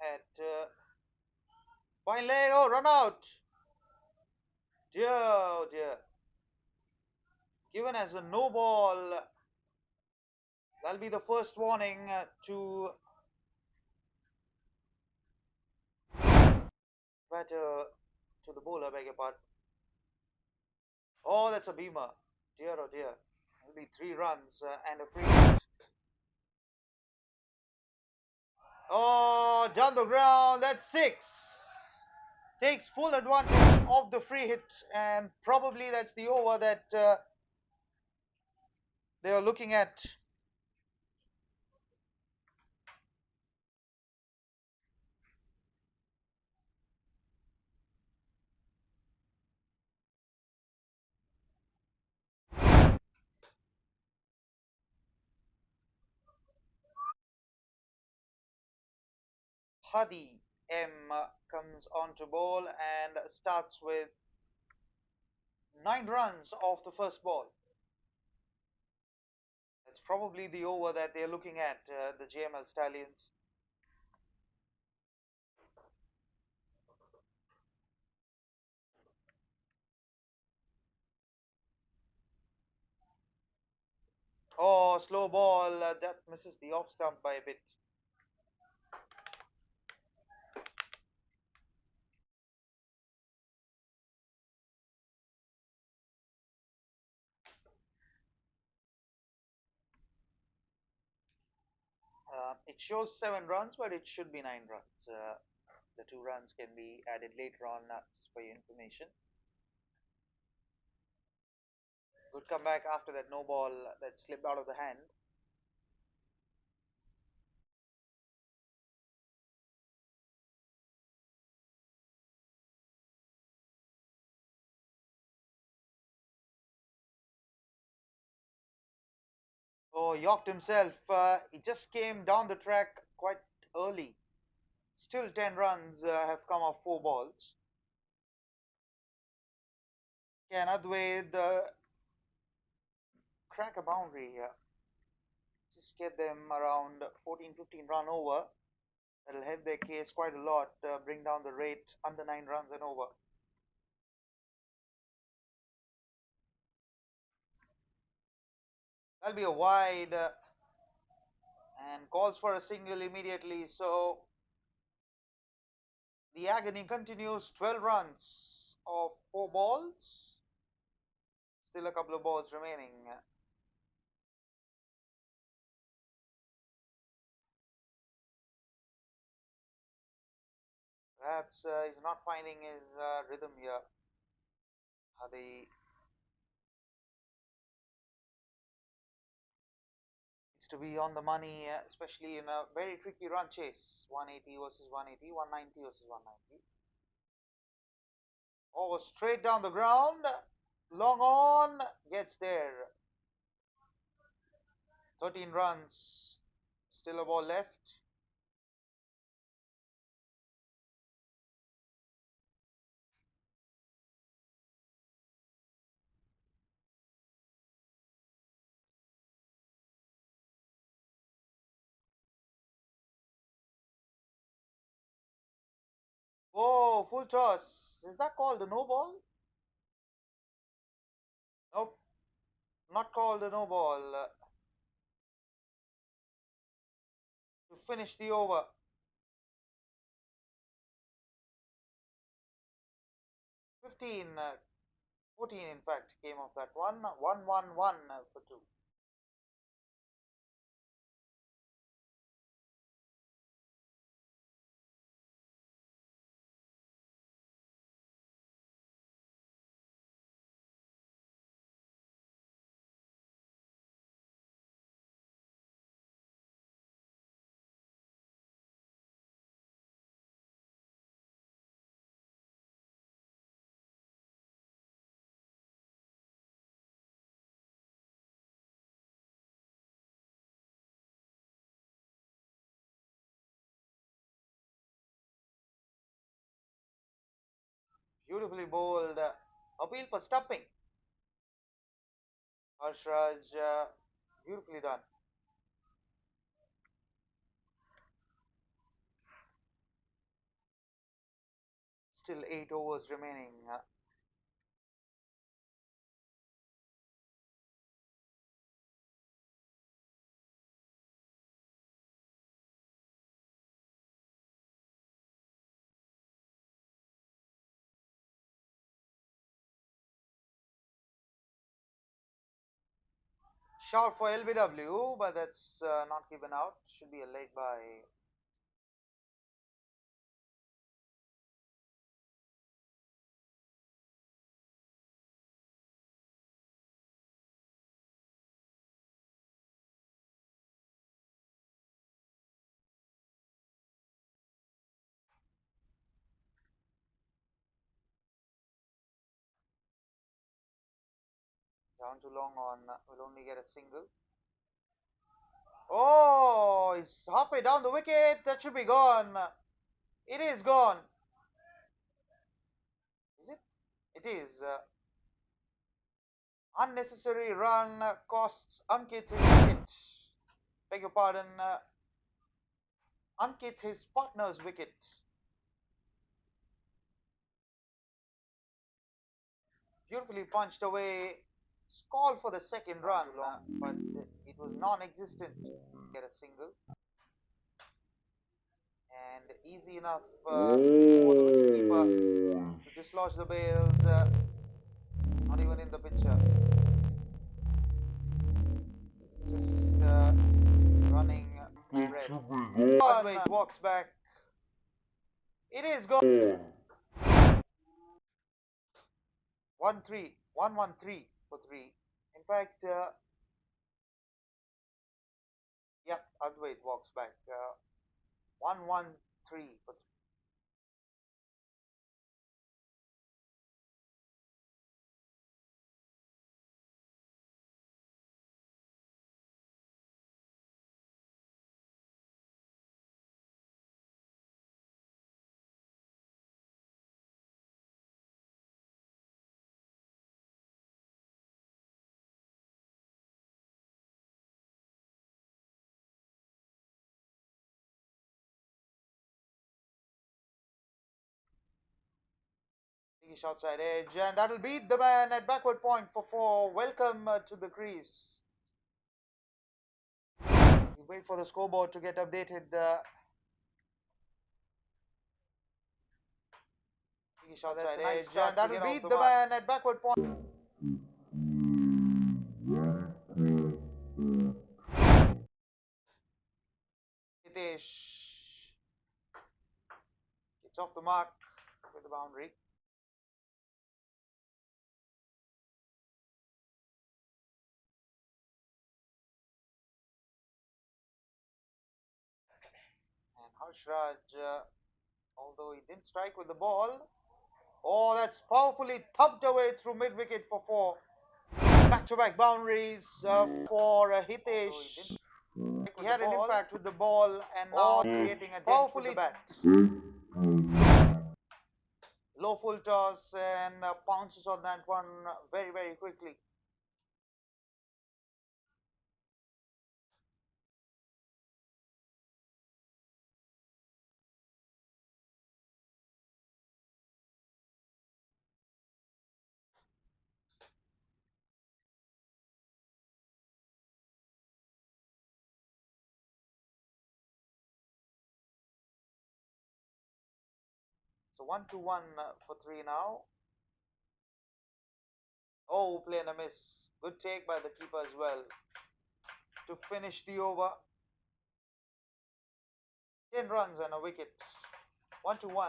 at fine leg. Oh, run out. Dear, oh dear. Given as a no ball. That'll be the first warning to batter, to the bowler, beg your pardon. Oh, that's a beamer. Dear, oh dear. It'll be 3 runs and a free hit. Oh, down the ground. That's 6. Takes full advantage of the free hit, and probably that's the over that they are looking at. Hadi M comes onto ball and starts with 9 runs off the first ball. That's probably the over that they're looking at, the Jml Stallions. Oh, slow ball. That misses the off stump by a bit. It shows 7 runs, but it should be 9 runs. The 2 runs can be added later on, just for your information. Good comeback after that no ball that slipped out of the hand. Oh, Yorked himself. He just came down the track quite early. Still 10 runs have come off 4 balls. Can Adwait crack a boundary here? Just get them around 14-15 run over. That'll help their case quite a lot, bring down the rate under 9 runs and over. That'll be a wide and calls for a single immediately. So the agony continues. 12 runs of 4 balls. Still a couple of balls remaining. Perhaps he's not finding his rhythm here. The needs to be on the money, especially in a very tricky run chase. 180 versus 180, 190 versus 190. Oh, straight down the ground. Long on. Gets there. 13 runs. Still a ball left. Oh, full toss. Is that called a no ball? Nope. Not called a no ball. To finish the over. 15, 14 in fact came off that one. 1-1-1 for 2. Beautifully bowled. Appeal for stumping. Harshraj, beautifully done. still 8 overs remaining. Shout for LBW, but that's not given out. Should be a leg by. Down too long on, will only get a single. Oh, it's halfway down the wicket. That should be gone. It is gone. Is it? It is. Unnecessary run costs Ankit his wicket. Beg your pardon. Ankit his partner's wicket. Beautifully punched away. Call for the second run, but it was non-existent. Get a single. And easy enough for the wicketkeeper to dislodge the bails. Not even in the picture. Just running red. Advait walks back. It is gone. 1-3. 1-1-3 for 3. In fact, yep, Advait walks back. 1-1-3 for 3. He's outside edge, and that'll beat the man at backward point for 4. Welcome to the crease. We wait for the scoreboard to get updated. He's outside edge, and that'll beat the man at backward point. Hitesh gets off the mark with the boundary. And Harshraj, although he didn't strike with the ball, oh, that's powerfully thumped away through mid-wicket for 4. Back-to-back boundaries for Hitesh. He had an impact with the ball and now creating a dent with the bat. Low full toss and pounces on that one very, very quickly. So 1-1 for 3 now. Oh, play and a miss. Good take by the keeper as well to finish the over. 10 runs and a wicket. 1-1 for 3.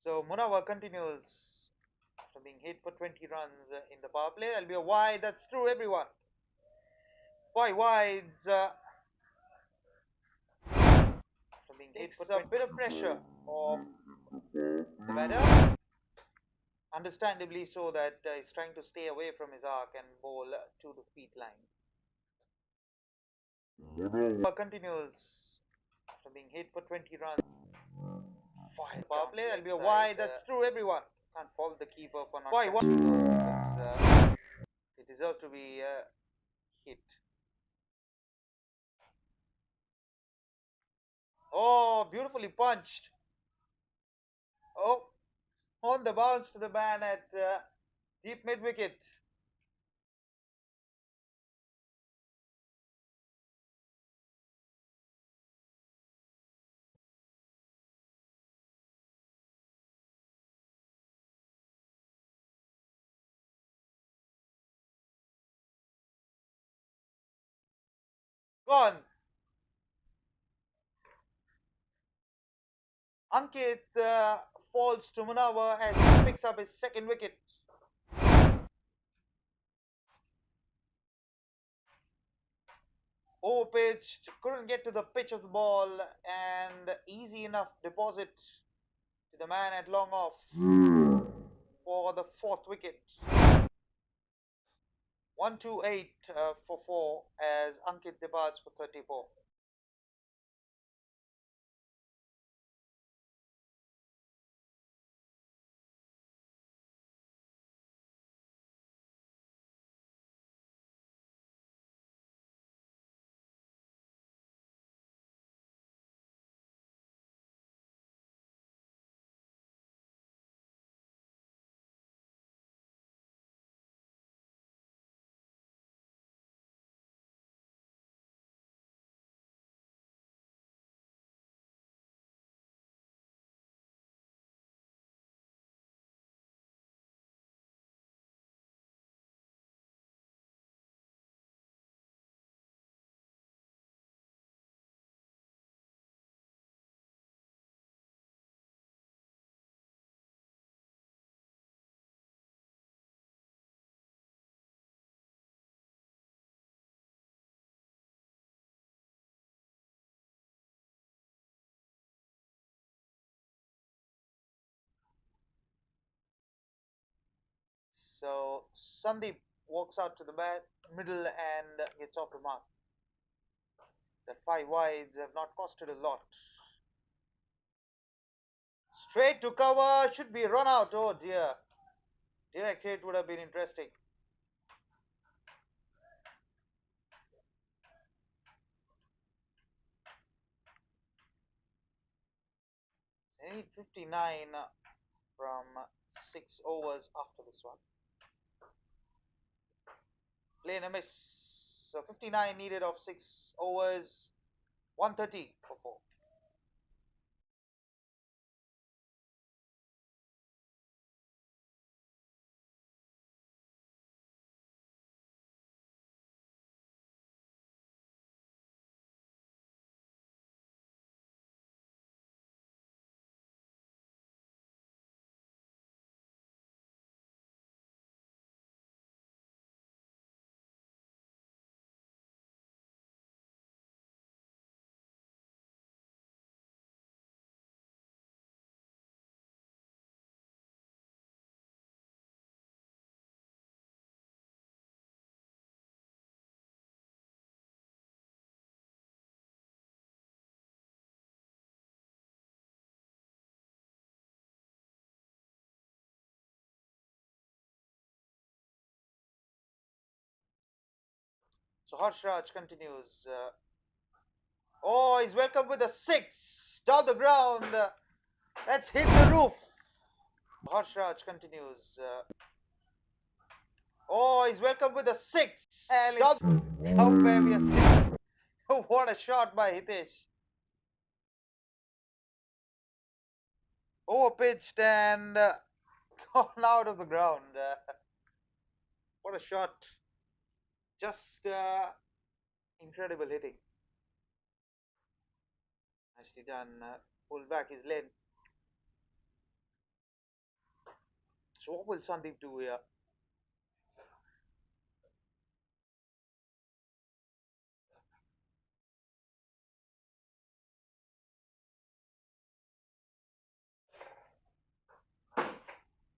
So Munawar continues after being hit for 20 runs in the power play. That'll be a wide. That's true, everyone. 5 wides. After being hit for a bit of pressure of the batter. Understandably so that he's trying to stay away from his arc and bowl to the feet line. Continues after being hit for 20 runs. 5 power play. That'll be a wide. That's true, everyone. Can't fault the keeper for not. It deserved to be hit. Oh, beautifully punched. Oh, on the bounce to the man at deep mid wicket. Gone. Ankit falls to Munawar as he picks up his second wicket. Overpitched, couldn't get to the pitch of the ball, and easy enough deposit to the man at long off for the fourth wicket. 128 for 4 as Ankit departs for 34. So Sandeep walks out to the middle and gets off the mark. The 5 wides have not costed a lot. Straight to cover, should be run out. Oh dear. Direct hit would have been interesting. They need 59 from 6 overs after this one. Play and a miss. So 59 needed of 6 overs. 130 for 4. So Harshraj continues. Oh, he's welcomed with a 6 down the ground. Let's hit the roof. Harshraj continues. Oh, he's welcomed with a 6. And it's out where we are sitting. What a shot by Hitesh. Overpitched and gone out of the ground. What a shot. Just incredible hitting. Nicely done. Pulled back his length. So what will Sandeep do here?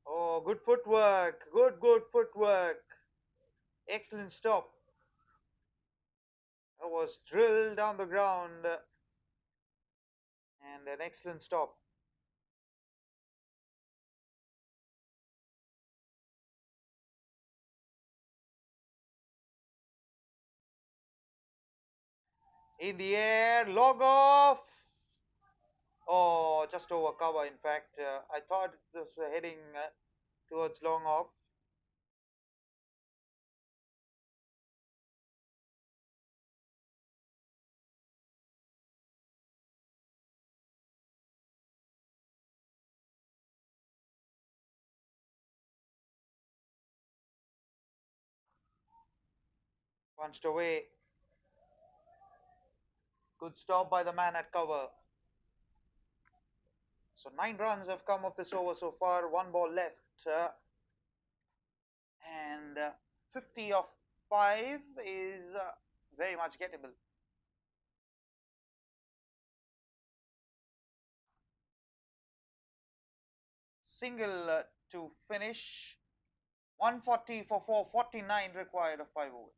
Oh, good footwork. Good footwork. Excellent stop. That was drilled down the ground and an excellent stop. In the air, log off. Oh, just over cover. In fact, I thought it was heading towards long off. Punched away. Good stop by the man at cover. So 9 runs have come off this over so far. One ball left. And 50 of 5 is very much gettable. Single to finish. 140 for 4, 49 required of 5 overs.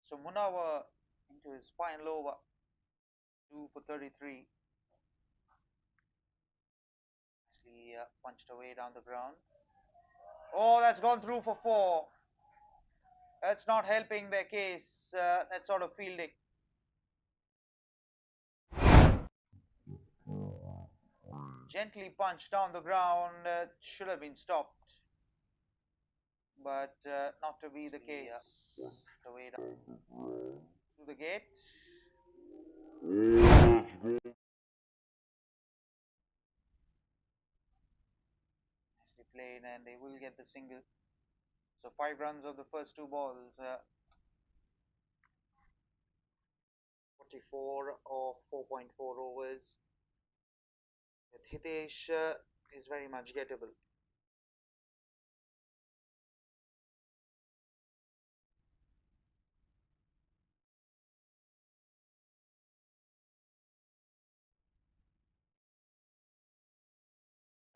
So Munawar into his final over. 2 for 33. Nicely punched away down the ground. Oh, that's gone through for 4. That's not helping their case, that sort of fielding. Gently punched down the ground, should have been stopped. But not to be the case. The way down to the gate. Nicely played, and they will get the single. So 5 runs of the first 2 balls. 44 of 4.4 overs. With Hitesh is very much gettable.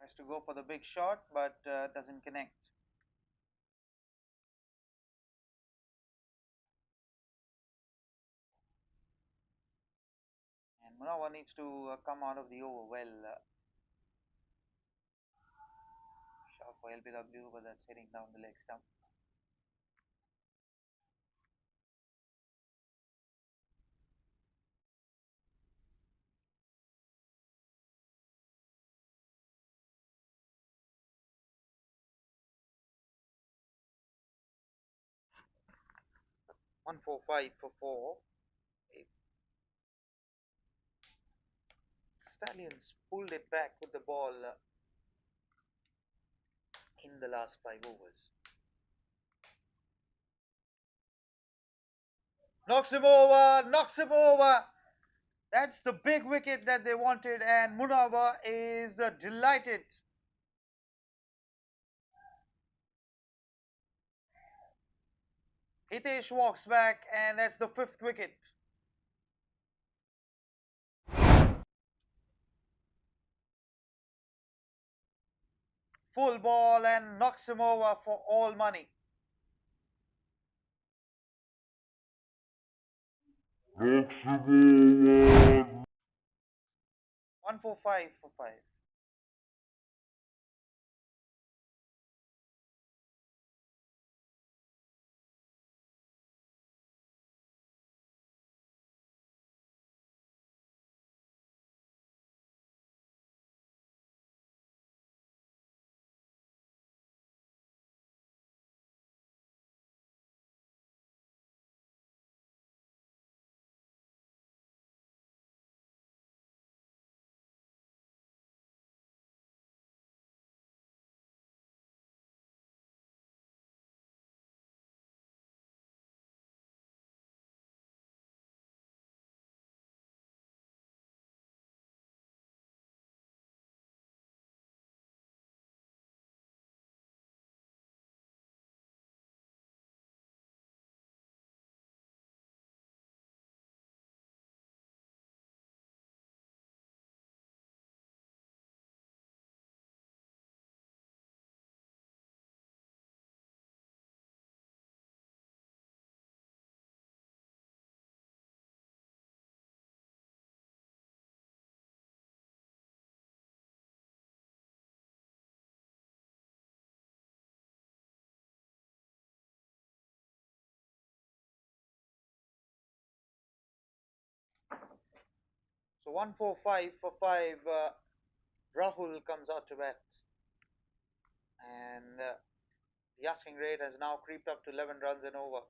Has to go for the big shot, but doesn't connect. And Munawar needs to come out of the over well. Shot for LBW, but that's heading down the leg stump. One four five for 4. Stallions pulled it back with the ball in the last 5 overs. Knocks him over, knocks him over. That's the big wicket that they wanted, and Munawar is delighted. Hitesh walks back, and that's the 5th wicket. Full ball and knocks him over for all money. 145 for 5. So 145 for 5. Rahul comes out to bat. And the asking rate has now creeped up to 11 runs and over.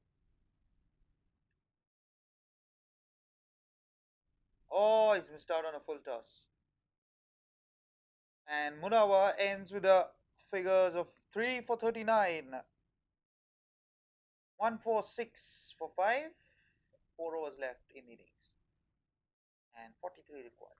Oh, he's missed out on a full toss. And Munawar ends with the figures of 3 for 39. 146 for 5. 4 overs left in innings. And 43 required.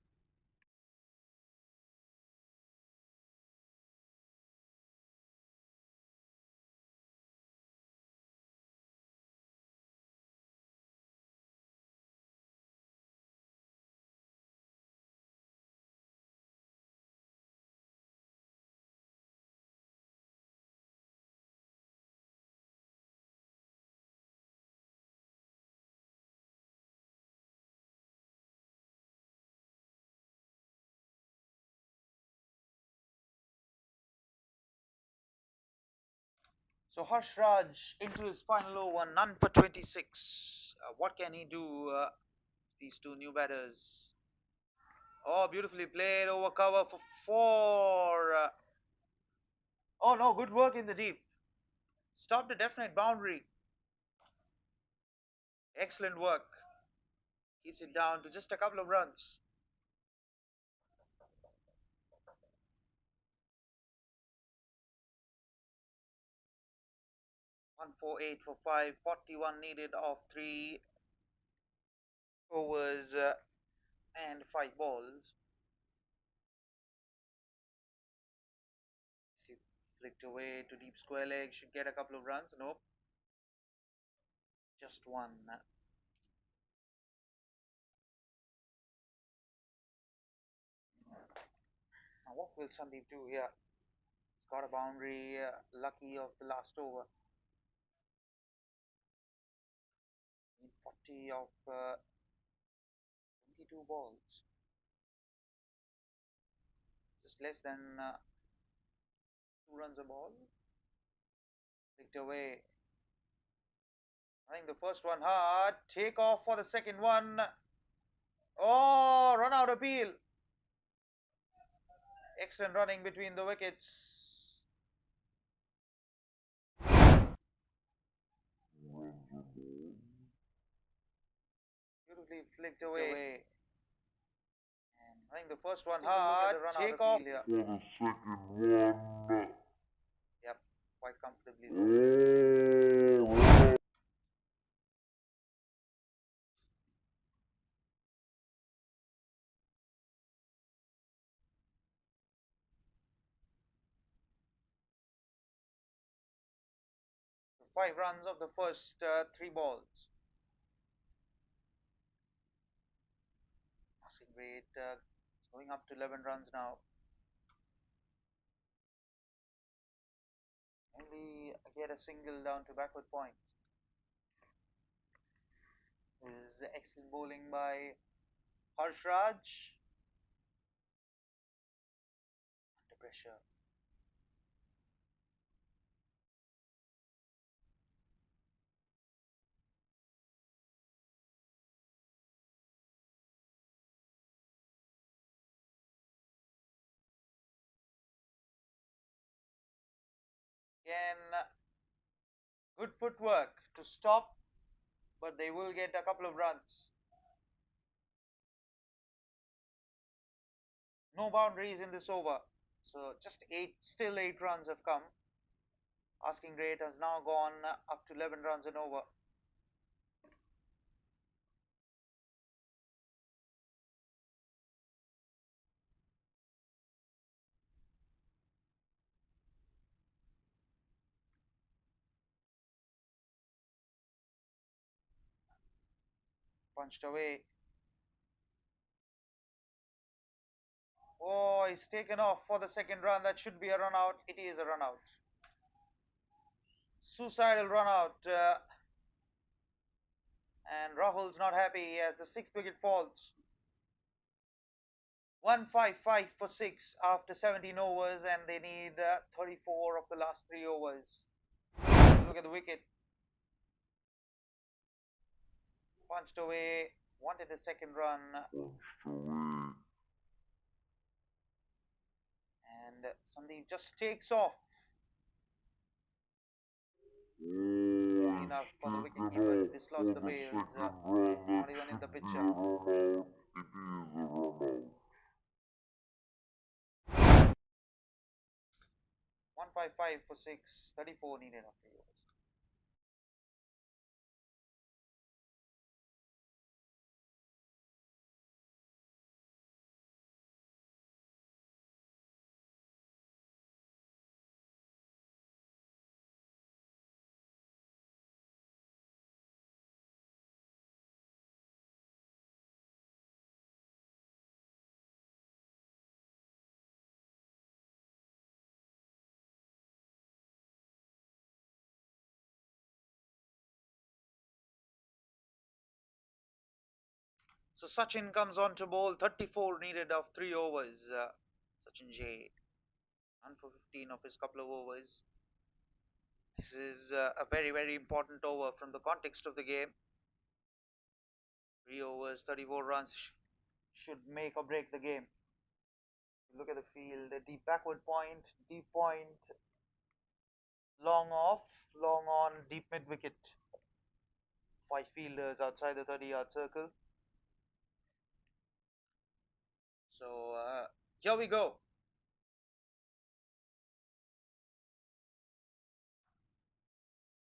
So Harsh Raj into his final over, none for 26. What can he do? These two new batters. Oh, beautifully played over cover for 4. Oh no, good work in the deep. Stopped a definite boundary. Excellent work. Keeps it down to just a couple of runs. One four eight for 5. 41 needed of 3 overs and 5 balls. Flicked away to deep square leg. Should get a couple of runs. Nope. Just one. Now what will Sandeep do here? He's got a boundary, lucky of the last over. 40 of 22 balls. Just less than 2 runs a ball. Flicked away. I think the first one hard. Take off for the second one. Oh, run out appeal. Excellent running between the wickets. Beautifully flicked away. And I think the first one hard. Take off. Here. For the second one. Yep, quite comfortably. So 5 runs of the first 3 balls. Asking rate going up to 11 runs now. Only get a single down to backward point. This is excellent bowling by Harshraj. Under pressure. Again, good footwork to stop, but they will get a couple of runs. No boundaries in this over. So just still 8 runs have come. Asking rate has now gone up to 11 runs and over. Punched away. Oh, he's taken off for the second run. That should be a run out. It is a run out. Suicidal run out. And Rahul's not happy as the 6th wicket falls. 155 for 6 after 17 overs, and they need 34 of the last 3 overs. Look at the wicket. Punched away. Wanted the second run. And Sandeep just takes off. Enough for the wicketkeeper to dislodge the bails. Not even in the picture. 155 for 6, 34 needed after overs. So Sachin comes on to bowl, 34 needed of 3 overs. Sachin J, 1 for 15 of his couple of overs. This is a very, very important over from the context of the game. 3 overs, 34 runs should make or break the game. Look at the field, a deep backward point, deep point, long off, long on, deep mid wicket. 5 fielders outside the 30-yard circle. So here we go.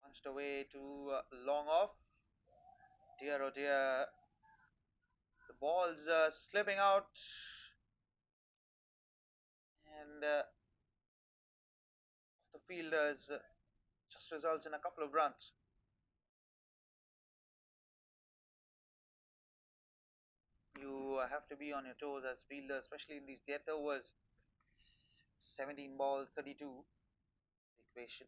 Punched away to long off. Dear oh dear. The ball's slipping out. And the fielders just results in a couple of runs. You have to be on your toes as fielder, especially in these death overs. 17 balls, 32 equation.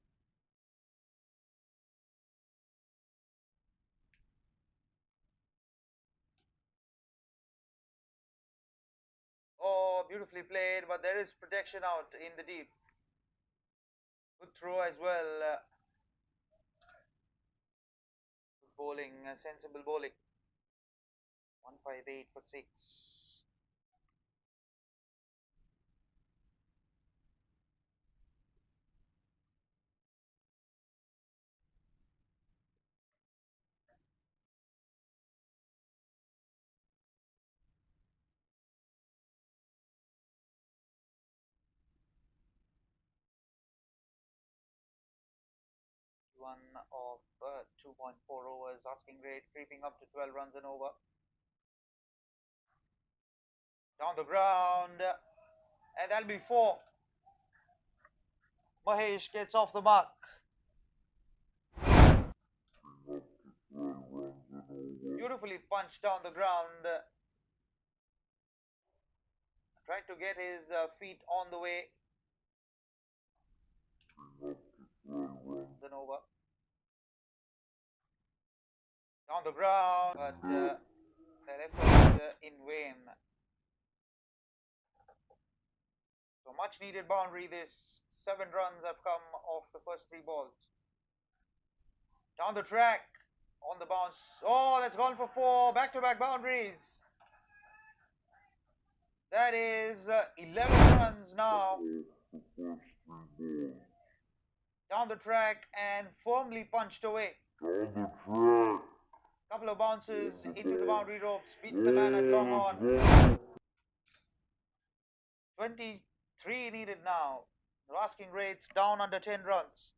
Oh, beautifully played, but there is protection out in the deep. Good throw as well. Good bowling, sensible bowling. 158 for 6. One of 2.4 overs, asking rate creeping up to 12 runs and over. Down the ground, and that'll be 4. Mahesh gets off the mark. Beautifully punched down the ground. Tried to get his feet on the way. Then over. Down the ground, but their effort in vain. So much needed boundary. This 7 runs have come off the first 3 balls. Down the track, on the bounce. Oh, that's gone for 4 back-to-back boundaries. That is 11 runs now. Down the track and firmly punched away. Couple of bounces into the boundary ropes, beaten the man at long on. 23 needed now. The asking rates down under 10 runs.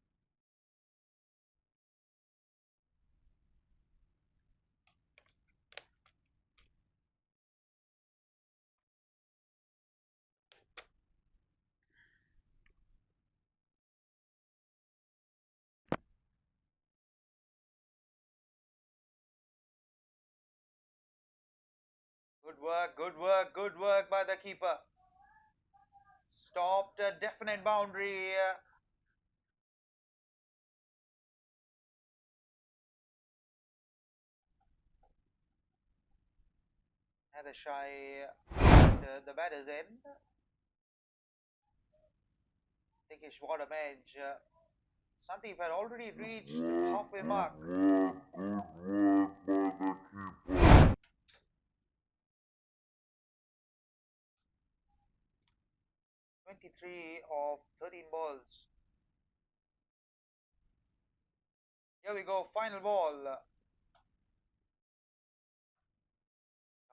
Good work, good work, good work by the keeper. Stopped a definite boundary. Had a shy at the batter's end. Thinkish bottom edge. Sandeep had already reached halfway mark. 23 of 13 balls. Here we go, final ball.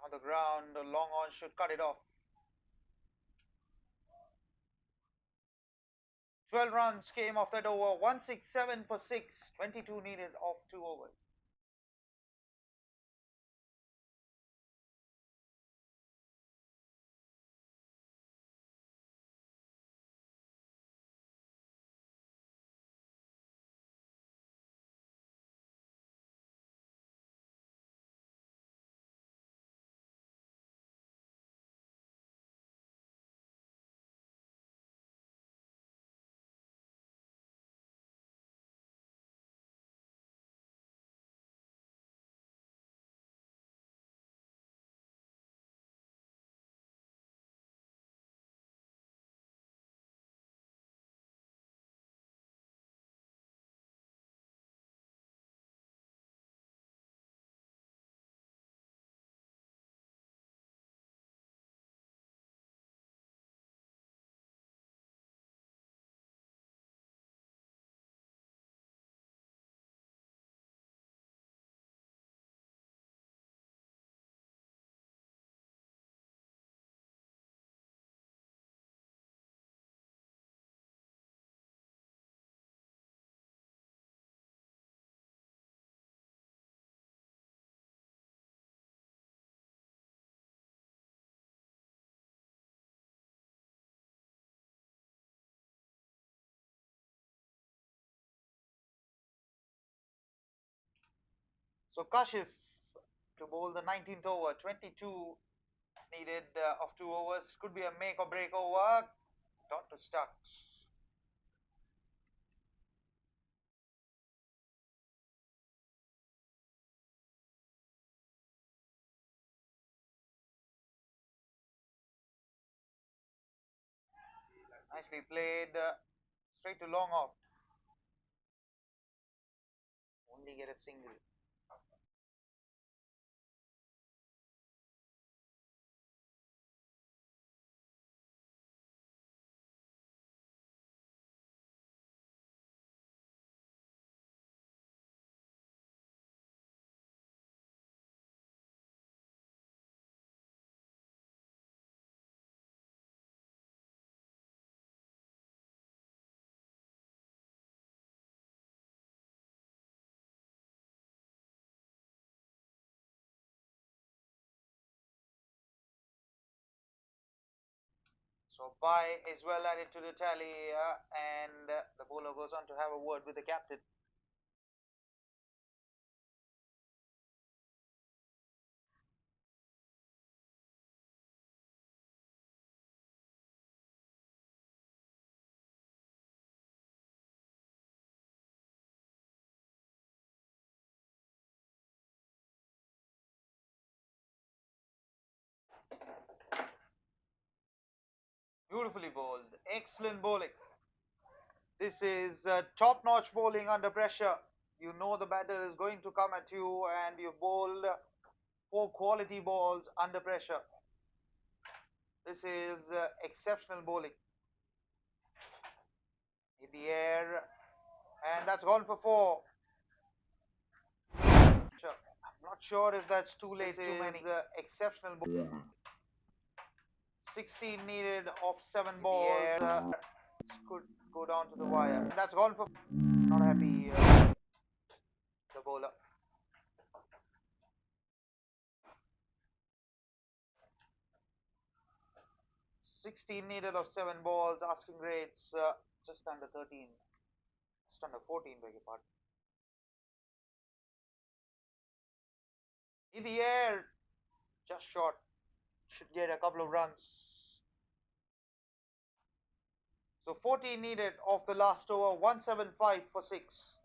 On the ground, long on should cut it off. 12 runs came off that over. 167 for 6. 22 needed off 2 overs. So Kashif to bowl the 19th over. 22 needed of 2 overs. Could be a make or break over. Dot to start. Nicely played. Straight to long off. Only get a single. So bye is well added to the tally, and the bowler goes on to have a word with the captain. Beautifully bowled. Excellent bowling. This is top-notch bowling under pressure. You know the batter is going to come at you, and you bowled 4 quality balls under pressure. This is exceptional bowling. In the air, and that's gone for 4. I'm not sure if that's too late. Too many. Exceptional bowling. 16 needed off 7 balls. Could go down to the wire. And that's gone for. Not happy. The bowler. 16 needed of 7 balls. Asking rates just under 13. Just under 14, beg your pardon. In the air, just short. Should get a couple of runs. So 14 needed of the last over. 175 for 6.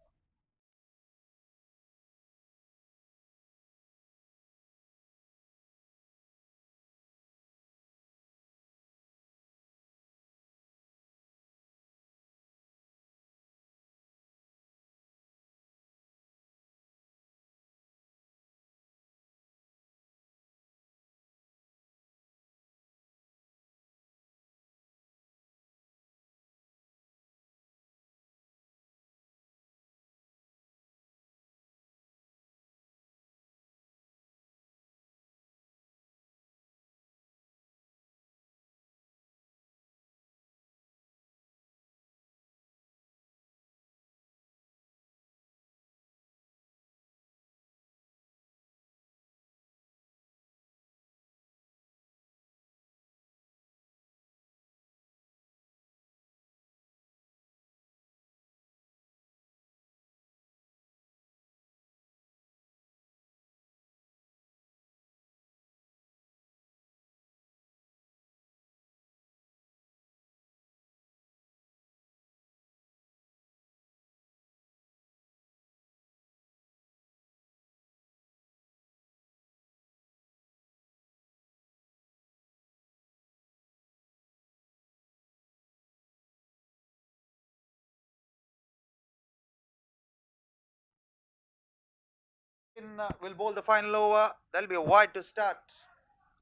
Will bowl the final over. That'll be a wide to start.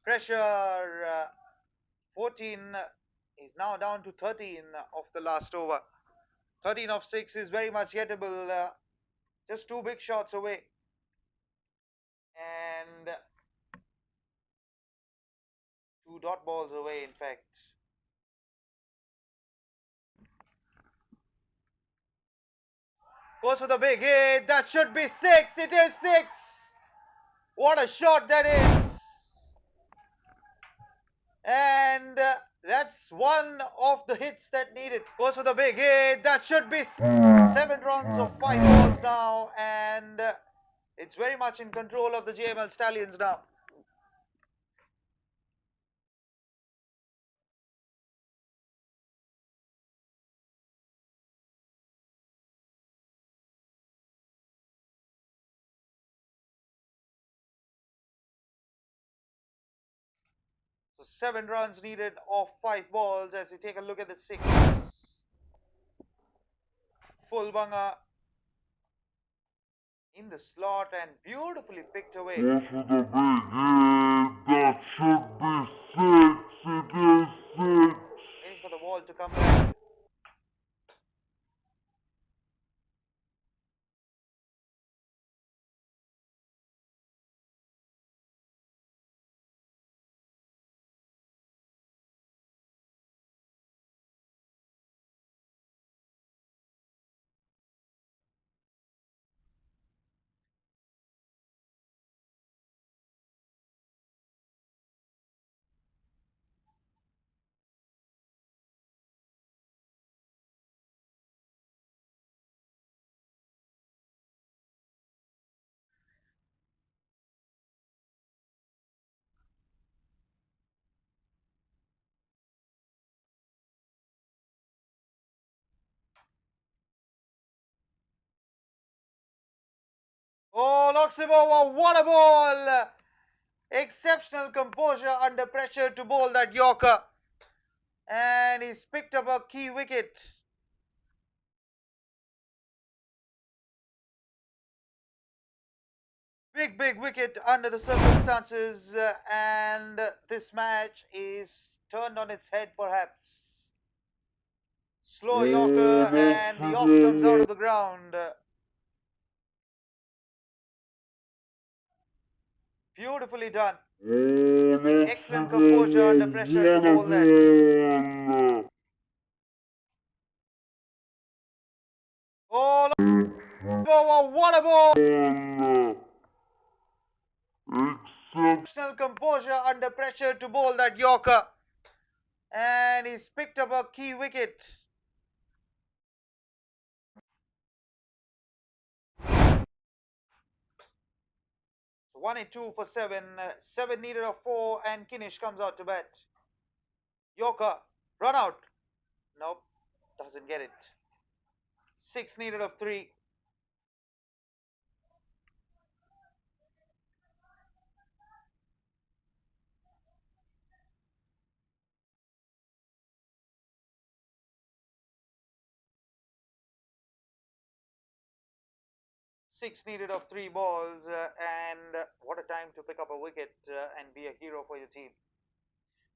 Pressure 14 is now down to 13 of the last over. 13 of 6 is very much gettable. Just 2 big shots away. And 2 dot balls away, in fact. Goes for the big hit. That should be 6. It is 6. What a shot that is. And that's one of the hits that needed. Goes for the big hit. That should be 7 runs of 5 balls now. And it's very much in control of the Jml Stallions now. So 7 runs needed off 5 balls as we take a look at the 6. Full bunger in the slot and beautifully picked away. Go for the big hit. That should be 6. It is 6. Waiting for the ball to come back. Oh, knocks him over. What a ball! Exceptional composure under pressure to bowl that Yorker. And he's picked up a key wicket. Big wicket under the circumstances, and this match is turned on its head perhaps. Slow Yorker, and the off comes out of the ground. Beautifully done. Excellent composure under pressure to bowl that. Oh, what a ball! Exceptional composure under pressure to bowl that Yorker. And he's picked up a key wicket. So 1 and 2 for 7. 7 needed of 4, and Kinish comes out to bat. Yorker, run out. Nope, doesn't get it. 6 needed of 3. Six needed of 3 balls, and what a time to pick up a wicket and be a hero for your team.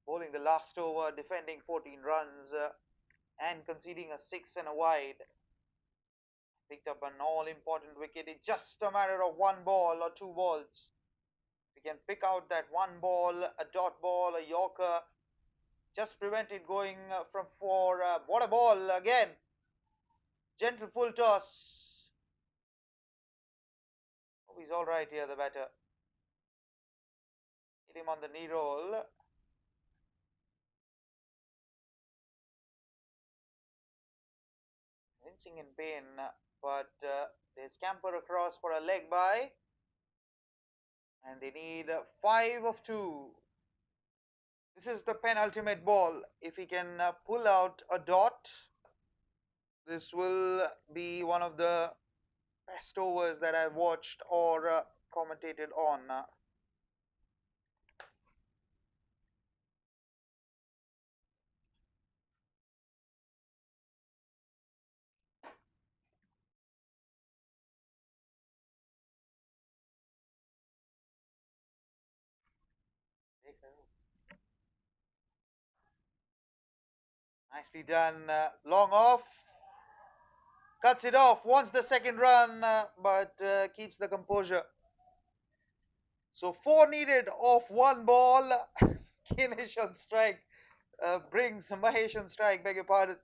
Bowling the last over, defending 14 runs, and conceding a 6 and a wide. Picked up an all-important wicket in just a matter of 1 ball or 2 balls. We can pick out that 1 ball, a dot ball, a Yorker, just prevent it going from 4. What a ball again. Gentle full toss. Oh, he's all right here, the batter. Hit him on the knee roll. Wincing in pain, but they scamper across for a leg by, and they need 5 of 2. This is the penultimate ball. If he can pull out a dot, this will be one of the best overs that I've watched or commentated on. Nicely done. Long off. Cuts it off. Wants the second run, but keeps the composure. So 4 needed off 1 ball. Kinish on strike. Brings Mahesh on strike, beg your pardon.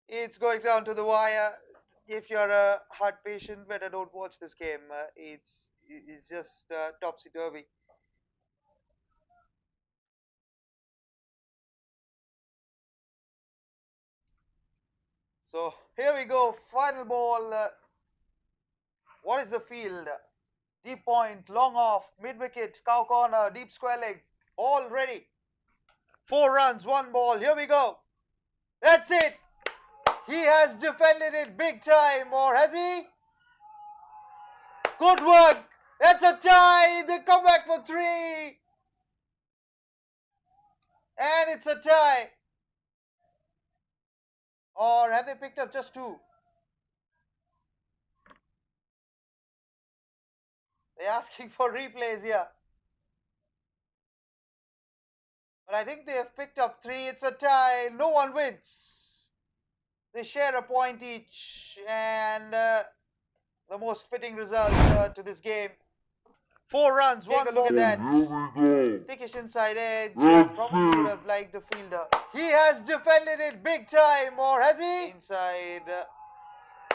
It's going down to the wire. If you're a heart patient, better don't watch this game. It's just topsy-turvy. So here we go, final ball. What is the field? Deep point, long off, mid wicket, cow corner, deep square leg, all ready. 4 runs, 1 ball. Here we go. That's it. He has defended it big time, or has he? Good work. That's a tie. They come back for 3. And it's a tie. Or have they picked up just 2? They're asking for replays here. But I think they have picked up 3. It's a tie. No one wins. They share a point each. And the most fitting result to this game. 4 runs, 1 ball. Look at that. Thickish inside edge. Probably would have liked the fielder. He has defended it big time. Or has he? Inside.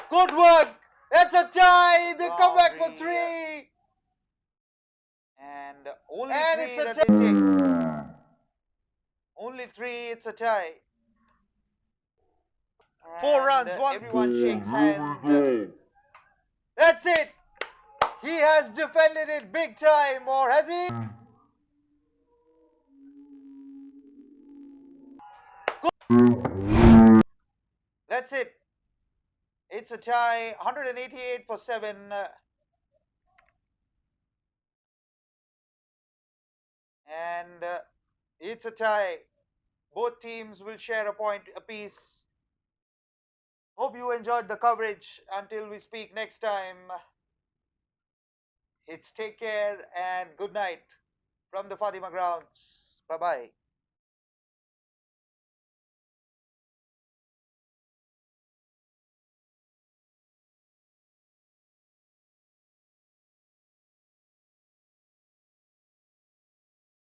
Good work. That's a tie. They come back for 3. And only 3 that they take. Only 3, it's a tie. 4 runs, 1. Everyone shakes hands. That's it. He has defended it big time, or has he? That's it. It's a tie. 188 for 7. And it's a tie. Both teams will share a point apiece. Hope you enjoyed the coverage. Until we speak next time, it's take care and good night from the Fatima grounds. Bye bye.